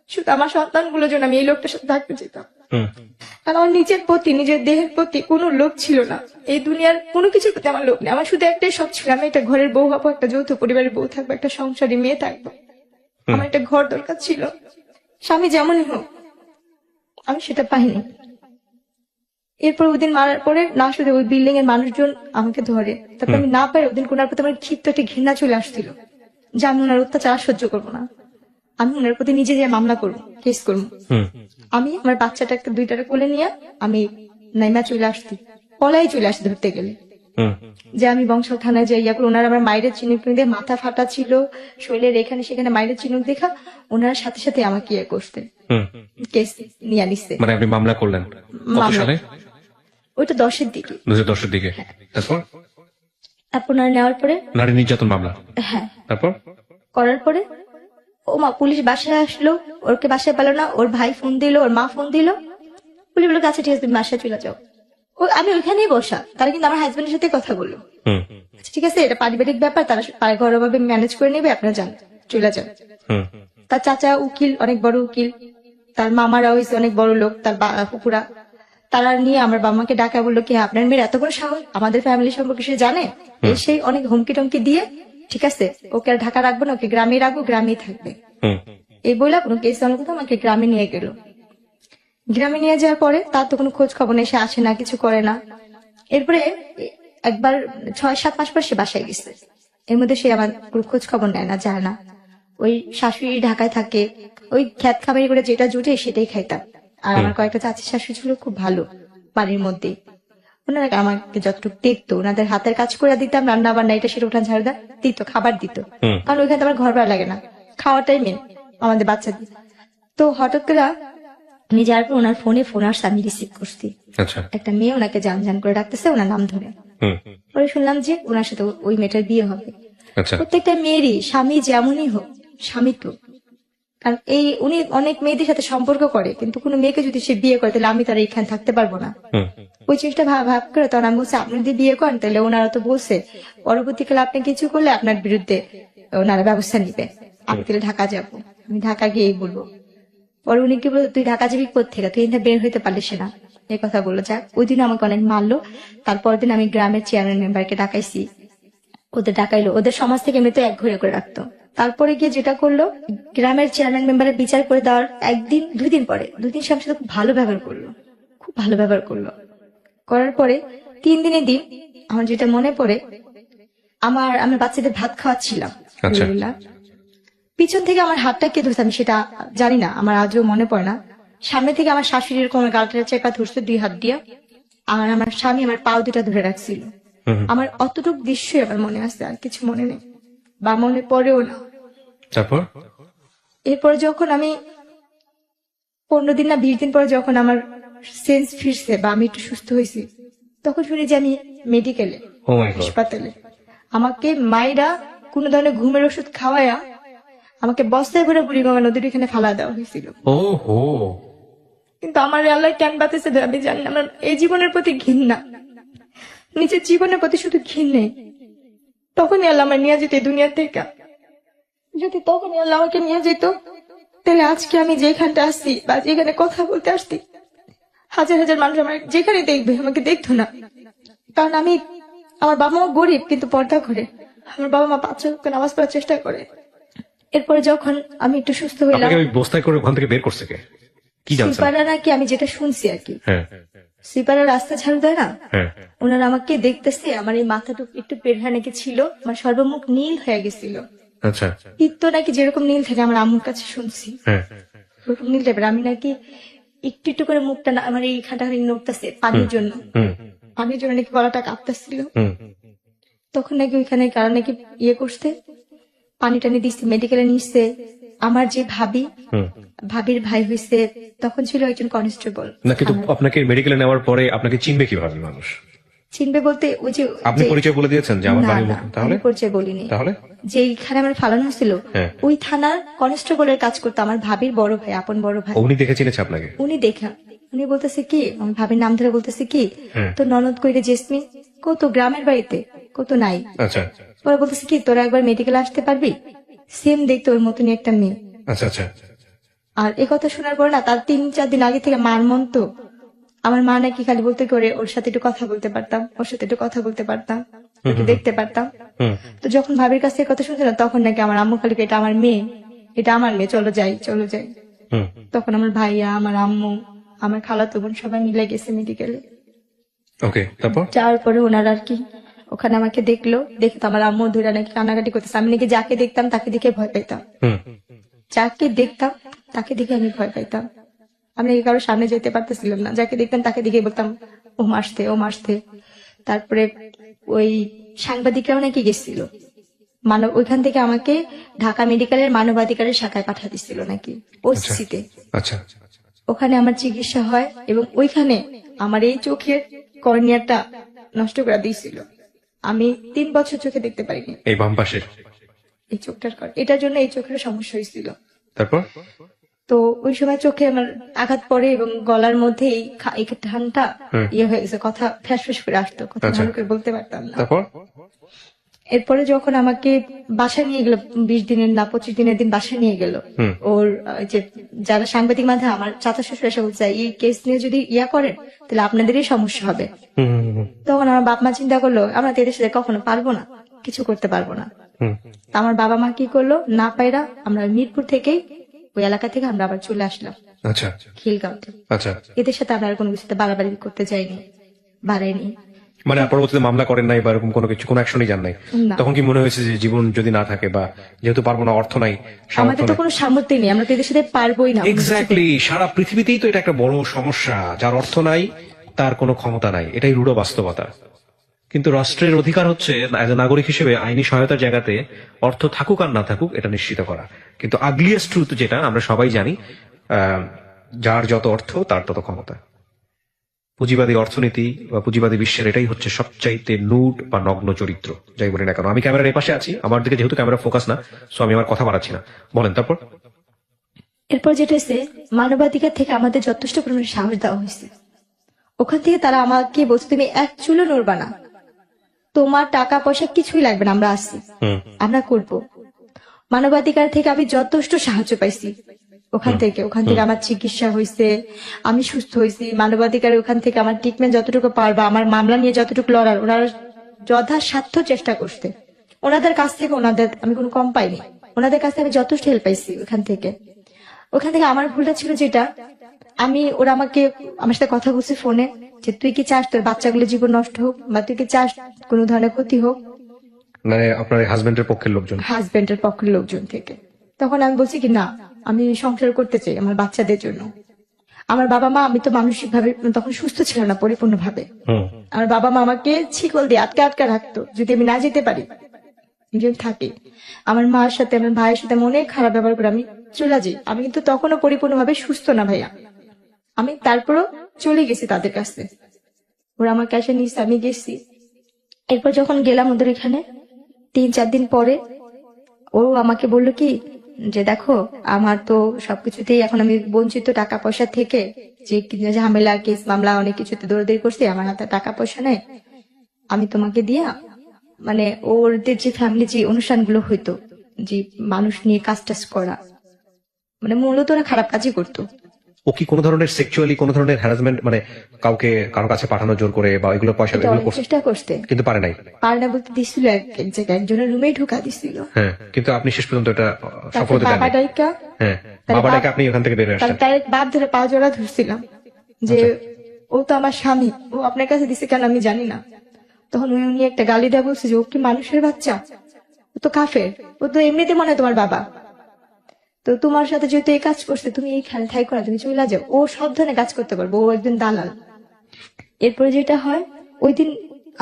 শুধু আমার সন্তানগুলোর জন্য আমি এই লোকটার সাথে থাকতে চেতাম। কারণ আমার নিজের প্রতি, নিজের দেহের প্রতি কোনো লোক ছিল না, এই দুনিয়ার কোনো কিছুর প্রতি আমার লোক নেই। আমার শুধু একটাই শখ ছিল, আমি একটা ঘরের বউ হবো, একটা যৌথ পরিবারের বউ থাকবো, একটা সংসারী মেয়ে থাকবো। আমার একটা ঘর দরকার ছিল, স্বামী যেমনই হোক, আমি সেটা পাইনি। এরপর ওদিন মারার পরে না শুধু ওই বিল্ডিং এর মানুষজন আমাকে ধরে, তারপর আমি না পাই ওদিন কোনার প্রতি আমার ক্ষিপ্ত একটা ঘৃণা চলে আসছিল যে আমি ওনার অত্যাচার সহ্য করবো না, আমি ওনার প্রতি নিজে যে মামলা করবো, কেস করবো। আমি আমার বাচ্চাটাকে দুইটারে কোলে নিয়ে আমি নাইমা চলে আসছি, পলাই চলে আসছি ধরতে গেলে, যে আমি বংশাল থানায় যাই। ওনারা আমার মায়ের চিনুক দিয়ে মাথা ফাটা ছিল, শরীরের এখানে সেখানে মায়ের চিনুক দেখা ওনারা সাথে সাথে আমাকে ইয়ে করতে কেস নিয়ে নিচ্ছে। মানে আপনি মামলা করলেন কত সালে? ওইটা 10-এর দিকে, 2010-এর দিকে। তারপর ওনারা নেওয়ার পরে নারী নির্যাতন মামলা, হ্যাঁ তারপর করার পরে ও মা পুলিশ বাসায় আসলো, ওরকে বাসায় পেলো না, ওর ভাই ফোন দিল, ওর মা ফোন দিল, পুলিশ বললো আচ্ছা ঠিক আছে তুমি বাসায় চলে যাও। আমি ওইখানেই বসা, তারা কিন্তু আমার হাজবেন্ডের সাথে কথা বললো, আচ্ছা ঠিক আছে এটা পারিবারিক ব্যাপার, তারা ঘরোয়াভাবে ম্যানেজ করে নেবে, আপনারা যান চলে যান। তার চাচা উকিল, অনেক বড় উকিল, তার মামারা হয়েছে অনেক বড় লোক, তার পুকুরা, তারা নিয়ে আমার বাবাকে ডাকা বললো কি আপনার মেয়ের এত বড় সাহস, আমাদের ফ্যামিলি সম্পর্কে সে জানে, সেই অনেক হুমকি টমকি দিয়ে ঠিক আছে ওকে আর ঢাকা রাখবো না, ওকে গ্রামে রাখবো, গ্রামেই থাকবে এই বলে কোনো কেস কথা আমাকে গ্রামে নিয়ে গেল। গ্রামে নিয়ে যাওয়ার পরে তার তো কোনো খোঁজ খবর নেই, সে আসে না, কিছু করে না। এরপরে একবার 6-7 মাস পর সে বাসায় গেছে, এর মধ্যে সে আমার কোনো খোঁজ খবর নেয় না, যায় না। ওই শাশুড়ি ঢাকায় থাকে, ওই খ্যাত খাবারি করে যেটা জুটে সেটাই খাইতাম। আর আমার কয়েকটা চাচি শাশুড়ি ছিল খুব ভালো বাড়ির মধ্যে, ওনারা আমাকে যতটুকু দেখতো, ওনাদের হাতের কাজ করে দিতাম, রান্না বান্না এটা সেটা উঠান ঝাড়া দিত, খাবার দিত, কারণ ওইখানে আমার ঘর ভাড়া লাগে না, খাওয়াটাই মেন আমাদের বাচ্চাদের। তো হঠাৎ করে উনি যাওয়ার পর ওনার ফোন আসছে, আমি রিসিভ করছি, একটা মেয়ে ওনাকে জান করে ডাকতেছে ওনার নাম ধরে। পরে শুনলাম যে ওনার সাথে ওই মেয়েটার বিয়ে হবে। প্রত্যেকটা মেয়েরই স্বামী যেমনই হোক, স্বামী তো, কারণ উনি অনেক মেয়েদের সাথে সম্পর্ক করে, কিন্তু কোনো মেয়েকে যদি সে বিয়ে করে তাহলে আমি তার এখানে থাকতে পারবো না। ওই জিনিসটা ভাব করে তখন আমি বলছি আপনি যদি বিয়ে করেন তাহলে ওনারা তো বলছে পরবর্তীকালে আপনি কিছু করলে আপনার বিরুদ্ধে ওনারা ব্যবস্থা নিবে। আমি তাহলে ঢাকা যাব, আমি ঢাকা গিয়েই বলবো। পরে উনি কি বললো, তুই ঢাকা যাবি কোত্থেকে, তুই এখানে বের হইতে পারলিস না, এই কথা বললো। যাক, ওই দিন আমাকে অনেক মারলো। তারপর দিন আমি গ্রামের চেয়ারম্যান মেম্বারকে ডাকাইছি, ওদের ডাকাইলো। ওদের সমাজ থেকে এমনিতে এক ঘরে করে রাখতো। তারপরে গিয়ে যেটা করলো, গ্রামের চেয়ারম্যান মেম্বারের বিচার করে দেওয়ার একদিন 2 দিন পরে 2 দিন সে আমার সাথে খুব ভালো ব্যবহার করলো, খুব ভালো ব্যবহার করলো। করার পরে 3 দিনের দিন আমার যেটা মনে পড়ে, আমি বাচ্চাদের ভাত খাওয়াচ্ছিলাম, আচ্ছা। আলহামদুলিল্লাহ। পিছন থেকে আমার হাতটা কে ধরছে আমি সেটা জানি না, আমার আজও মনে পড়ে না। সামনে থেকে আমার শাশুড়ির এরকম গালটা চেপা ধরছে 2 হাত দিয়ে, আর আমার স্বামী আমার পাও 2টা ধরে রাখছিল। আমার অতটুকু দৃশ্যই আমার মনে আছে, আর কিছু মনে নেই বা মনে পড়েও না। তারপর এরপর যখন আমি 15 দিন না 20 দিন পরে যখন আমার সেন্স ফিরছে বা আমি একটু সুস্থ হয়েছি, তখন শুনি যে আমি মেডিকেলে, ও মাই গড, হাসপাতালে। আমাকে মায়েরা কোন ধরনের ঘুমের ওষুধ খাওয়ায়া আমাকে বস্তায় ভরে বুড়িগঙ্গা নদীর এখানে ফালা দেওয়া হয়েছিল। ও হো, কিন্তু আমার আল্লাহ কেন বাঁচাইছে আমি জানি না। আমার এই জীবনের প্রতি ঘৃণা, নিজের জীবনের প্রতি শুধু ঘৃণে। তখনই আল্লাহ আমার নিয়ে যেত এই দুনিয়া থেকে। যদি তখনই আল্লাহ আমাকে নিয়ে যেত, তাহলে আজকে আমি যেখানটা আসছি বা যেখানে কথা বলতে আসছি, হাজার হাজার মানুষ আমার যেখানে দেখবে আমাকে দেখতো না। কারণ আমার বাবা মা গরিব কিন্তু পর্দা করে, আমার বাবা মা 5 ওয়াক্ত নামাজ পড়ার চেষ্টা করে। এরপরে যখন আমি একটু সুস্থ হইলাম, আপনাকে ওই বস্তায় করে ওখান থেকে বের করছে কে, কি জানছেন? সুপাররা নাকি, আমি যেটা শুনছি আর কি, হ্যাঁ সুপাররা রাস্তা ঝাড়ু দেয় না, হ্যাঁ, ওনারা আমাকে দেখতেছে, আমার এই মাথাটুকু একটু পেরহা নাকি ছিল, আমার সর্বমুখ নীল হয়ে গেছিল। আচ্ছা, পিত্ত নাকি যেরকম নীল থাকে, আমার আম্মুর কাছে শুনছি হ্যাঁ, ওরকম নীল টাইপের। আমি নাকি একটু একটু করে মুখটা আমার এইখানটা নড়তেছে পানির জন্য, হুম পানির জন্য নাকি গলাটা কাঁপতেছিল। হুম, তখন নাকি ওইখানে কারণ নাকি ইয়ে করতে পানি টানি দিচ্ছে, মেডিকেলে নিচ্ছে। আমার যে ভাবির ভাই হয়েছে, তখন ছিল একজন কনস্টেবল। না কিন্তু আপনাকে মেডিকেলে নেওয়ার পরে আপনাকে চিনবে কিভাবে মানুষ? চিনবে বলতে ওই যে আপনি পরিচয় বলে দিয়েছেন যে আমার না, বাড়ি না, তাহলে? আমি পরিচয় বলিনি। তাহলে যেইখানে আমার ফালানো হয়েছিল হ্যাঁ। ওই থানার কনস্টেবলের কাজ করতো আমার ভাবির বড় ভাই, আপন বড় ভাই। উনি দেখে চিনেছে আপনাকে? উনি দেখা, উনি বলতেছে কি, আমার ভাবির নাম ধরে বলতেছে কি, হ্যাঁ। তো ননদ কইরে জেসমিন কত গ্রামের বাড়িতে কত নাই। আচ্ছা পরে বলতেছে কি, তোরা একবার মেডিকেল আসতে পারবি, সেম দেখতে ওর মতনই একটা মেয়ে। আচ্ছা আচ্ছা, আর এই কথা শোনার পর না, তার 3-4 দিন আগে থেকে মার মন তো, আমার মা নাকি খালি বলতে করে ওর সাথে একটু কথা বলতে পারতাম, ওর সাথে একটু কথা বলতে পারতাম, একটু দেখতে পারতাম। হুম, তো যখন ভাবির কাছে কথা শুনছিলাম, তখন নাকি আমার আম্মু খালি এটা আমার মেয়ে, এটা আমার মেয়ে, চলো যাই চলো যাই। হুম, তখন আমার ভাইয়া, আমার আম্মু, আমার খালাতো বোন সবাই মিলে গেছে মেডিকেলে। ওকে, তারপর? যাওয়ার পরে ওনারা আর কি ওখানে আমাকে দেখলো, দেখে তো আমার আম্মু ধরে নাকি কান্নাকাটি করতেছে। আমি নাকি যাকে দেখতাম তাকে দেখে ভয় পাইতাম, হুম, যাকে দেখতাম তাকে দেখে আমি ভয় পাইতাম। আমি নাকি কারোর সামনে যেতে পারতেছিলাম না, যাকে দেখতাম তাকে দেখে বলতাম ও মাসতে ও মাসতে। তারপরে ওই সাংবাদিকরাও নাকি গেছিল ওইখান থেকে আমাকে ঢাকা মেডিকেলের মানবাধিকারের শাখায় পাঠা দিছিল নাকি, ওসিতে। আচ্ছা, ওখানে আমার চিকিৎসা হয় এবং ওইখানে আমার এই চোখের কর্নিয়াটা নষ্ট করে দিয়েছিল। আমি 3 বছর চোখে দেখতে পারিনি, এই বাম পাশের? এই চোখটার এটার জন্য এই চোখের সমস্যা হয়েছিল। তারপর? তো ওই সময় চোখে আমার আঘাত পড়ে এবং গলার মধ্যে এই ঠানটা ইয়ে হয়ে গেছে, কথা ফ্যাস ফ্যাস করে আসতো, কথা আচ্ছা। ভালো করে বলতে পারতাম না। তারপর? এরপরে যখন আমাকে বাসায় নিয়ে গেল, 20 দিনের না 25 দিনের দিন বাসায় নিয়ে গেল, ওর যে যারা সাংবাদিক মাধ্যমে আমার চাচা শ্বশুর এসে বলছে এই কেস নিয়ে যদি ইয়া করেন তাহলে আপনাদেরই সমস্যা হবে। হুম, হুম, হুম, তখন আমার বাপ মা চিন্তা করলো আমরা তো এদের সাথে কখনো পারবো না, কিছু করতে পারবো না। হুম, তা আমার বাবা মা কি করলো, না পাইরা আমরা মিরপুর থেকেই ওই এলাকা থেকে আমরা আবার চলে আসলাম আচ্ছা খিলগাঁওতে। আচ্ছা, এদের সাথে আমরা আর কোনো কিছুতে বাড়াবাড়ি করতে যাইনি, বাড়াইনি। মানে পরবর্তীতে মামলা করেন নাই বা এরকম কোনো কিছু, কোনো অ্যাকশনই যান নাই? না। তখন কি মনে হয়েছে যে জীবন যদি না থাকে বা যেহেতু পারবো না, অর্থ নাই, আমাদের তো কোনো সামর্থ্য নেই, আমরা তো এদের সাথে পারবোই না। এক্স্যাক্টলি, সারা পৃথিবীতেই তো এটা একটা বড় সমস্যা, যার অর্থ নাই তার কোনো ক্ষমতা নাই, এটাই রূঢ় বাস্তবতা। কিন্তু রাষ্ট্রের অধিকার হচ্ছে এজ এ নাগরিক হিসেবে আইনি সহায়তার জায়গাতে অর্থ থাকুক আর না থাকুক এটা নিশ্চিত করা। কিন্তু আগলিয়েস্ট ট্রুথ যেটা আমরা সবাই জানি, যার যত অর্থ তার তত ক্ষমতা। পুঁজিবাদী অর্থনীতি বা পুঁজিবাদী বিশ্বের এটাই হচ্ছে সবচাইতে নুট বা নগ্ন চরিত্র, যাই বলি না কেন। আমি ক্যামেরার এই পাশে আছি, আমার দিকে যেহেতু ক্যামেরা ফোকাস না, সো আমি আমার কথা বাড়াচ্ছি না, বলেন তারপর। এরপর যেটা হচ্ছে মানবাধিকার থেকে আমাদের যথেষ্ট পরিমাণে সাহস দেওয়া হয়েছে। ওখান থেকে তারা আমাকে বলছে তুমি এক চুলো নড়বা না, তোমার টাকা পয়সা কিছুই লাগবে না, আমরা আসছি, আমরা করব। মানবাধিকার থেকে আমি যথেষ্ট সাহায্য পাইছি ওখান থেকে আমার চিকিৎসা হয়েছে, আমি সুস্থ হয়েছি। মানবাধিকার ওখান থেকে আমার ট্রিটমেন্ট যতটুকু পারবা, আমার মামলা নিয়ে যতটুকু লড়ার ওনারা যথাসাধ্য চেষ্টা করছে। ওনাদের কাছ থেকে আমি কোনো কম পাইনি, ওনাদের কাছ থেকে আমি যথেষ্ট হেল্প পাইছি ওখান থেকে। আমার ভুলটা ছিল যেটা ওরা আমার সাথে কথা বলছে ফোনে যে তুই কি চাস তোর বাচ্চাগুলো জীবন নষ্ট হোক, বা তুই কি চাস কোনো ধরনের ক্ষতি হোক, মানে আপনার হাজবেন্ডের পক্ষের লোকজন? হাজবেন্ডের পক্ষের লোকজন থেকে। তখন আমি বলছি কি না, আমি সংসার করতে চাই আমার বাচ্চাদের জন্য। আমার বাবা মা, আমি তো মানসিক ভাবে তখন সুস্থ ছিল না পরিপূর্ণ ভাবে। আমার বাবা মা আমাকে শিকল দিয়ে আটকে আটকে রাখতো, যদি আমি না যেতে পারি যদি থাকি। আমার মার সাথে আমার ভাইয়ের সাথে অনেক খারাপ ব্যবহার করে আমি চলে যাই। আমি কিন্তু তখনও পরিপূর্ণ ভাবে সুস্থ না ভাইয়া, আমি তারপরও চলে গেছি তাদের কাছে। ওরা আমার কাছে নিচ্ছে, আমি গেছি। এরপর যখন গেলাম ওদের এখানে 3-4 দিন পরে ও আমাকে বললো কি যে দেখো আমার তো সবকিছুতেই এখন আমি বঞ্চিত, টাকা পয়সা থেকে যে ঝামেলা কেস মামলা অনেক কিছুতে দৌড়াদৌড়ি করছি, আমার হাতে টাকা পয়সা নেই, আমি তোমাকে দিয়া মানে ওদের যে ফ্যামিলি যে অনুষ্ঠানগুলো হইতো, যে মানুষ নিয়ে কাজ টাজ করা, মানে মূলত ওরা খারাপ কাজই করতো। ও কি কোনো ধরনের সেক্সুয়ালি কোনো ধরনের হ্যারাসমেন্ট, মানে কাউকে কারো কাছে পাঠানো জোর করে বা এগুলো পয়সা এটা এগুলো অনেক চেষ্টা করতে, কিন্তু পারে নাই? পারে না বলতে দিছিল, এক জায়গায় একজনের রুমে ঢুকা দিছিল। হ্যাঁ, কিন্তু আপনি শেষ পর্যন্ত এটা তারপর সফলতা বাবা দেননি। ডাইকা, হ্যাঁ, তার বাবাটাকে বাপ- আপনি ওখান থেকে বের হয়ে আসছেন। তার বাপ ধরে পা জোড়া ধরছিলাম যে ও তো আমার স্বামী, ও আপনার কাছে দিছে কেন আমি জানি না। তখন উনি একটা গালি দেয়া বলছে যে ও কি মানুষের বাচ্চা, ও তো কাফের, ও তো এমনিতে মনে হয় তোমার বাবা, তো তোমার সাথে যেহেতু এই কাজ করছে তুমি এই খেয়াল ঠাই করা, তুমি চলে যাও। ও সব ধরনের কাজ করতে পারবো, ও একজন দালাল। এরপরে যেটা হয়, ওই দিন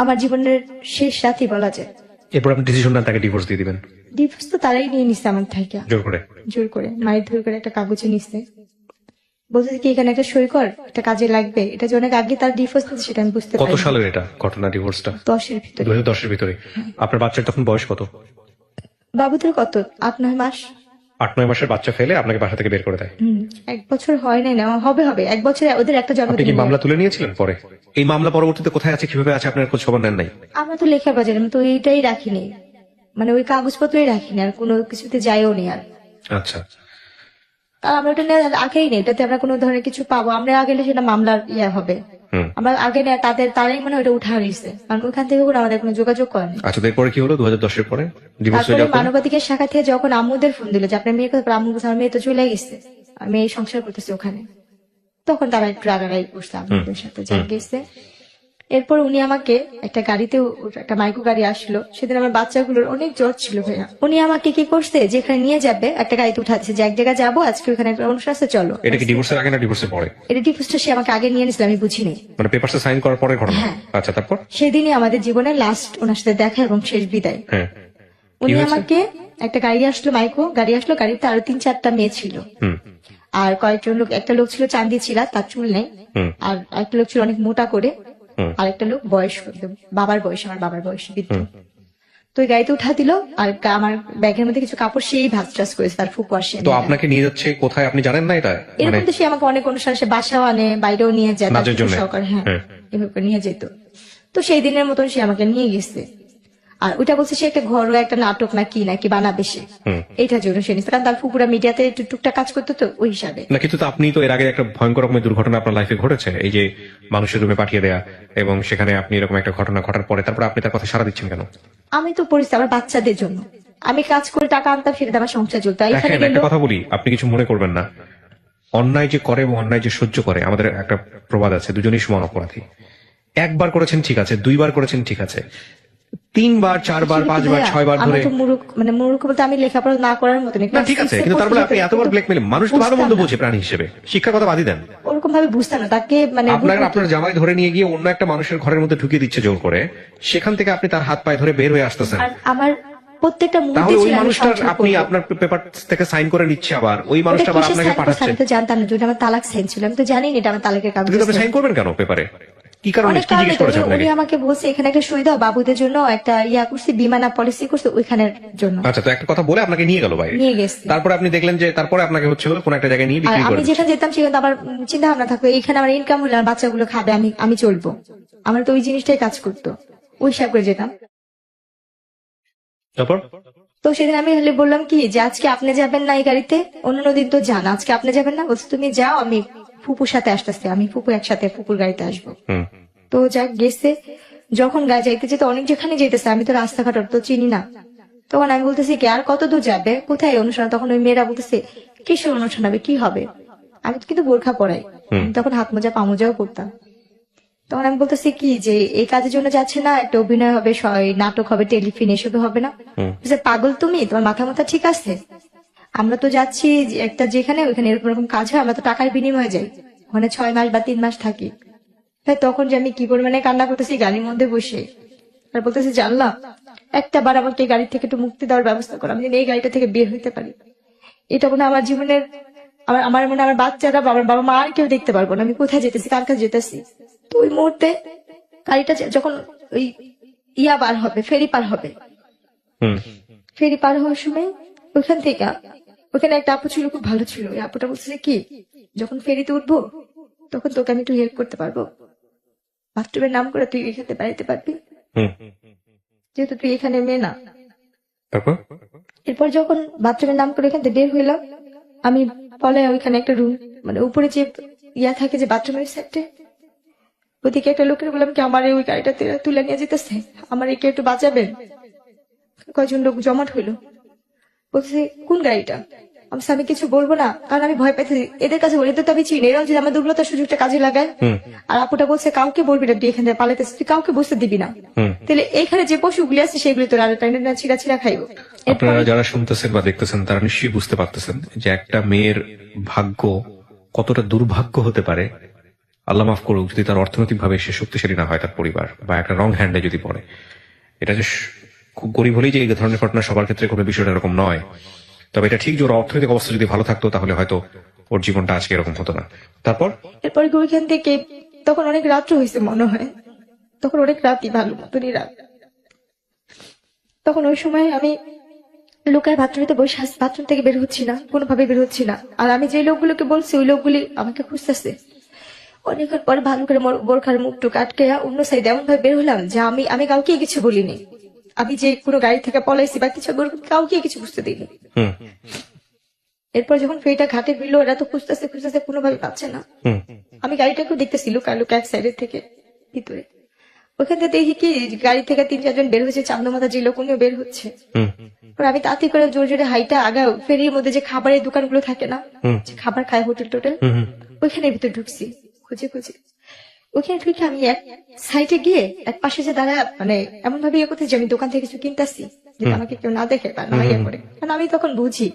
আমার জীবনের শেষ রাতই বলা যায়। এরপর আপনি ডিসিশন নেন তাকে ডিভোর্স দিয়ে দিবেন ডিভোর্স তো তারাই নিয়ে নিচ্ছে আমার থেকে, জোর করে। জোর করে মায়ের ধরে করে একটা কাগজে নিচ্ছে, বলছে কি এখানে একটা সই কর, এটা কাজে লাগবে। এটা যে অনেক আগে তার ডিভোর্স হচ্ছে সেটা আমি বুঝতে কত পারি। সালের এটা ঘটনা, ডিভোর্সটা? 10-এর ভিতরে। 2010-এর ভিতরে। আপনার বাচ্চার তখন বয়স কত? বাবুদের কত 8-9 মাস। 8-9 মাসের বাচ্চা ফেলে আপনাকে বাসা থেকে বের করে দেয়। 1 বছর হয় নাই না, হবে 1 বছরে ওদের একটা আপনি কি জন্মদিন। মামলা তুলে নিয়েছিলেন পরে? এই মামলা পরবর্তীতে কোথায় আছে, কিভাবে আছে, আপনার খোঁজ খবর নেন নাই? আমরা তো লেখার বাজারে, আমি তো এইটাই রাখিনি, মানে ওই কাগজপত্রই রাখিনি, আর কোনো কিছুতে যাইও নি আর। আচ্ছা, আর আমরা ওটা নিয়ে আগেই নেই, এটাতে আমরা কোনো ধরনের কিছু পাবো, আমরা আগে নিলে সেটা মামলার হবে। আমরা আগে নেই, তারাই মানে ওটা উঠা হয়েছে, কারণ ওইখান থেকে কোনো আমাদের কোনো যোগাযোগ করেনি। আচ্ছা, এরপরে কি হলো 2010-এর পরে? ডিভোর্স হয়ে তারপরে যাওয়ার পরে? মানবাধিকার শাখা থেকে যখন আম্মুদের ফোন দিল যে আপনার মেয়ে কথা, আম্মু বলছে আমার মেয়ে তো চলে গেছে, আমি এই সংসার করতেছি ওখানে, তখন তারা একটু রাগারাগি করছে আম্মুদের সাথে যা গেছে। এরপর উনি আমাকে একটা গাড়িতে, একটা মাইক্রো গাড়ি আসলো, সেদিন আমার বাচ্চাগুলোর অনেক জ্বর ছিল ভাইয়া। উনি আমাকে কি করছে, যেখানে নিয়ে যাবে একটা গাড়িতে উঠাচ্ছে যে এক জায়গায় যাবো আজকে, ওখানে একটা অনুষ্ঠান আছে চলো। এটা কি ডিভোর্সের আগে না ডিভোর্সের পরে? এটা ডিভোর্সটা সে আমাকে আগে নিয়ে নিয়েছিল, আমি বুঝিনি। মানে পেপারসে সাইন করার পরে ঘটনা? হ্যাঁ। আচ্ছা, তারপর? সেদিনই আমাদের জীবনের লাস্ট ওনার সাথে দেখা এবং শেষ বিদায়। হ্যাঁ, উনি হয়েছে? আমাকে একটা গাড়ি আসলো, মাইক্রো গাড়ি আসলো, গাড়িতে আরো 3-4টা মেয়ে ছিল, আর কয়েকজন লোক, একটা লোক ছিল চান্দি ছিল, তার চুল নেই, আর একটা লোক ছিল অনেক মোটা করে, আর একটা লোক বয়স্ক, বাবার বয়স, আমার বাবার বয়স বৃদ্ধ। তো ওই গাড়িতে উঠা দিল, আর আমার ব্যাগের মধ্যে কিছু কাপড় সেই ভাজ টাজ করেছে, তার ফুকু আসে। তো আপনাকে নিয়ে যাচ্ছে কোথায় আপনি জানেন না এটা? মানে এরকম তো সে আমাকে অনেক অনুষ্ঠানে সে বাসাও আনে, বাইরেও নিয়ে যায়, নাচের জন্য? সহকারে, হ্যাঁ এভাবে করে নিয়ে যেত। তো সেই দিনের মতন সে আমাকে নিয়ে গেছে, আর ওইটা বলছে সে একটা ঘরোয়া একটা নাটক নাকি বানাবে সে, এইটার জন্য সে নিচ্ছে, কারণ তার ফুকুরা মিডিয়াতে একটু টুকটাক কাজ করতো তো ওই হিসাবে। না, কিন্তু তো আপনি তো এর আগে একটা ভয়ঙ্কর রকমের দুর্ঘটনা আপনার লাইফে ঘটেছে, এই যে মানুষের রুমে পাঠিয়ে দেয়া, এবং সেখানে আপনি এরকম একটা ঘটনা ঘটার পরে তারপর আপনি তার কথা সাড়া দিচ্ছেন কেন? আমি তো পরিস্থিতি আমার বাচ্চাদের জন্য, আমি কাজ করে টাকা আনতাম, সেটা আমার সংসার চলতো। আর এখানে দেখেন, একটা গেলো, কথা বলি, আপনি কিছু মনে করবেন না। অন্যায় যে করে এবং অন্যায় যে সহ্য করে, আমাদের একটা প্রবাদ আছে, দুজনেই সমান অপরাধী। একবার করেছেন ঠিক আছে, 2বার করেছেন ঠিক আছে, 3বার 4বার 5বার 6বার আমি ধরে তো মানে মূর্খ বলতে আমি লেখাপড়া না করার মতো না, ঠিক আছে, কিন্তু তারপরে আপনি এতবার ব্ল্যাকমেল, মানুষ তো ভালো মন্দ বোঝে প্রাণী হিসেবে, শিক্ষার কথা বাদই দেন। ওরকম ভাবে বুঝতাম না তাকে, মানে আপনার জামাই ধরে নিয়ে গিয়ে অন্য একটা মানুষের ঘরের মধ্যে ঢুকিয়ে দিচ্ছে জোর করে, সেখান থেকে আপনি তার হাত পায়ে ধরে বের হয়ে আসতেছেন। আর আমার প্রত্যেকটা মুহূর্তে তাহলে ওই ছিল আমি মানুষটার সংসার আপনি করবো। আপনার পেপার থেকে সাইন করে নিচ্ছে, আবার ওই মানুষটা ওটা আবার কিসের আপনাকে sign করছে পাঠাচ্ছে। আমি তো জানতাম না, যদি আমার তালাক সাইন ছিল, আমি তো জানি না এটা আমার তালাকের কাগজ। কিন্তু আপনি সাইন করবেন কেন পেপারে? কি কারণে, অনেক কি কারণে জিজ্ঞেস তো, করেছে উনি আপনাকে? আমাকে বলছে এখানে একটা সই দাও, বাবুদের জন্য একটা করছে, বিমানা পলিসি করছে ওইখানের জন্য, আচ্ছা, তো একটা কথা বলে আপনাকে নিয়ে গেল বাইরে, নিয়ে গেছে। তারপরে আপনি দেখলেন যে তারপরে আপনাকে হচ্ছে হলো কোন একটা জায়গায় নিয়ে আর বিক্রি আমি করে দিচ্ছে। যেখানে যেতাম সেখানে তো আমার চিন্তা ভাবনা থাকতো, এখানে আমার ইনকাম হলে আমার বাচ্চাগুলো খাবে, আমি চলবো, আমার তো ওই জিনিসটাই কাজ করতো, ওই হিসাব করে যেতাম। তারপর তো তো সেদিন আমি হলে বললাম কি যে আজকে আপনি যাবেন না এই গাড়িতে, অন্য দিন তো যান, আজকে আপনি যাবেন না? বলছে তুমি যাও, আমি ফুপুর সাথে আসতেছি, আমি ফুপু একসাথে ফুপুর গাড়িতে আসবো। হুম তো যাক গেছে, যখন গাড়ি যাইতে যেতে অনেক যেখানে যেতেছে, আমি তো রাস্তাঘাট তো চিনি না। তখন আমি বলতেছি কি আর কত দূর যাবে, কোথায় অনুষ্ঠান? তখন ওই মেয়েরা বলতেছে কিসের অনুষ্ঠান হবে, কি হবে? আমি তো কিন্তু বোরখা পরাই, আমি তখন হাত মোজা পা মোজাও পরতাম। তখন আমি বলতেছি কি যে এই কাজের জন্য যাচ্ছে না, একটা অভিনয় হবে, নাটক হবে, টেলিফিল্ম, এসবে হবে না? বলছে, পাগল তুমি, তোমার মাথা মাথা ঠিক আছে? আমরা তো যাচ্ছি একটা যেখানে ওইখানে এরকম এরকম কাজ হয়, আমরা তো টাকার বিনিময়ে যাই, ওখানে 6 মাস বা 3 মাস থাকি। তাই তখন যে আমি কি পরিমাণে কান্না করতেছি গাড়ির মধ্যে বসে, আর বলতেছি জানলাম একটা বার আমাকে এই গাড়ি থেকে একটু মুক্তি দেওয়ার ব্যবস্থা করো, আমি যেন এই গাড়িটা থেকে বের হইতে পারি। এটা মনে হয় আমার জীবনের, আমার মনে হয় আমার বাচ্চারা, আমার বাবা মা আর কেউ দেখতে পারবো না আমি কোথায় যেতেছি, কার কাছে যেতেছি। তো ওই মুহূর্তে গাড়িটা যখন ওই বার হবে, ফেরি পার হবে, হুম ফেরি পার হওয়ার সময় ওইখান থেকে ওখানে একটা আপু ছিল, খুব ভালো ছিল। ওই আপুটা বলছে কি যখন ফেরিতে উঠবো তখন তোকে আমি একটু হেল্প করতে পারবো, বাথরুমের নাম করে তুই এখানে বাড়িতে পারবি, হুম যেহেতু তুই এখানে মেয়ে না। তারপর এরপর যখন বাথরুমের নাম করে এখান থেকে বের হইলাম, আমি পলে ওইখানে একটা রুম, মানে উপরে যে থাকে যে বাথরুমের সেটে, ওদিকে একটা লোকের বললাম কি আমার ওই গাড়িটা তুলে নিয়ে যেতেছে, আমার একে একটু বাঁচাবেন। কয়জন লোক জমাট হইলো, বলছে কোন গাড়িটা? আমি কিছু বলবো না, কারণ আমি ভয় পাইতেছি। এদের কাছে বলি, এদের তো আমি চিনি, এরা যদি আমার দুর্বলতার সুযোগটা কাজে লাগায়। আর আপুটা বলছে কাউকে বলবি না, তুই এখান থেকে পালাইতেছিস, তুই কাউকে বুঝতে দিবি না। তাহলে এইখানে যে পশুগুলি আছে সেগুলি তোর আর ছিঁড়া ছিঁড়া খাইবো। আপনারা যারা শুনতেছেন বা দেখতেছেন তারা নিশ্চয়ই বুঝতে পারতেছেন যে একটা মেয়ের ভাগ্য কতটা দুর্ভাগ্য হতে পারে। আল্লাহ মাফ করুক যদি তার অর্থনৈতিক ভাবে সে শক্তিশালী না হয়, তার পরিবার বা একটা রং হ্যান্ডে যদি পড়ে। এটা যে খুব গরিব হলেই যে এই ধরনের ঘটনা সবার ক্ষেত্রে কোনো বিষয়টা এরকম নয়। তবে এটা ঠিক যে ওর অর্থনৈতিক অবস্থা যদি ভালো থাকতো তাহলে হয়তো ওর জীবনটা আজকে এরকম হতো না। তারপর এরপর ওইখান থেকে তখন অনেক রাত্র হয়েছে মনে হয়, তখন অনেক রাতই, ভালো মতনই রাত। তখন ওই সময় আমি লুকায় বাথরুমে বসে আছি, বাথরুম থেকে বের হচ্ছি না, কোনোভাবে বের হচ্ছি না। আর আমি যে লোকগুলোকে বলছি ওই লোকগুলি আমাকে খুঁজতেছে। অনেকক্ষণ পরে ভালো করে বোরখার মুখটুক আটকে অন্য সাইডে এমন ভাবে বের হলাম যে আমি কাউকে কিছু বলিনি, আমি যে কোনো গাড়ি থেকে পলাইছি বা কিছু কাউকে কিছু বুঝতে দিইনি। এরপর যখন ফেরিটা ঘাটে ভিড়লো, এরা তো খুঁজতেছে খুঁজতেছে, কোনোভাবে পাচ্ছে না। আমি গাড়িটাকেও দেখতেছি লুকায় লুকায় এক সাইডের থেকে ভিতরে। ওখান থেকে দেখি কি গাড়ি থেকে 3-4 জন বের হয়েছে, চান্দা মাথা যে লোক উনিও বের হচ্ছে। আমি তাতে করে জোরে জোরে হাইটা আগাও ফেরির মধ্যে যে খাবারের দোকানগুলো থাকে না, যে খাবার খায় হোটেল টোটেল, ওইখানে ভিতরে ঢুকছি খুঁজে খুঁজে। ওইখানে ঢুকে আমি এক সাইডে গিয়ে এক পাশে যে দাঁড়া, মানে এমন ভাবে ইয়ে করতে যে আমি দোকান থেকে কিছু কিনতেছি, যাতে আমাকে কেউ না দেখে বা না ইয়ে করে। কারণ আমি তখন বুঝি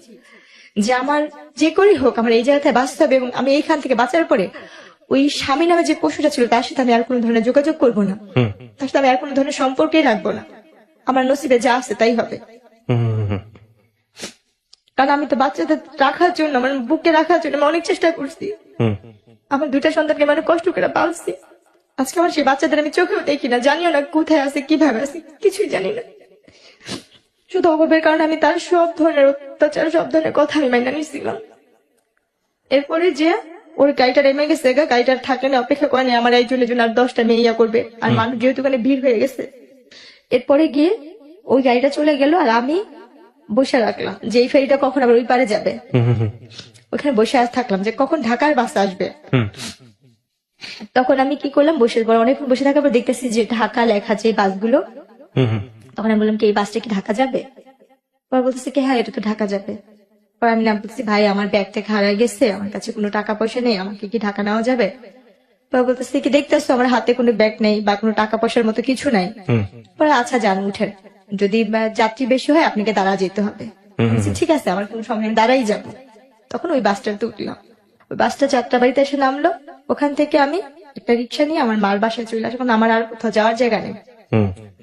যে আমার যে করেই হোক আমার এই জায়গাতে বাঁচতে হবে, এবং আমি এইখান থেকে বাঁচার পরে ওই স্বামী নামে যে পশুটা ছিল তার সাথে আমি আর কোনো ধরনের যোগাযোগ করবো না, তার সাথে আমি আর কোনো ধরনের সম্পর্কেই রাখবো না। আমার নসিবে যা আছে তাই হবে। কারণ আমি তো বাচ্চাদের রাখার জন্য, আমার বুকে রাখার জন্য আমি অনেক চেষ্টা করছি। আমার 2টা সন্তানকে মানে কষ্ট করে পালছি। আজকে আমার সেই বাচ্চাদের আমি চোখেও দেখি না, জানিও না কোথায় আছে, কিভাবে আছে, কিছুই জানি না। শুধু অভাবের কারণে আমি তার সব ধরনের অত্যাচার, সব ধরনের কথা আমি মাইনা নিছিলাম। এরপরে যে ওর গাড়িটা নেমে গেছে, গাড়িটার থাকে না, অপেক্ষা করে না আমার একজনের জন্য আর 10টা মেয়ে ইয়া করবে, আর মানুষ যেহেতু ওখানে ভিড় হয়ে গেছে। এরপরে গিয়ে ওই গাড়িটা চলে গেল, আর আমি বসে রাখলাম যে এই ফেরিটা কখন আবার ওই পারে যাবে। ওখানে বসে থাকলাম যে কখন ঢাকার বাস আসবে। তখন আমি কি করলাম, বসে পর অনেকক্ষণ বসে থাকার পর দেখতেছি যে ঢাকা লেখা যে বাসগুলো, তখন আমি বললাম কি এই বাসটা কি ঢাকা যাবে? পর বলতেছে কি হ্যাঁ এটা তো ঢাকা যাবে। পর আমি নাম বলতেছি ভাই আমার ব্যাগ থেকে হারিয়ে গেছে, আমার কাছে কোনো টাকা পয়সা নেই, আমাকে কি ঢাকা নেওয়া যাবে? পর বলতেছে কি দেখতেছো আমার হাতে কোনো ব্যাগ নেই বা কোনো টাকা পয়সার মতো কিছু নাই। পরে আচ্ছা যান উঠেন, যদি যাত্রী বেশি হয় আপনাকে দাঁড়া যেতে হবে। ঠিক আছে আমার কোনো সময় দাঁড়াই যাবো। তখন ওই বাসটাতে উঠলাম, ওই বাসটা যাত্রাবাড়িতে এসে নামলো। ওখান থেকে আমি একটা রিক্সা নিয়ে আমার মার বাসায় চলে আসলাম, আমার আর কোথাও যাওয়ার জায়গা নেই।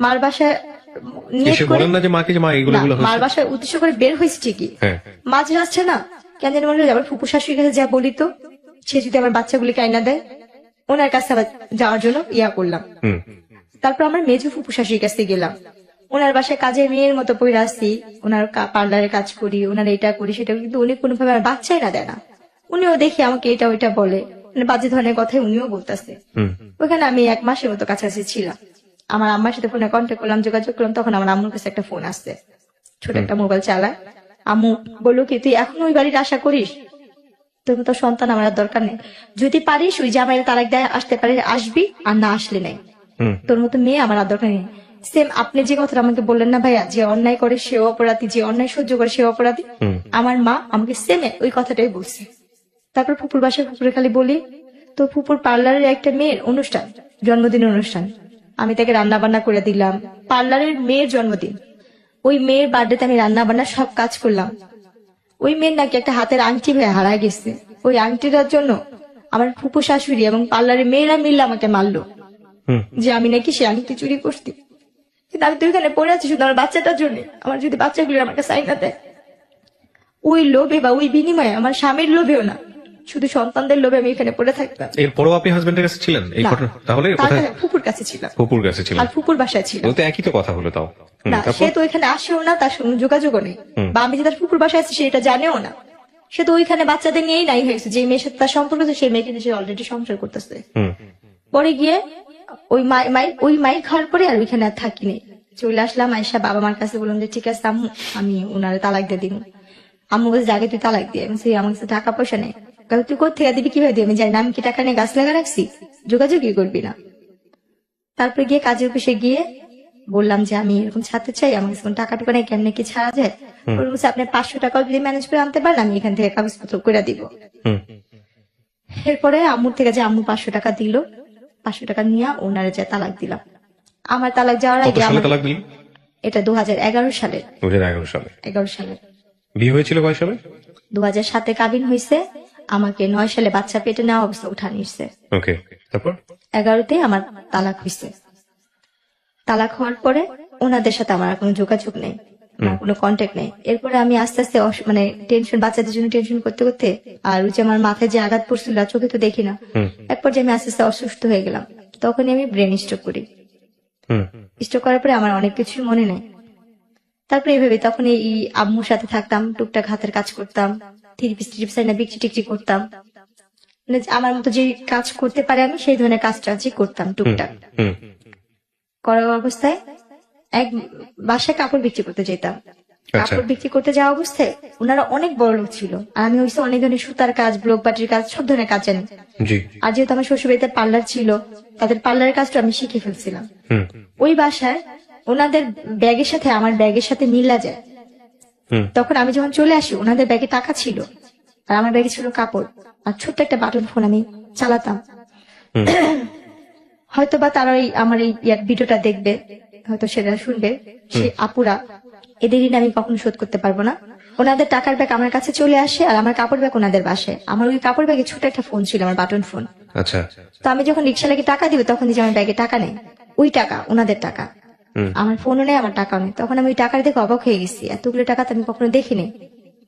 মার বাসায় মার বাসায় উদ্দেশ্য করে বের হয়েছে ঠিকই, মা যে আসছে না কেন জানি মনে হয় আমার ফুপু শাশুড়ির কাছে যা বলি তো সে যদি আমার বাচ্চাগুলিকে আইনা দেয়, ওনার কাছে আবার যাওয়ার জন্য ইয়া করলাম। তারপর আমার মেজু ফুপু শাশুড়ির কাছে গেলাম, ওনার বাসায় কাজের মেয়ের মতো পড়ে আসছি, ওনার পার্লারে কাজ করি, ওনার এটা করি সেটা, কিন্তু উনি কোনোভাবে আমার বাচ্চাই না দেয় না। উনিও দেখি আমাকে এটা ওইটা বলে, মানে বাজে ধরনের কথাই উনিও বলতেছে। ওখানে আমি 1 মাসের মতো কাছাকাছি ছিলাম। আমার আম্মার সাথে ফোনে কন্ট্যাক্ট করলাম, যোগাযোগ করলাম, তখন আমার আম্মুর কাছে একটা ফোন আসছে। ছোট একটা মোবাইল চালায়। আম্মু বললো কি তুই এখন ওই বাড়ির আশা করিস, তোর মতো সন্তান আমার আর দরকার নেই, যদি পারিস ওই জামাইয়ের তালাক দেয় আসতে পারিস আসবি, আর না আসলে নেই, হুম তোর মতো মেয়ে আমার আর দরকার নেই। সেম আপনি যে কথাটা আমাকে বললেন না ভাইয়া, যে অন্যায় করে সেও অপরাধী, যে অন্যায় সহ্য করে সেও অপরাধী, হুম আমার মা আমাকে সেম ওই কথাটাই বলছে। তারপর ফুপুর বাসায় ফুপুরে খালি বলি, তো ফুপুর পার্লারের একটা মেয়ের অনুষ্ঠান, জন্মদিনের অনুষ্ঠান, আমি তাকে রান্না বান্না করে দিলাম। পার্লারের মেয়ের জন্মদিন, ওই মেয়ের বার্থডেতে আমি রান্না বান্না সব কাজ করলাম। ওই মেয়ের নাকি একটা হাতের আংটি হয়ে হারায় গেছে, ওই আংটিটার জন্য আমার ফুপু শাশুড়ি এবং পার্লারের মেয়েরা মিললে আমাকে মারলো, হুম যে আমি নাকি সে আংটি চুরি করছি। কিন্তু আমি তো এখানে পড়ে আছি শুধু আমার বাচ্চাটার জন্য, আমার যদি বাচ্চাগুলো আমাকে সাইন না দেয়, ওই লোভে বা ওই বিনিময়ে, আমার স্বামীর লোভেও না, শুধু সন্তানদের লোভে আমি এখানে পড়ে থাকতাম। এরপরও আপনি হাজবেন্ডের কাছে ছিলেন এই না, ঘটনা? তাহলে তার কোথায়? কাছে ফুপুর কাছে ছিলাম, ফুপুর কাছে ছিলেন? আর ফুপুর বাসায় ছিলাম। তো একই তো কথা হলো তাও। না, তারপর? সে তো ওইখানে আসেও না, তার সঙ্গে যোগাযোগও নেই, বা আমি যে তার ফুপুর বাসায় আছি সেটা জানেও না। সে তো ওইখানে বাচ্চাদের নিয়েই নাই হয়েছে, যে মেয়ের সাথে তার সম্পর্ক আছে সেই মেয়েকে নিয়ে সে অলরেডি সংসার করতেছে। হুম পরে গিয়ে ওই মাইক খাওয়ার পরে আর ওইখানে আর থাকিনি, চলে আসলাম। আয়সা বাবা মার কাছে বললাম যে ঠিক আছে আম্মু আমি উনারে তালাক দিয়ে দিব। আম্মু বলছে আগে তুই তালাক দিয়ে, আমার কাছে টাকা পয়সা নেই। কারণ তুই কোথেকে দিবি, কিভাবে দিবি আমি জানি না, আমি কি টাকা নিয়ে গাছ লাগা রাখছি, যোগাযোগই করবি না। তারপরে গিয়ে কাজের অফিসে গিয়ে বললাম যে আমি এরকম ছাড়তে চাই, আমার কাছে কোনো টাকা টুকা নেই, কেমনে কি ছাড়া যায়। ওরা বলছে আপনি 500 টাকাও যদি ম্যানেজ করে আনতে পারেন আমি এখান থেকে কাগজপত্র করে দিব। হুম এরপরে আম্মুর থেকে যে আম্মু 500 টাকা দিল, 500 টাকা নিয়ে ওনারে যে তালাক দিলাম। আমার তালাক যাওয়ার কত আগে সালে তালাক দিলেন? এটা 2011 সালে, 2011 সালে। 11 সালে। বিয়ে হয়েছিল কয় সালে? 2007 কাবিন হয়েছে, আমাকে 9 সালে বাচ্চা পেটে নেওয়া অবস্থা উঠা নিচ্ছে। ওকে, তারপর? 11তে আমার তালাক হয়েছে। তালাক হওয়ার পরে ওনাদের সাথে আমার আর কোনো যোগাযোগ নেই, আমার কোনো কন্ট্যাক্ট নেই। এরপরে আমি আস্তে আস্তে মানে টেনশন, বাচ্চাদের জন্য টেনশন করতে করতে, আর ওই যে আমার মাথায় যে আঘাত পড়ছিল আর চোখে তো দেখি না, এক পর্যায়ে আমি আস্তে আস্তে অসুস্থ হয়ে গেলাম। তখনই আমি ব্রেন স্ট্রোক করি। হুম স্ট্রোক করার পরে আমার অনেক কিছু মনে নেই। তারপরে এইভাবে তখন এই আম্মুর সাথে থাকতাম, টুকটাক হাতের কাজ করতাম, বিক্রি টিকরি করতাম, মানে আমার মতো যে কাজ করতে পারে আমি সেই ধরনের কাজটা করতাম টুকটাক। হুম করা অবস্থায় এক বাসায় কাপড় বিক্রি করতে যেতাম। আচ্ছা। কাপড় বিক্রি করতে যাওয়া অবস্থায় ওনারা অনেক বড় লোক ছিল, আর আমি হচ্ছে অনেক ধরনের সুতার কাজ, ব্লক বাটির কাজ, সব ধরনের কাজ জানি। জি। আর যেহেতু আমার শ্বশুরবাড়িতে পার্লার ছিল, তাদের পার্লারের কাজটা আমি শিখে ফেলছিলাম। হুম ওই বাসায় ওনাদের ব্যাগের সাথে আমার ব্যাগের সাথে মিলা যায়। হুম তখন আমি যখন চলে আসি ওনাদের ব্যাগে টাকা ছিল, আর আমার ব্যাগে ছিল কাপড় আর ছোট্ট একটা বাটন ফোন আমি চালাতাম। হুম হয়তো বা তারা আমার এই ভিডিওটা দেখবে, হয়তো সেটা শুনবে, সে আপুরা, এদের ঋণ আমি কখনো শোধ করতে পারবো না। ওনাদের টাকার ব্যাগ আমার কাছে চলে আসে, আর আমার কাপড় ব্যাগ ওনাদের বাসায়। আমার ওই কাপড় ব্যাগে ছোট একটা ফোন ছিল, আমার বাটন ফোন। আচ্ছা। তো আমি যখন রিক্সালাকে টাকা দিব তখন যে আমার ব্যাগে টাকা নেই, ওই টাকা ওনাদের টাকা, আমার ফোনও নেই, আমার টাকাও নেই। তখন আমি ওই টাকার দেখে অবাক হয়ে গেছি, এতগুলো টাকা তো আমি কখনো দেখিনি।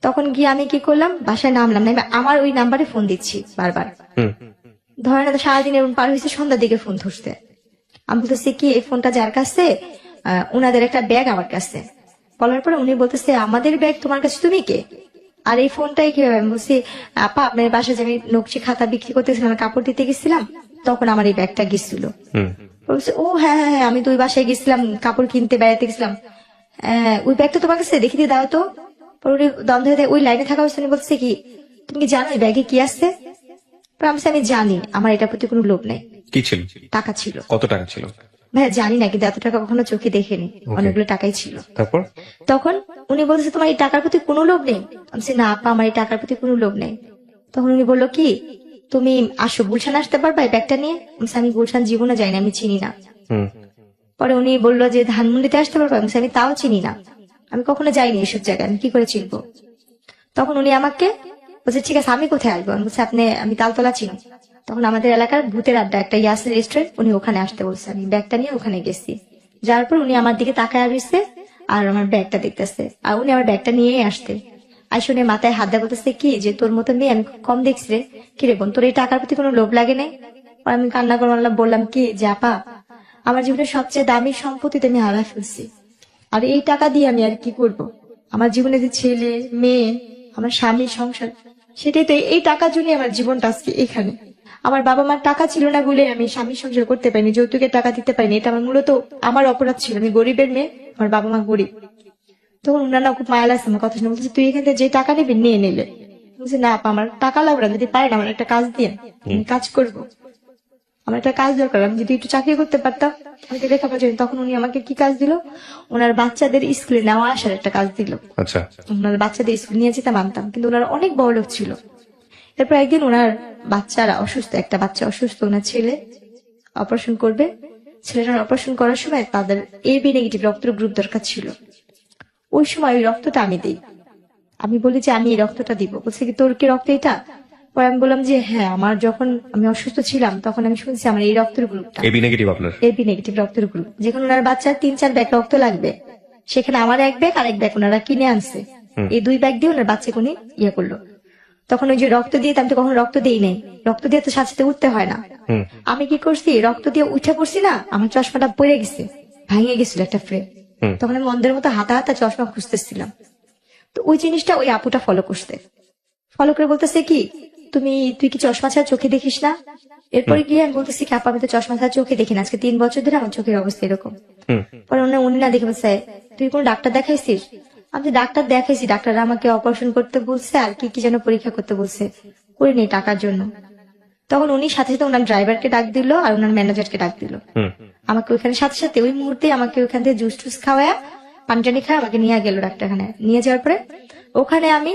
তখন গিয়ে আমি কি করলাম, বাসায় নামলাম, না আমার ওই নাম্বারে ফোন দিচ্ছি বারবার, হুম ধরে না তো সারাদিন এরকম পার হয়েছে, সন্ধ্যার দিকে ফোন ধরছে। আমি বলতেছি কি এই ফোনটা যার কাছে, ওনাদের একটা ব্যাগ আমার কাছে। বলার পরে উনি বলতেছে আমাদের ব্যাগ তোমার কাছে, তুমি কে, আর এই ফোনটাই কিভাবে? আমি বলছি আপা আপনার বাসায় যে আমি নকশি খাতা বিক্রি করতেছিলাম, কাপড় দিতে গেছিলাম, তখন আমার এই ব্যাগটা গেছিল। হুম বলছে ও হ্যাঁ হ্যাঁ হ্যাঁ, আমি তো ওই বাসায় গেছিলাম কাপড় কিনতে, বেড়াতে গেছিলাম, ওই ব্যাগটা তোমার কাছে, দেখি দিয়ে দাও তো। পরে উনি দ্বন্দ্ব হয়ে ওই লাইনে থাকা অবস্থা বলছে কি তুমি কি জানো এই ব্যাগে কি আছে? আমি জানি, আমার এটার প্রতি কোনো লোভ নেই। কি ছিল? টাকা ছিল। কত টাকা ছিল? ভাইয়া জানি না, কিন্তু এত টাকা কখনো চোখে দেখিনি, অনেকগুলো টাকাই ছিল। তারপর? তখন উনি বলতেছে তোমার এই টাকার প্রতি কোনো লোভ নেই? আমি বলছি, না আপা আমার এই টাকার প্রতি কোনো লোভ নেই। তখন উনি বললো কি তুমি আসো গুলশান আসতে পারবা এই ব্যাগটা নিয়ে? আমি বলছি, আমি গুলশান জীবনে যাই না, আমি চিনি না। হুম পরে উনি বললো যে ধানমন্ডিতে আসতে পারবা? আমি বলছি, আমি তাও চিনি না, আমি কখনো যাইনি এসব জায়গায়, আমি কি করে চিনবো? তখন উনি আমাকে বলছে ঠিক আছে আমি কোথায় আসবো? আমি বলছি আমি তালতলা চিনি। তখন আমাদের এলাকার ভূতের আড্ডা একটা ইয়াসির রেস্টুরেন্ট, উনি ওখানে আসতে বলছে। আমি ব্যাগটা নিয়ে ওখানে গেছি, যার পর উনি আমার দিকে তাকায় আসছে আর আমার ব্যাগটা দেখতেছে, আর উনি আমার ব্যাগটা নিয়েই আসতে আইসে উনি মাথায় হাত দেওয়া বলতেছে কি যে তোর মতো মেয়ে আমি কম দেখছি রে, কিরে বোন তোর এই টাকার প্রতি কোনো লোভ লাগে নাই? আর আমি কান্না করে বললাম কি যে আপা আমার জীবনের সবচেয়ে দামি সম্পত্তিতে আমি হারা ফেলছি, আর এই টাকা দিয়ে আমি আর কি করব? আমার জীবনে যে ছেলে মেয়ে, আমার স্বামীর সংসার, সেটাই তো, এই টাকার জন্য আমার জীবনটা আজকে এখানে। আমার বাবা মার টাকা ছিল না বলে আমি স্বামীর সংসার করতে পারিনি, যৌতুকের টাকা দিতে পারিনি, এটা আমার মূলত আমার অপরাধ ছিল। আমি গরিবের মেয়ে, আমার বাবা মা গরিব, তখন ওনারা খুব মায়া লাগছে আমার কথা শুনে, বলছে তুই এখান থেকে যে টাকা নিবি নিয়ে নিলে। বলছে না আপা আমার টাকা লাগবে না, যদি পারেন আমার একটা কাজ দিয়ে আমি কাজ করব, আমার একটা কাজ দরকার, আমি যদি একটু চাকরি করতে পারতাম আমি তো লেখাপড়া জানি। তখন উনি আমাকে কি কাজ দিল, ওনার বাচ্চাদের স্কুলে নেওয়া আসার একটা কাজ দিল। আচ্ছা, ওনার বাচ্চাদের স্কুল নিয়ে যেতে মানতাম, কিন্তু ওনার অনেক বড় লোক ছিল। এরপর একদিন ওনার বাচ্চারা অসুস্থ, একটা বাচ্চা অসুস্থ, ওনার ছেলে অপারেশন করবে। ছেলেটার অপারেশন করার সময় তাদের AB নেগেটিভ রক্তের গ্রুপ দরকার ছিল। ওই সময় ওই রক্তটা আমি দিই। আমি বলি যে আমি এই রক্তটা দিব। বলছে কি তোর কি রক্ত এটা? পরে আমি বললাম যে হ্যাঁ, আমার যখন আমি অসুস্থ ছিলাম তখন আমি শুনছি আমার এই রক্তের গ্রুপটা AB নেগেটিভ আপনার। AB নেগেটিভ রক্তের গ্রুপ, যেখানে ওনার বাচ্চার 3-4 ব্যাগ রক্ত লাগবে, সেখানে আমার 1 ব্যাগ আর 1 ব্যাগ ওনারা কিনে আনছে। এই 2 ব্যাগ দিয়ে ওনার বাচ্চাকে উনি ইয়ে করলো। তখন ওই যে রক্ত দিয়ে আমি তো কখনো রক্ত দেই নাই, রক্ত দিয়ে তো সাথে সাথে উঠতে হয় না। আমি কি করছি, রক্ত দিয়ে উঠে পড়ছি না, আমার চশমাটা পড়ে গেছে, ভাঙে গেছিল একটা ফ্রেম। তখন আমি অন্ধের মতো হাতা হাতা চশমা খুঁজতেছিলাম। তো ওই জিনিসটা ওই আপুটা ফলো করে বলতেছে কি তুই কি চশমা ছাড়া চোখে দেখিস না? এরপরে গিয়ে আমি বলতেছি কি আপা আমি তো চশমা ছাড়া চোখে দেখি না, আজকে 3 বছর ধরে আমার চোখের অবস্থা এরকম। পরে উনি না দেখে বলছে তুই কোন ডাক্তার দেখাইছিস? আমি ডাক্তার দেখাইছি, ডাক্তার আমাকে অপারেশন করতে বলছে আর কি কি যেন পরীক্ষা করতে বলছে, করে নেই টাকার জন্য। তখন উনি সাথে সাথে ওনার ড্রাইভারকে ডাক দিল আর ওনার ম্যানেজারকে ডাক দিল। আমাকে ওইখানে সাথে সাথে ওই মুহূর্তে আমাকে ওইখান থেকে জুস টুস খাওয়ায়া পানি টানি খাওয়া আমাকে নিয়ে গেল ডাক্তারখানায়। নিয়ে যাওয়ার পরে ওখানে আমি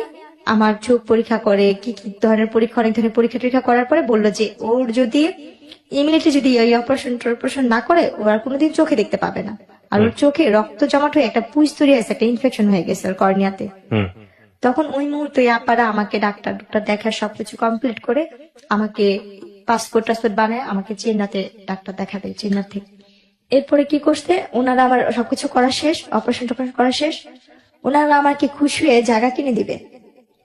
আমার চোখ পরীক্ষা করে কি কি ধরনের পরীক্ষা, অনেক ধরনের পরীক্ষা টরীক্ষা করার পরে বললো যে ওর যদি ইমিডিয়েটলি যদি এই অপারেশন না করে ও আর কোনোদিন চোখে দেখতে পাবে না। আর ওর চোখে রক্ত জমাট হয়ে একটা পুঁজ তৈরি হয়েছে, একটা ইনফেকশন হয়ে গেছে ওর কর্নিয়াতে। তখন ওই মুহূর্তে আপারা আমাকে ডাক্তার দেখা সবকিছু কমপ্লিট করে আমাকে পাসপোর্ট টাসপোর্ট বানায় আমাকে চেন্নাইতে ডাক্তার দেখাবে, চেন্নাই থেকে। এরপরে কি করছে ওনারা, আমার সবকিছু করা শেষ, অপারেশন টপারেশন করা শেষ, ওনারা আমাকে খুশি হয়ে জায়গা কিনে দিবে।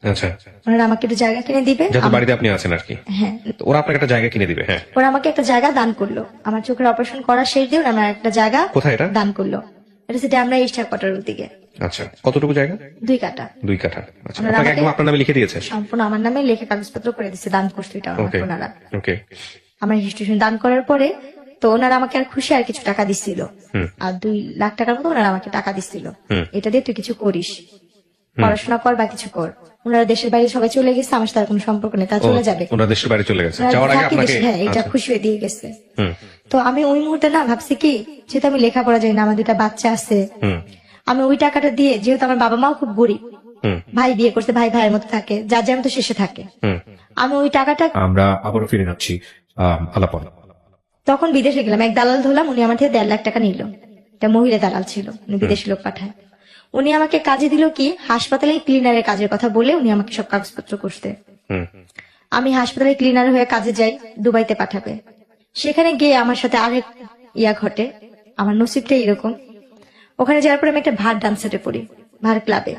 আচ্ছা, ওনারা আমাকে একটা জায়গা কিনে দিবে, যাতে বাড়িতে আপনি আছেন আর কি। হ্যাঁ তো ওরা আপনাকে একটা জায়গা কিনে দিবে। হ্যাঁ, ওরা আমাকে একটা জায়গা দান করলো। আমার চোখের অপারেশন করা শেষ দিয়ে ওরা আমার একটা জায়গা কোথায় এটা? দান করলো। এটা সেটা আমরা ইস্টার কোয়ার্টারের দিকে। আচ্ছা, কতটুকু জায়গা? 2 কাঠা। 2 কাঠা। আচ্ছা, ওনারা আপনাকে আমাকে একদম আপনার নামে লিখে দিয়েছে? সম্পূর্ণ আমার নামে লেখা কাগজপত্র করে দিচ্ছে, দান করছে এটা আমাকে ওকে, ওনারা। ওকে। আমার রেজিস্ট্রেশন দান করার পরে তো ওনারা আমাকে আর খুশি আর কিছু টাকা দিচ্ছিল, আর 2 লাখ টাকার মতো ওনারা আমাকে টাকা দিচ্ছিল, এটা দিয়ে তুই কিছু করিস, পড়াশোনা কর বা কিছু কর। ওনারা দেশের বাইরে সবাই চলে গেছে, আমার সাথে আর কোনো সম্পর্ক নেই, তারা চলে যাবে। ওনারা দেশের বাইরে চলে গেছে, ওনারা যাওয়ার আগে থাকি আপনাকে। দেশে, হ্যাঁ এটা আচ্ছা। খুশি হয়ে দিয়ে গেছে। তো আমি ওই মুহূর্তে না ভাবছি কি, যেহেতু আমি লেখাপড়া জানি না, আমার 2টা বাচ্চা আছে, আমি ওই টাকাটা দিয়ে, যেহেতু আমার বাবা মাও খুব গরিব, ভাই বিয়ে করছে, ভাই ভাইয়ের মতো থাকে, যার যার মতো শেষে থাকে, আমি ওই টাকাটা আমরা আবারও ফিরে যাচ্ছি আলাপন। তখন বিদেশে গেলাম, এক দালাল ধরলাম, উনি আমার থেকে 1.5 লাখ টাকা নিল। একটা মহিলা দালাল ছিল, উনি বিদেশি লোক পাঠায়। উনি আমাকে কাজে দিল কি, হাসপাতালে ক্লিনারের কাজের কথা বলে উনি আমাকে সব কাগজপত্র করতে। আমি হাসপাতালে ক্লিনার হয়ে কাজে যাই, দুবাইতে পাঠাবে। সেখানে গিয়ে আমার সাথে আরেক ইয়া ঘটে, আমার নসিবটা এরকম। ওখানে যাওয়ার পরে আমি একটা ভার ডান্সারে পড়ি, ভার ক্লাবে।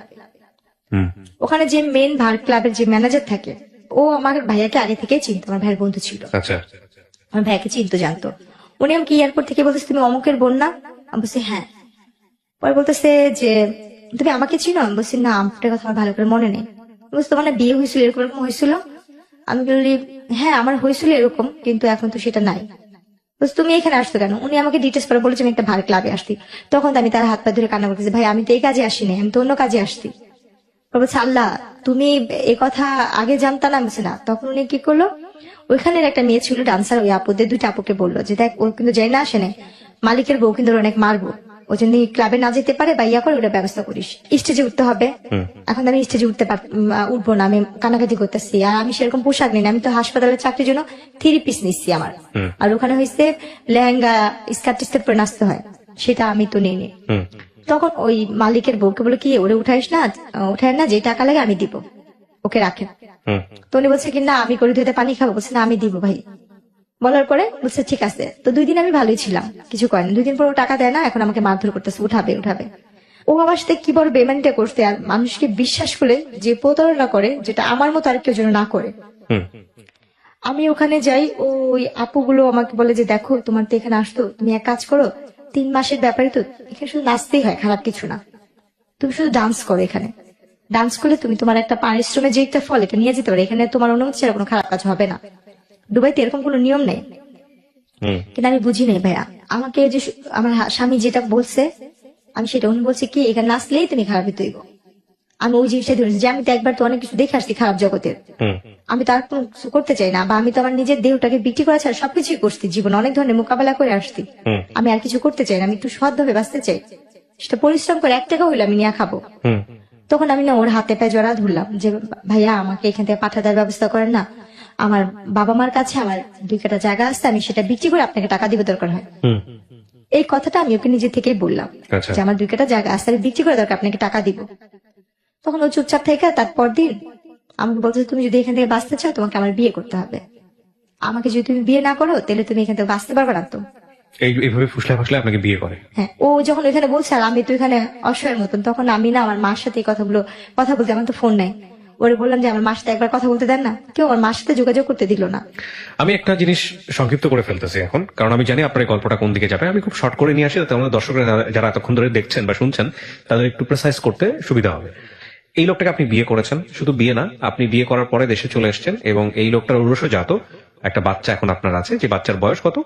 ওখানে যে মেন ভার ক্লাবের যে ম্যানেজার থাকে, ও আমার ভাইয়াকে আগে থেকেই চিনতো, আমার ভাইয়ের বন্ধু ছিল। আচ্ছা, আমার ভাইকে চিনতো, জানতো। উনি আমাকে এয়ারপোর্ট থেকে বলতেছে তুমি অমুকের বোন না? আমি বলছি হ্যাঁ। পরে বলতেছে যে তুমি আমাকে চিনো? আমি বলছি না, আপনার কথা আমার ভালো করে মনে নেই। বলছি তোমার না বিয়ে হয়েছিল, এরকম এরকম হয়েছিল? আমি বলি হ্যাঁ আমার হয়েছিল এরকম, কিন্তু এখন তো সেটা নাই। বলছি তুমি এখানে আসতো কেন? উনি আমাকে ডিটেলস করে বলেছে আমি একটা ভার ক্লাবে আসছি। তখন তো আমি তার হাত পা ধরে কান্না করতেছি, ভাই আমি তো এই কাজে আসিনি, আমি তো অন্য কাজে আসছি। বলছে আল্লাহ তুমি এই কথা আগে জানতা না? বলছে না। তখন উনি কি করলো, ওইখানের একটা মেয়ে ছিল ডান্সার, ওই আপুদের 2টা আপুকে বললো যে দেখ ও কিন্তু যাই না আসে নাই, মালিকের বউ কিন্তু অনেক মারবো, ও যদি ক্লাবে না যেতে পারে বা ইয়া করে ওটা ব্যবস্থা করিস, স্টেজে উঠতে হবে। এখন আমি স্টেজে উঠবো না, আমি কানাকাটি করতেছি, আর আমি সেরকম পোশাক নিই না, আমি তো হাসপাতালের চাকরির জন্য 3 পিস নিচ্ছি আমার, আর ওখানে হয়েছে লেহেঙ্গা স্কার্ট টিস্কার্ট পরে নাচতে হয়, সেটা আমি তো নিইনি। তখন ওই মালিকের বউকে বলে কি ওরে উঠায় না, যে টাকা লাগে আমি দিব, ওকে রাখেন। তো উনি বলছে কি না আমি করে ধুতে পানি খাবো, বলছে না আমি দিব ভাই। বলার পরে বলছে ঠিক আছে। তো 2 দিন আমি ভালোই ছিলাম, কিছু করেনি। 2 দিন পর ও টাকা দেয় না, এখন আমাকে মারধর করতেছে, উঠাবে। ও আমার সাথে কি বড় বেমানিটা করতে, আর মানুষকে বিশ্বাস করে যে প্রতারণা করে, যেটা আমার মতো আর কেউ যেন না করে। আমি ওখানে যাই, ওই আপুগুলো আমাকে বলে যে দেখো তোমার তো এখানে আসতো, তুমি এক কাজ করো, 3 মাসের ব্যাপারে তো এখানে শুধু নাচতেই হয়, খারাপ কিছু না, তুমি শুধু ডান্স করো, এখানে ডান্স করলে তুমি তোমার একটা পারিশ্রমে যে একটা ফল এটা নিয়ে যেতে পারো, এখানে তোমার অনুমতি ছাড়া কোনো খারাপ কাজ হবে না। দুবাইতে এরকম কোনো নিয়ম নেই। কিন্তু আমি বুঝি নাই ভাইয়া, আমাকে যে আমার স্বামী যেটা বলছে আমি সেটা, উনি বলছে কি এখানে নাচলেই তুমি খারাপ তৈব। আমি ওই জিনিসটা ধরেছি যে আমি তো একবার তো অনেক কিছু দেখে আসছি খারাপ জগতের, আমি তো আর কোনো কিছু করতে চাই না, বা আমি তো আমার নিজের দেহটাকে বিক্রি করা ছাড়া সবকিছুই করছি, জীবন অনেক ধরনের মোকাবেলা করে আসছি, আমি আর কিছু করতে চাই না, আমি একটু সৎভাবে বাঁচতে চাই, সেটা পরিশ্রম করে 1 টাকা হইলে আমি নিয়ে খাবো। তখন আমি না ওর হাতে পায়ে জড়া ধরলাম যে ভাইয়া আমাকে এখান থেকে পাঠা দেওয়ার ব্যবস্থা করেন না, আমার বাবা মার কাছে আমার 2 কাঠা জায়গা আছে, আমি সেটা বিক্রি করে আপনাকে টাকা দিবে দরকার হয়। এই কথাটা আমি ওকে নিজে থেকেই বললাম আচ্ছা। যে আমার 2 কাঠা জায়গা আছে, আমি বিক্রি করে দরকার আপনাকে টাকা দিব। তখন ও চুপচাপ থেকে তারপর দিন আমাকে বলছে তুমি যদি এখান থেকে বাঁচতে চাও তোমাকে আমার বিয়ে করতে হবে, আমাকে যদি তুমি বিয়ে না করো তাহলে তুমি এখান থেকে বাঁচতে পারবে না। তো এইভাবে ফুসলে ফুসলে আপনাকে বিয়ে করে। হ্যাঁ, ও যখন ওইখানে বলছে আর আমি তো এখানে অসহায়ের মতন, তখন আমি না আমার মার সাথে এই কথাগুলো কথা বলতে, আমার তো ফোন নাই, ওরে বললাম যে আমার মার সাথে একবার কথা বলতে দেন না, কেউ আমার মার সাথে যোগাযোগ করতে দিল না। আমি একটা জিনিস সংক্ষিপ্ত করে ফেলতেছি এখন, কারণ আমি জানি আপনার এই গল্পটা কোন দিকে যাবে। আমি খুব শর্ট করে নিয়ে আসি, যাতে আমাদের দর্শকরা যারা এতক্ষণ ধরে দেখছেন বা শুনছেন তাদের একটু প্রেসাইজ করতে সুবিধা হবে। এই লোকটাকে আপনি বিয়ে করেছেন, শুধু বিয়ে না, আপনি বিয়ে করার পরে দেশে চলে এসেছেন এবং এই লোকটার উরসজাত একটা বাচ্চা এখন আপনার আছে, যে বাচ্চার বয়স কত?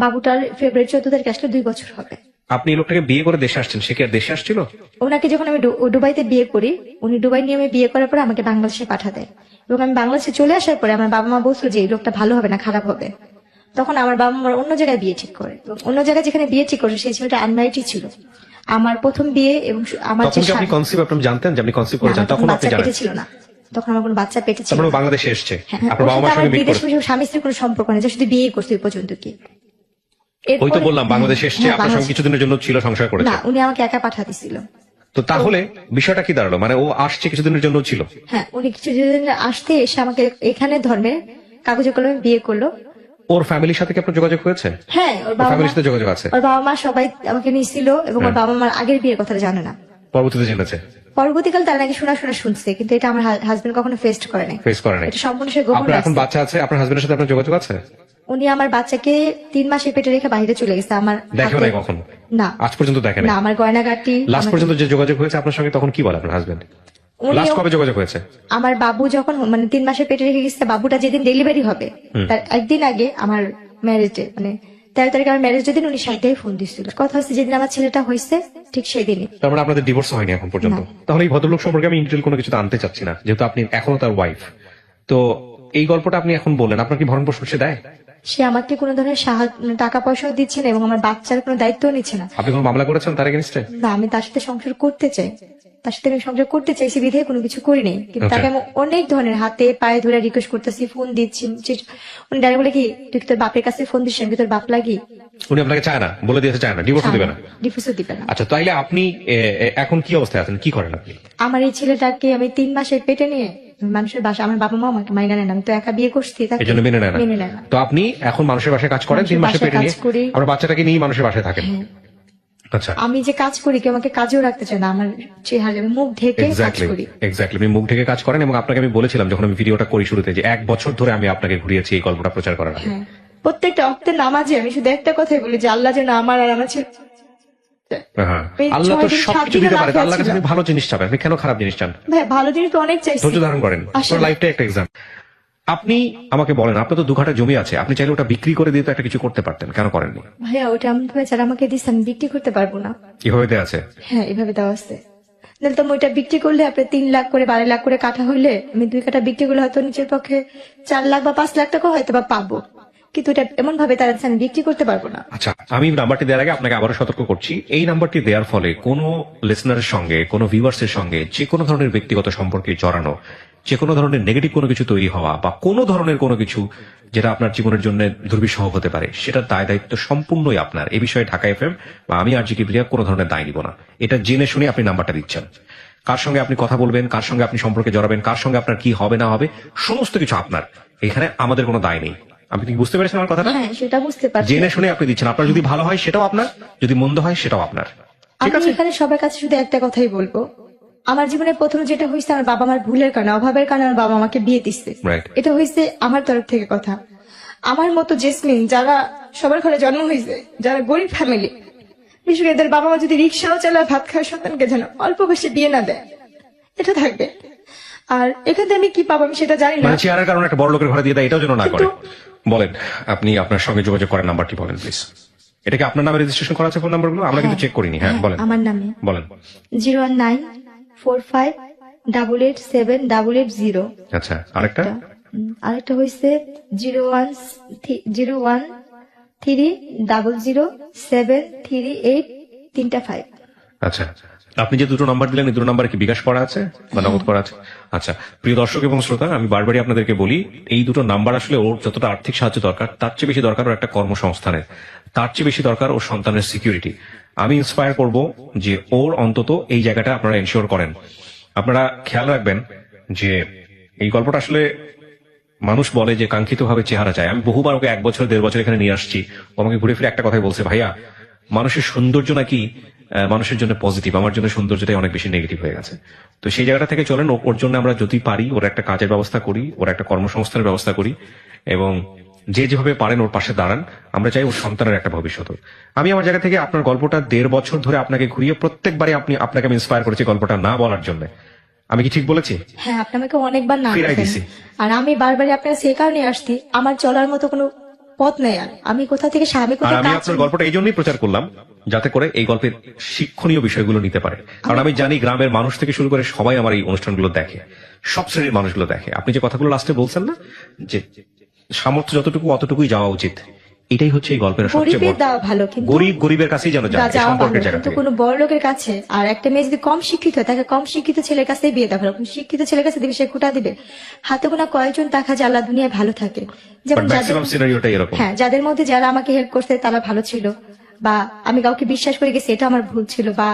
বাবুটার ফেব্রুয়ারি 14 তারিখে আসলে 2 বছর হবে। আপনি এই লোকটাকে বিয়ে করে দেশে আসছেন, সে কি আর দেশে আসছিল? ওনাকে যখন আমি দুবাইতে বিয়ে করি, উনি দুবাই নিয়ে আমি বিয়ে করার পরে আমাকে বাংলাদেশে পাঠা দেয়, এবং আমি বাংলাদেশে চলে আসার পরে আমার বাবা মা বলছিল যে এই লোকটা ভালো হবে না খারাপ হবে। তখন আমার বাবা মা অন্য জায়গায় বিয়ে ঠিক করে, এবং অন্য জায়গায় যেখানে বিয়ে ঠিক করে সেই ছেলেটা আনম্যারিডই ছিল। আমার প্রথম বিয়ে এবং আমার যে তখন কি আপনি কনসিভ আপনি জানতেন যে আপনি কনসিভ করেছেন? তখন আপনি বাচ্চা জানেন? পেটে ছিল না, তখন আমার কোনো বাচ্চা পেটে ছিল তারপরে না। বাংলাদেশে এসেছে, হ্যাঁ, আপনার বাবা ওর মার সাথে সঙ্গে আমার মিট বিদেশ করেছে। স্বামী স্ত্রীর কোনো সম্পর্ক নেই, যে শুধু বিয়ে করছে ওই পর্যন্ত কি। ওই তো এরপরে- বললাম বাংলাদেশে এসেছে, হ্যাঁ, আপনার সঙ্গে বাংলাদেশে- কিছুদিনের জন্য ছিল, সংসার করেছে। না, উনি আমাকে একা পাঠা দিছিল। তো তাহলে বিষয়টা কি দাঁড়ালো? মানে ও আসছে কিছুদিনের জন্য ছিল? হ্যাঁ, উনি কিছুদিন আসতে এসে আমাকে এখানে ধর্মে কাগজে কলমে বিয়ে করলো। ওর ফ্যামিলির সাথে কি আপনার যোগাযোগ হয়েছে? হ্যাঁ, ওর ওর বাবা ফ্যামিলির মা- সাথে যোগাযোগ আছে? ওর বাবা মা সবাই আমাকে নিয়েছিল, এবং ওর বাবা মার আগের বিয়ের কথাটা জানে না। পরবর্তীতে জেনেছে? পরবর্তীকাল তারা নাকি শোনা শুনছে, কিন্তু এটা আমার হাজবেন্ড কখনো ফেস্ট করে নাই। ফেস করে নাই? এটা সম্পূর্ণ সে গোপন আপনার এখন রাখছে। বাচ্চা আছে, আপনার হাজবেন্ডের সাথে আপনার যোগাযোগ আছে? উনি আমার বাচ্চাকে 3 মাসের পেটে রেখে বাইরে চলে গেছে, আমার দেখেও হাতে- নাই কখনো? না, আজ পর্যন্ত দেখে না, নাই? আমার গয়নাগাটি লাস্ট আমার- পর্যন্ত যে যোগাযোগ হয়েছে আপনার সঙ্গে তখন কি বলে আপনার হাজবেন্ড? উনি- লাস্ট কবে যোগাযোগ হয়েছে? আমার বাবু যখন মানে 3 মাসের পেটে রেখে গেছে, বাবুটা যেদিন ডেলিভারি হবে তার একদিন আগে আমার ম্যারেজে, মানে 13 তারিখে আমার ম্যারেজ যেদিন, উনি সাইডেই ফোন দিচ্ছিল। কথা হচ্ছে যেদিন আমার ছেলেটা হয়েছে ঠিক সেই দিনই। তার মানে আপনাদের ডিভোর্স হয়নি এখন পর্যন্ত? তাহলে এই ভদ্রলোক সম্পর্কে আমি ইন্ডিটেল কোনো কিছু আনতে চাচ্ছি না, যেহেতু আপনি এখনো তার ওয়াইফ। তো এই গল্পটা আপনি এখন বললেন, আপনার কি ভরণ পোষণ সে দেয়? সে আমাকে কোনো ধরনের টাকা পয়সাও দিচ্ছে না, এবং আমার বাচ্চার কোনো দায়িত্ব নিচ্ছে না। আপনি কোনো মামলা করেছেন তার এগেনস্টে? না, আমি তার সাথে সংসার করতে চাই, তার সাথে আমি সংসার করতে চাইছি বিধে কোনো কিছু করি নাই, কিন্তু আচ্ছা। তাকে আমি অনেক ধরনের হাতে পায়ে ধরে রিকোয়েস্ট করতেছি, ফোন দিচ্ছি, উনি ডাইরেক্ট বলে কি তুই কি তোর বাপের কাছে ফোন দিস, আমি কি তোর বাপ লাগি? উনি আপনাকে চায় না, বলে দিয়েছে চায় না, ডিভোর্স দেবে না? ডিভোর্সও দিবে না। আচ্ছা, তাইলে আপনি এখন কি অবস্থায় আছেন, কি করেন আপনি? আমার এই ছেলেটাকে আমি 3 মাসের পেটে নিয়ে মানুষের বাসা, আমার বাবা মা আমাকে মাইনা নেয় না, আমি তো একা বিয়ে করছি, তাকে এই জন্য মেনে নেয় না? মেনে নেয় না। তো আপনি এখন মানুষের বাসায় কাজ করেন, 3 মানুষের মাসের পেটে বাসায় নিয়ে কাজ করি। আপনার বাচ্চাটাকে নিয়ে মানুষের বাসায় থাকেন? হ্যাঁ। আচ্ছা, আমি যে কাজ করি কেউ আমাকে কাজেও রাখতে চায় না, আমার চেহারা আমি মুখ ঢেকে কাজ এক্স্যাক্টলি করি। এক্স্যাক্টলি আপনি মুখ ঢেকে কাজ করেন, এবং আপনাকে আমি বলেছিলাম যখন আমি ভিডিওটা করি শুরুতে, যে 1 বছর ধরে আমি আপনাকে ঘুরিয়েছি এই গল্পটা প্রচার করার আগে। হ্যাঁ, প্রত্যেকটা অক্তের নামাজে আমি শুধু একটা কথাই বলি যে আল্লাহ যেন আমার আর আমার ছেলে হ্যাঁ, এই আল্লাহ তো 6 দিন, 7 সবকিছু দিনে দিতে পারে, লাফিয়ে আল্লাহ কাছে ছিল। আপনি ভালো জিনিস চাবেন, আপনি কেন খারাপ জিনিস চান? ভাই ভালো জিনিস তো অনেক চাইছি। ধৈর্য ধারণ করেন, আসলে। আপনার লাইফটা একটা এক্সাম। আপনি আমাকে বলেন, আপনার তো 2 কাঠা জমি আছে, আপনি চাইলে ওটা বিক্রি করে দিয়ে তো একটা কিছু করতে পারতেন, কেন করেননি? ভাইয়া ওটা এমন ভাবে যারা আমাকে দিচ্ছে আমি বিক্রি করতে পারবো না। কিভাবে দেয়া আছে? হ্যাঁ, এভাবে দেওয়া আছে। নাহলে তো আমি ওইটা বিক্রি করলে আপনি 3 লাখ করে 12 লাখ করে কাঠা হইলে আমি 2 কাঠা বিক্রি করলে হয়তো নিচের পক্ষে 4 লাখ বা 5 লাখ টাকা হয়তো বা পাবো, কিন্তু এটা এমন ভাবে তারা আমি বিক্রি করতে পারবো না। আচ্ছা, আমি নাম্বারটি দেওয়ার আগে আপনাকে আবারও সতর্ক করছি, এই নাম্বারটি দেওয়ার ফলে কোনো লিসনারের সঙ্গে, কোনো ভিউয়ার্সের সঙ্গে যে কোনো ধরনের ব্যক্তিগত সম্পর্কে জড়ানো, যে কোনো ধরনের নেগেটিভ কোনো কিছু তৈরি হওয়া, বা কোনো ধরনের কোনো কিছু যেটা আপনার জীবনের জন্য দুর্বিষহ হতে পারে, সেটার দায় দায়িত্ব সম্পূর্ণই আপনার। এই বিষয়ে ঢাকা এফএম বা আমি আর জি কিবরিয়া কোনো ধরনের দায় নিব না। এটা জেনে শুনে আপনি নাম্বারটা দিচ্ছেন। কার সঙ্গে আপনি কথা বলবেন, কার সঙ্গে আপনি সম্পর্কে জড়াবেন, কার সঙ্গে আপনার কি হবে না হবে, সমস্ত কিছু আপনার। এখানে আমাদের কোনো দায় নেই। আপনি কি বুঝতে পেরেছেন আমার কথাটা? হ্যাঁ, সেটা বুঝতে পারছি। জেনে শুনে আপনি দিচ্ছেন, আপনার যদি ভালো হয় সেটাও আপনার, যদি মন্দ হয় সেটাও আপনার। ঠিক আমি আছে? এখানে সবার কাছে শুধু একটা কথাই বলবো, আমার জীবনে প্রথম যেটা হয়েছে আমার বাবা মার ভুলের কারণে, অভাবের কারণে আমার বাবা আমাকে বিয়ে দিচ্ছে। Right. এটা হয়েছে আমার তরফ থেকে কথা। আমার মতো জেসমিন যারা সবার ঘরে জন্ম হয়েছে, যারা গরিব ফ্যামিলি, বিশেষ করে এদের বাবা মা যদি রিক্সাও চালায় ভাত খাওয়া সন্তানকে যেন অল্প বয়সে বিয়ে না দেয়, এটা থাকবে। আর এখানে আমি কি পাবো আমি সেটা জানি না, মানে চেয়ারের কারণে একটা বড় লোকের ঘরে দিয়ে দেয়, এটাও যেন না করে। কিন্তু- বলেন, আপনি আপনার সঙ্গে যোগাযোগ করার নাম্বারটি বলেন প্লিজ। এটা কি আপনার নামে রেজিস্ট্রেশন করা আছে ফোন নাম্বারগুলো? আমরা কিন্তু চেক করিনি। হ্যাঁ বলেন আমার নামে বলেন। 01945887880। আচ্ছা, আরেকটা আরেকটা হয়েছে 01300738385। আচ্ছা, আপনি যে দুটো নাম্বার দিলেন এই দুটো নাম্বারে কি বিকাশ করা আছে বা নগদ করা আছে? আচ্ছা, প্রিয় দর্শক এবং শ্রোতা, আমি বারবারই আপনাদেরকে বলি, এই দুটো নাম্বার আসলে ওর যতটা আর্থিক সাহায্য দরকার তার চেয়ে বেশি দরকার ওর একটা কর্মসংস্থানের, তার চেয়ে বেশি দরকার ওর সন্তানের সিকিউরিটি। আমি ইন্সপায়ার করব যে ওর অন্তত এই জায়গাটা আপনারা এনশিওর করেন। আপনারা খেয়াল রাখবেন যে এই গল্পটা আসলে মানুষ বলে যে কাঙ্ক্ষিত ভাবে চেহারা চায়। আমি বহুবার ওকে 1 বছর 1.5 বছর এখানে নিয়ে আসছি, ও আমাকে ঘুরে ফিরে একটা কথাই বলছে, ভাইয়া মানুষের সৌন্দর্য নাকি মানুষের জন্য পজিটিভ, আমার জন্য সৌন্দর্যটাই অনেক বেশি নেগেটিভ হয়ে গেছে। তো সেই জায়গাটা থেকে চলেন, ওর জন্য আমরা যদি পারি ওর একটা কাজের ব্যবস্থা করি, ওর একটা কর্মসংস্থানের ব্যবস্থা করি, এবং যে যেভাবে পারেন ওর পাশে দাঁড়ান। আমরা চাই ওর সন্তানের একটা ভবিষ্যৎ হোক। আমি আমার জায়গা থেকে আপনার গল্পটা 1.5 বছর ধরে আপনাকে ঘুরিয়ে প্রত্যেকবারে আপনাকে আমি ইন্সপায়ার করেছি গল্পটা না বলার জন্য। আমি কি ঠিক বলেছি? হ্যাঁ, আপনি আমাকে অনেকবার না ফিরাই বলেছেন। দিছি। আর আমি বারবারই আপনার সেই কারণে আসছি, আমার চলার মতো কোনো পথ নেই। আর আমি কোথা থেকে স্বামী আর কোথাও আমি কাজ আপনার গল্পটা এই জন্যই প্রচার করলাম যাতে করে এই গল্পের শিক্ষণীয় বিষয়গুলো নিতে পারে। কারণ আমি জানি গ্রামের মানুষ থেকে শুরু করে সবাই আমার এই অনুষ্ঠানগুলো দেখে, সব শ্রেণীর মানুষগুলো দেখে। আপনি যে কথাগুলো লাস্টে বলছেন না, যে সামর্থ্য যতটুকু অতটুকুই যাওয়া উচিত, এটাই হচ্ছে এই গল্পের সবচেয়ে গরিবের বড়। দেওয়া ভালো, কিন্তু গরিবের কাছেই যেন যায়, এই যাওয়া ভালো, সম্পর্কের জায়গা কিন্তু থেকে। কোনো বড় লোকের কাছে। আর একটা মেয়ে যদি কম শিক্ষিত হয়, তাকে কম শিক্ষিত ছেলের কাছেই বিয়ে দেওয়া ভালো। শিক্ষিত ছেলের কাছে দিবে, সে খোটা দিবে। হাতে গোনা কয়েকজন দেখা যায় আল্লাহ দুনিয়ায় ভালো থাকে, যেমন যাদের ম্যাক্সিমাম সিনারিওটাই এরকম। হ্যাঁ, যাদের মধ্যে যারা আমাকে হেল্প করতে তারা ভালো ছিল, বা আমি কাউকে বিশ্বাস করে গেছি এটা আমার ভুল ছিল, বা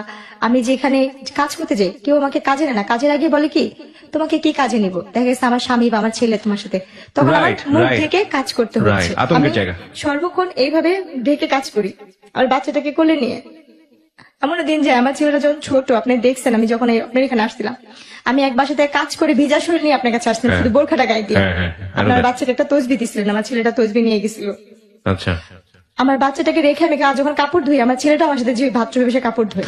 আমি যেখানে কাজ করতে যাই কেউ আমাকে কাজে নেয় না, কাজের আগে বলে কি তোমাকে কি কাজে নিব, দেখা গেছে আমার স্বামী বা আমার ছেলে তোমার সাথে, তখন আমার Right, মুখ right. থেকে কাজ করতে Right, হচ্ছে। আতঙ্কের আমি জায়গা। সর্বক্ষণ এইভাবে ঢেকে কাজ করি, আর বাচ্চাটাকে কোলে নিয়ে। এমন দিন যায় আমার ছেলেটা যখন ছোট, আপনি দেখছেন আমি যখন আপনার এখানে আসছিলাম, আমি এক বাসাতে কাজ করে ভিজা শরীর নিয়ে আপনার কাছে আসছিলাম, শুধু বোরখাটা গায়ে দিয়ে। হ্যাঁ, হ্যাঁ, হ্যাঁ। আপনার বাচ্চাকে একটা তসবি দিছিলেন, আমার ছেলেটা তসবি নিয়ে গেছিল। আচ্ছা, আমার বাচ্চাটাকে রেখে আমি যখন কাপড় ধুই, আমার ছেলেটা আমার সাথে যে বাথরুমে বসে কাপড় ধুই।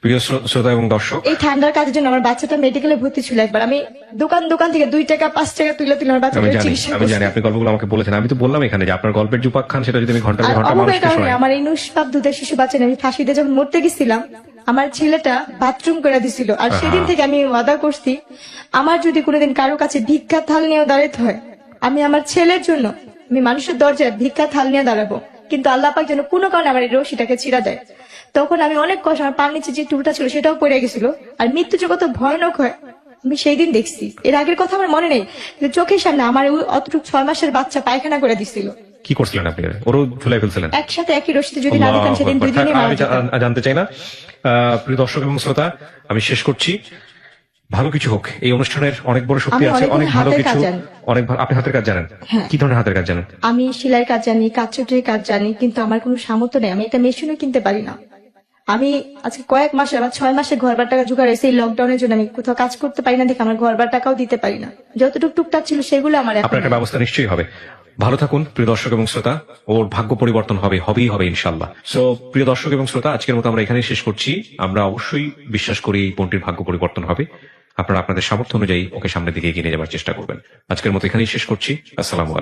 প্রিয় শ্রোতা এবং দর্শক, এই ঠান্ডার কাজের জন্য আমার বাচ্চাটা মেডিকেলে ভর্তি ছিল একবার। আমি দোকান থেকে 2 টাকা 5 টাকা তুলে আমার আমি বাচ্চাকে জানি চিকিৎসা আমি জানি করছি। আপনি গল্পগুলো আমাকে বলেছেন। আমি তো বললাম এখানে যে আপনার গল্পের যে উপাখ্যান, সেটা যদি আমি ঘন্টার আর পর ঘন্টা অভাবের মানুষকে কারণে শোনাই। আমার এই নুসপাপ দুধের শিশু বাচ্চা নিয়ে আমি ফাঁসিতে যখন মরতে গেছিলাম, আমার ছেলেটা বাথরুম করে দিছিল। আর সেদিন থেকে আমি ওয়াদা করছি, আমার যদি কোনোদিন কারো কাছে ভিক্ষা থাল নিয়ে দাঁড়াতে হয়, আমি আমার ছেলের জন্য আমি মানুষের দরজায় ভিক্ষা থাল নিয়ে দাঁড়াবো। কিন্তু আল্লাহ পাক যেন কোনো কারণে আমার এই রশিটাকে ছিঁড়া দেয়। তখন আমি অনেক কষ্ট, আমার পার নিচে যে টুলটা ছিল সেটাও পড়ে গেছিল। আর মৃত্যু যে কত ভয়ানক হয় আমি সেই দিন দেখছি। এর আগের কথা আমার মনে নেই, কিন্তু চোখের সামনে আমার ওই অতটুকু 6 মাসের বাচ্চা পায়খানা করে দিছিল। কি করছিলেন আপনি? ওরও ঝুলাই ফেলছিলেন? একসাথে একই রশিতে যদি না দিতাম সেদিন 2 দিনে আমি মারা যেতাম। জানতে চাই না। প্রিয় দর্শক এবং শ্রোতা, আমি শেষ করছি। ভালো কিছু হোক, এই অনুষ্ঠানের অনেক বড় শক্তি আমি আছে, অনেক অনেক ভালো হাতের কিছু। কাজ জানি। আপনি হাতের কাজ জানেন? হ্যাঁ। কি ধরনের হাতের কাজ জানেন? আমি সেলাইয়ের কাজ জানি, কাঠচুটির কাজ জানি, কিন্তু আমার কোনো সামর্থ্য নেই। আমি একটা মেশিনও কিনতে পারি না। আমি আজকে কয়েক মাসে, আবার 6 মাসে ঘরবার টাকা জোগাড় হয়েছে। এই লকডাউনের জন্য আমি কোথাও কাজ করতে পারি না দেখে আমার ঘরবার টাকাও দিতে পারি না। যতটুকু টুকটাক ছিল সেগুলো আমার এখন আপনার একটা ব্যবস্থা নিশ্চয়ই হবে। ভালো থাকুন প্রিয় দর্শক এবং শ্রোতা। ওর ভাগ্য পরিবর্তন হবেই হবে ইনশাল্লাহ। সো প্রিয় দর্শক এবং শ্রোতা, আজকের মতো আমরা এখানেই শেষ করছি। আমরা অবশ্যই বিশ্বাস করি এই বোনটির ভাগ্য পরিবর্তন হবে। আপনারা আপনাদের সামর্থ্য অনুযায়ী ওকে সামনের দিকে এগিয়ে নিয়ে যাওয়ার চেষ্টা করবেন। আজকের মতো এখানেই শেষ করছি। আসসালামু আলাইকুম।